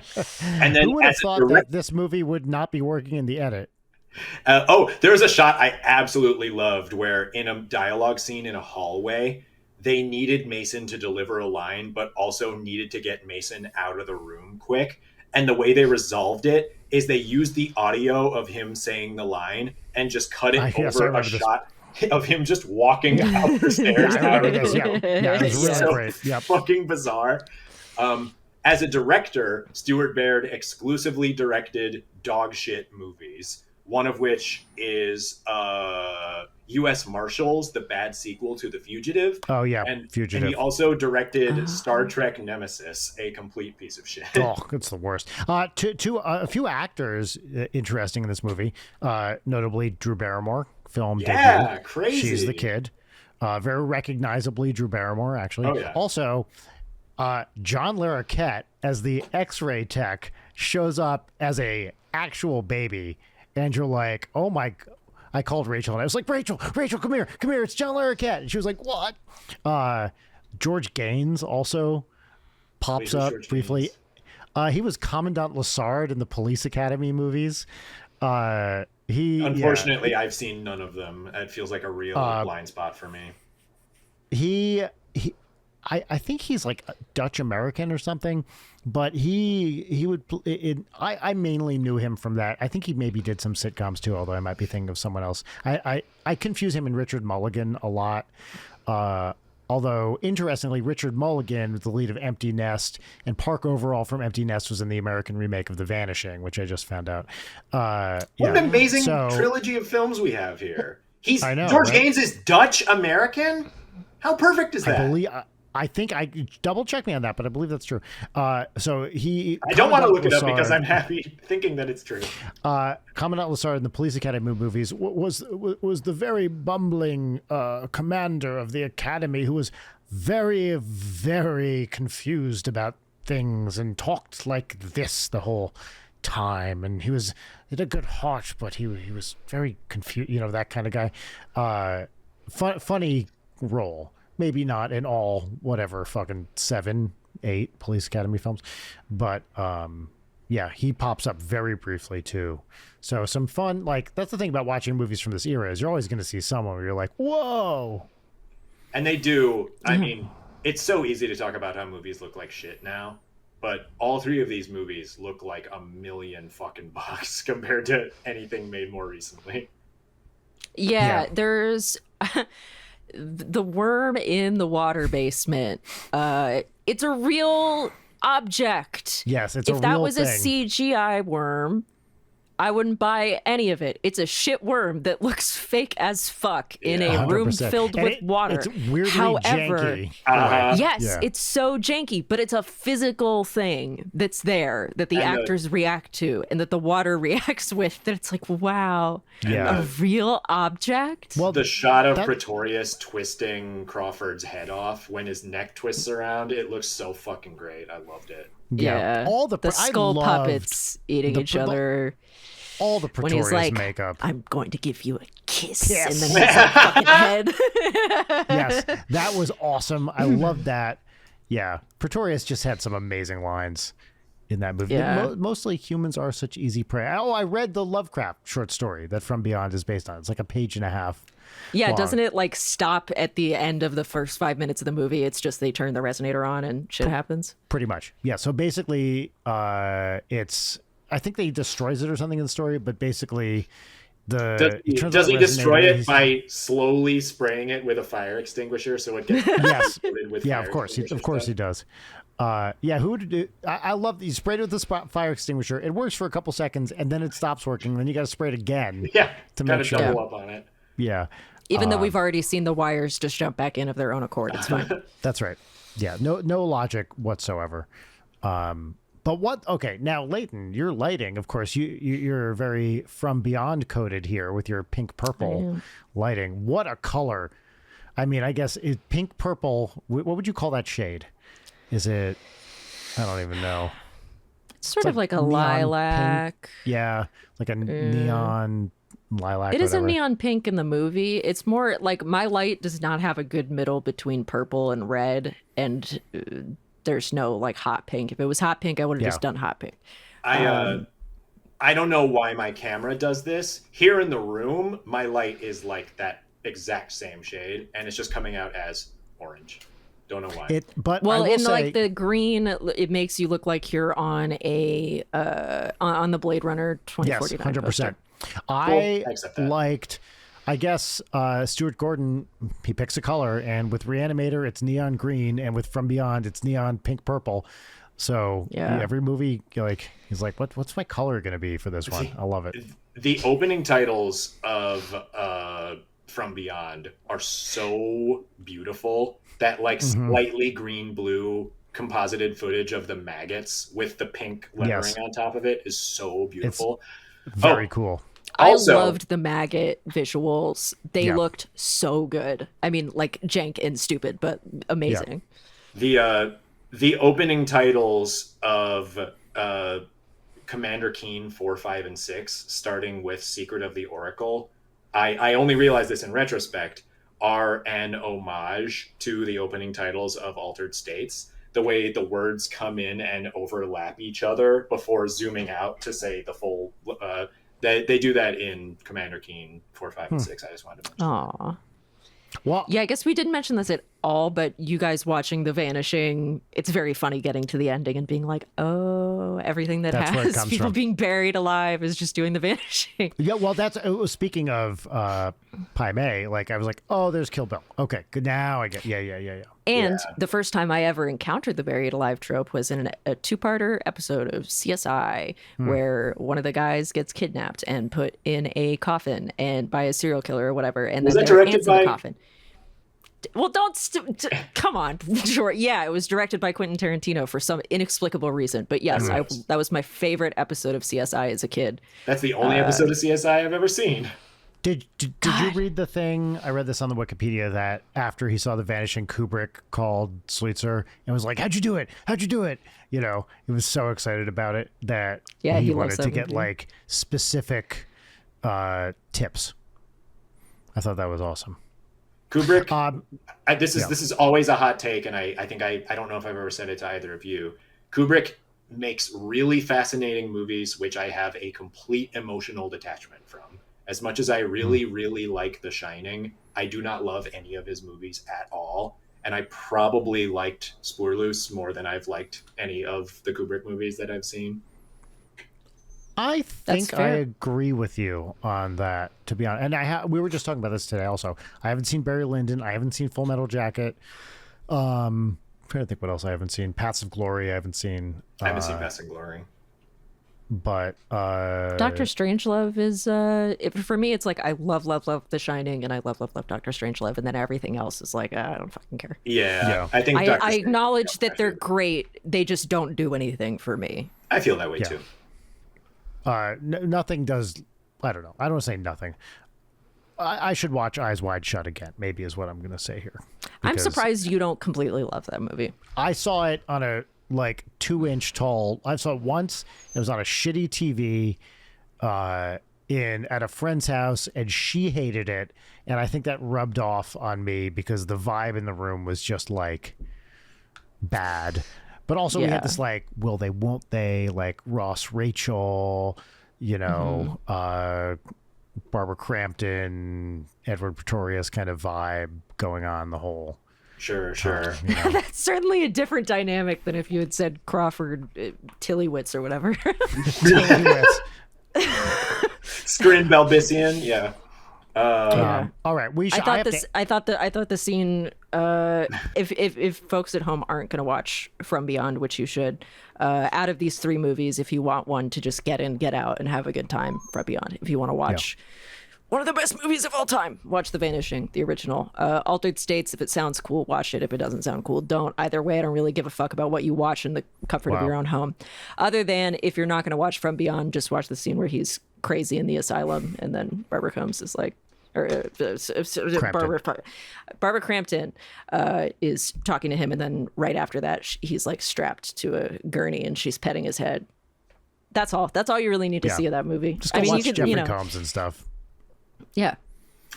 then who would have thought that this movie would not be working in the edit? There was a shot I absolutely loved where in a dialogue scene in a hallway, they needed Mason to deliver a line, but also needed to get Mason out of the room quick. And the way they resolved it is they used the audio of him saying the line and just cut it over a shot of him just walking out the stairs. It was really so great. Yep. Fucking bizarre. As a director, Stuart Baird exclusively directed dog shit movies, one of which is U.S. Marshals, the bad sequel to The Fugitive. Oh, yeah, Fugitive. And he also directed Star Trek Nemesis, a complete piece of shit. Oh, it's the worst. A few actors interesting in this movie, notably Drew Barrymore, film debut. Crazy. She's the kid. Very recognizably Drew Barrymore, actually. Oh, yeah. Also, John Larroquette as the X-ray tech shows up as a actual baby, and you're like, oh my. I called Rachel and I was like, Rachel, come here, it's John Larroquette. And she was like, what? George Gaines also pops up briefly. He was Commandant Lassard in the Police Academy movies. Unfortunately, I've seen none of them. It feels like a real blind spot for me. I think he's like Dutch American or something, but he would. I mainly knew him from that. I think he maybe did some sitcoms too, although I might be thinking of someone else. I confuse him and Richard Mulligan a lot. Although interestingly, Richard Mulligan was the lead of Empty Nest, and Park Overall from Empty Nest was in the American remake of The Vanishing, which I just found out. What an amazing trilogy of films we have here. George Gaines is Dutch American. How perfect is that? I think I double check me on that, but I believe that's true. So he. I don't want to look it up because I'm happy thinking that it's true. Commandant Lassard in the Police Academy movies was the very bumbling commander of the academy who was very, very confused about things and talked like this the whole time. And he had a good heart, but he was very confused. You know, that kind of guy. Funny role. Maybe not in all, whatever, fucking 7, 8 Police Academy films. But, he pops up very briefly, too. So some fun, like, that's the thing about watching movies from this era is you're always going to see someone where you're like, whoa. And they do. I mean, it's so easy to talk about how movies look like shit now. But all three of these movies look like $1,000,000 fucking bucks compared to anything made more recently. Yeah. There's... The worm in the water basement. It's a real object. Yes, it's a real thing. If that was a CGI worm, I wouldn't buy any of it. It's a shit worm that looks fake as fuck in a room 100%. filled with water. It's weirdly janky. Yes, it's so janky, but it's a physical thing that's there that the actors react to and that the water reacts with. That it's like, wow, a real object. Well, the shot of Pretorius twisting Crawford's head off when his neck twists around, it looks so fucking great. I loved it. Yeah. All the skull puppets eating each other. All the Pretorius when he's like, makeup. I'm going to give you a kiss. And then his fucking head. Yes, that was awesome. I loved that. Yeah, Pretorius just had some amazing lines in that movie. Yeah. Mostly humans are such easy prey. I read the Lovecraft short story that From Beyond is based on. It's like a page and a half. Yeah, long. Doesn't it like stop at the end of the first 5 minutes of the movie? It's just they turn the resonator on and shit happens. Pretty much. Yeah. So basically, I think they destroys it or something in the story, but basically Does he destroy it by slowly spraying it with a fire extinguisher so it gets with of course he does. Who would do? I love that you sprayed it with the fire extinguisher. It works for a couple seconds and then it stops working. Then you got to spray it again. To make sure double up on it. Yeah. Even though we've already seen the wires just jump back in of their own accord, it's fine. That's right. Yeah. No logic whatsoever. But what? Okay, now Leighton, your lighting, of course, you're very From Beyond coded here with your pink purple lighting. What a color! I mean, I guess pink purple. What would you call that shade? Is it? I don't even know. It's sort of like a lilac. Pink. Yeah, like a neon lilac. It is a neon pink in the movie. It's more like my light does not have a good middle between purple and red, and there's no like hot pink. If it was hot pink, I would have just done hot pink. I don't know why my camera does this. Here in the room, my light is like that exact same shade, and it's just coming out as orange. Don't know why. Like the green, it makes you look like you're on a on the Blade Runner 2049. Yes, 100%. I liked. I guess Stuart Gordon, he picks a color, and with Reanimator, it's neon green, and with From Beyond, it's neon pink purple. So every movie, like he's like, what's my color going to be for this one? I love it. The opening titles of From Beyond are so beautiful. That like slightly green-blue composited footage of the maggots with the pink lettering on top of it is so beautiful. It's very cool. Also, I loved the maggot visuals. They looked so good. I mean, like jank and stupid, but amazing. Yeah. The opening titles of Commander Keen 4, 5, and 6, starting with Secret of the Oracle, I only realized this in retrospect, are an homage to the opening titles of Altered States. The way the words come in and overlap each other before zooming out to say the full... They do that in Commander Keen 4, 5, and 6. I just wanted to mention. Aww. Well, I guess we didn't mention this at all, but you guys watching The Vanishing, it's very funny getting to the ending and being like, oh, everything that has people being buried alive is just doing The Vanishing. Yeah, well, speaking of Pai Mei, like I was like, oh, there's Kill Bill. Okay, good. Now I get, yeah. And the first time I ever encountered the buried alive trope was in a two-parter episode of CSI where one of the guys gets kidnapped and put in a coffin and by a serial killer or whatever, and then there are ants in the coffin. Well, come on. Sure. Yeah, it was directed by Quentin Tarantino for some inexplicable reason. But yes, that was my favorite episode of CSI as a kid. That's the only episode of CSI I've ever seen. Did you read the thing? I read this on the Wikipedia that after he saw The Vanishing, Kubrick called Sleitzer and was like, how'd you do it? You know, he was so excited about it that he wanted to get like specific tips. I thought that was awesome. Kubrick, this is always a hot take, and I think I don't know if I've ever said it to either of you. Kubrick makes really fascinating movies, which I have a complete emotional detachment from. As much as I really, really like The Shining, I do not love any of his movies at all. And I probably liked Spoorloos more than I've liked any of the Kubrick movies that I've seen. I think I agree with you on that, to be honest. And we were just talking about this today also. I haven't seen Barry Lyndon. I haven't seen Full Metal Jacket. I'm trying to think what else I haven't seen. Paths of Glory I haven't seen. I haven't seen Paths of Glory. But Dr. Strangelove is for me it's like I love The Shining and I love Dr. Strangelove, and then everything else is like I don't fucking care. Yeah. I think I acknowledge that they're great. They just don't do anything for me. I feel that way too. Nothing does. I don't know. I don't want to say nothing. I should watch Eyes Wide Shut again, maybe is what I'm going to say here. I'm surprised you don't completely love that movie. I saw it on a 2-inch tall. I saw it once. It was on a shitty TV at a friend's house, and she hated it. And I think that rubbed off on me because the vibe in the room was just like bad. But also we had this will they, won't they, like Ross Rachel, Barbara Crampton, Edward Pretorius kind of vibe going on the whole. Sure. That's certainly a different dynamic than if you had said Crawford Tillywitz or whatever. Tillywitz. Screen Belbisian, yeah. All right, I thought the scene. If folks at home aren't going to watch From Beyond, which you should, out of these 3 movies, if you want one to just get in, get out, and have a good time, From Beyond. If you want to watch one of the best movies of all time, watch The Vanishing, the original. Altered States, if it sounds cool, watch it. If it doesn't sound cool, don't. Either way, I don't really give a fuck about what you watch in the comfort of your own home. Other than if you're not going to watch From Beyond, just watch the scene where he's crazy in the asylum, and then Barbara Combs is like, Barbara Crampton is talking to him, and then right after that, he's like strapped to a gurney, and she's petting his head. That's all. That's all you really need to see of that movie. Just watch you could, Jeffrey Combs and stuff. Yeah.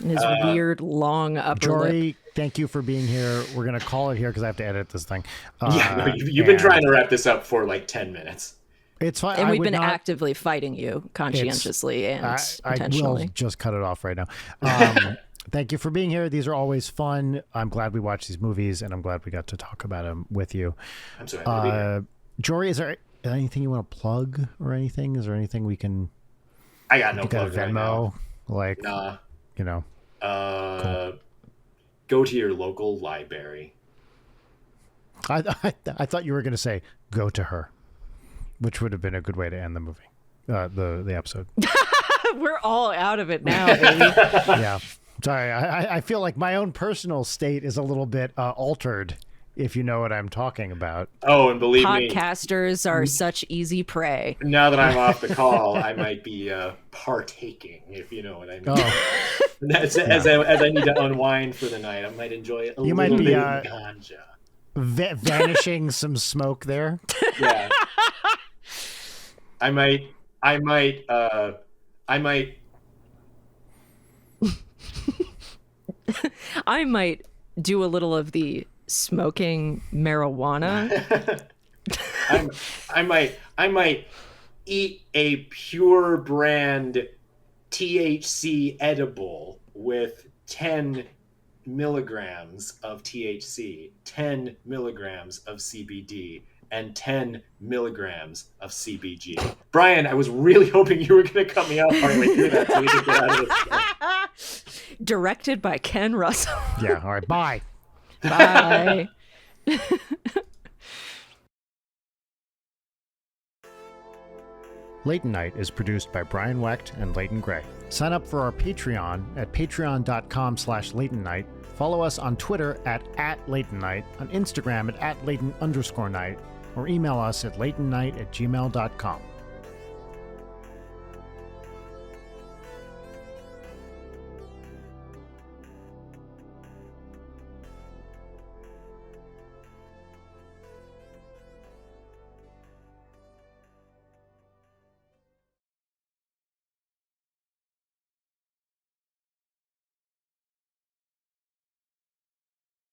And his weird, long upper Jory, lip. thank you for being here. We're going to call it here because I have to edit this thing. You've been trying to wrap this up for like 10 minutes. It's fine. And we've been actively fighting you conscientiously and intentionally. I will just cut it off right now. Thank you for being here. These are always fun. I'm glad we watched these movies, and I'm glad we got to talk about them with you. I'm so happy to be here. Jory, is there anything you want to plug or anything? Is there anything we can... I got no plug right now. Like, nah. Cool. Go to your local library. I thought you were going to say, go to her, which would have been a good way to end the movie, the episode. We're all out of it now, baby. Yeah. Sorry. I feel like my own personal state is a little bit altered, if you know what I'm talking about. Oh, and believe me, podcasters are such easy prey. Now that I'm off the call, I might be partaking, if you know what I mean. Oh. As I need to unwind for the night, I might enjoy a little bit of ganja. Vanishing some smoke there. Yeah. I might I might do a little of the smoking marijuana. I might eat a pure brand THC edible with 10 milligrams of THC, 10 milligrams of CBD, and 10 milligrams of CBG. Brian, I was really hoping you were going to cut me off partway through that so we could get out of this. Directed by Ken Russell. Yeah, all right, bye. Bye. Late Night is produced by Brian Wecht and Leighton Gray. Sign up for our Patreon at patreon.com/LeightonNight. Follow us on Twitter at LeightonNight, on Instagram at Leighton_night, or email us at leightonnight@gmail.com.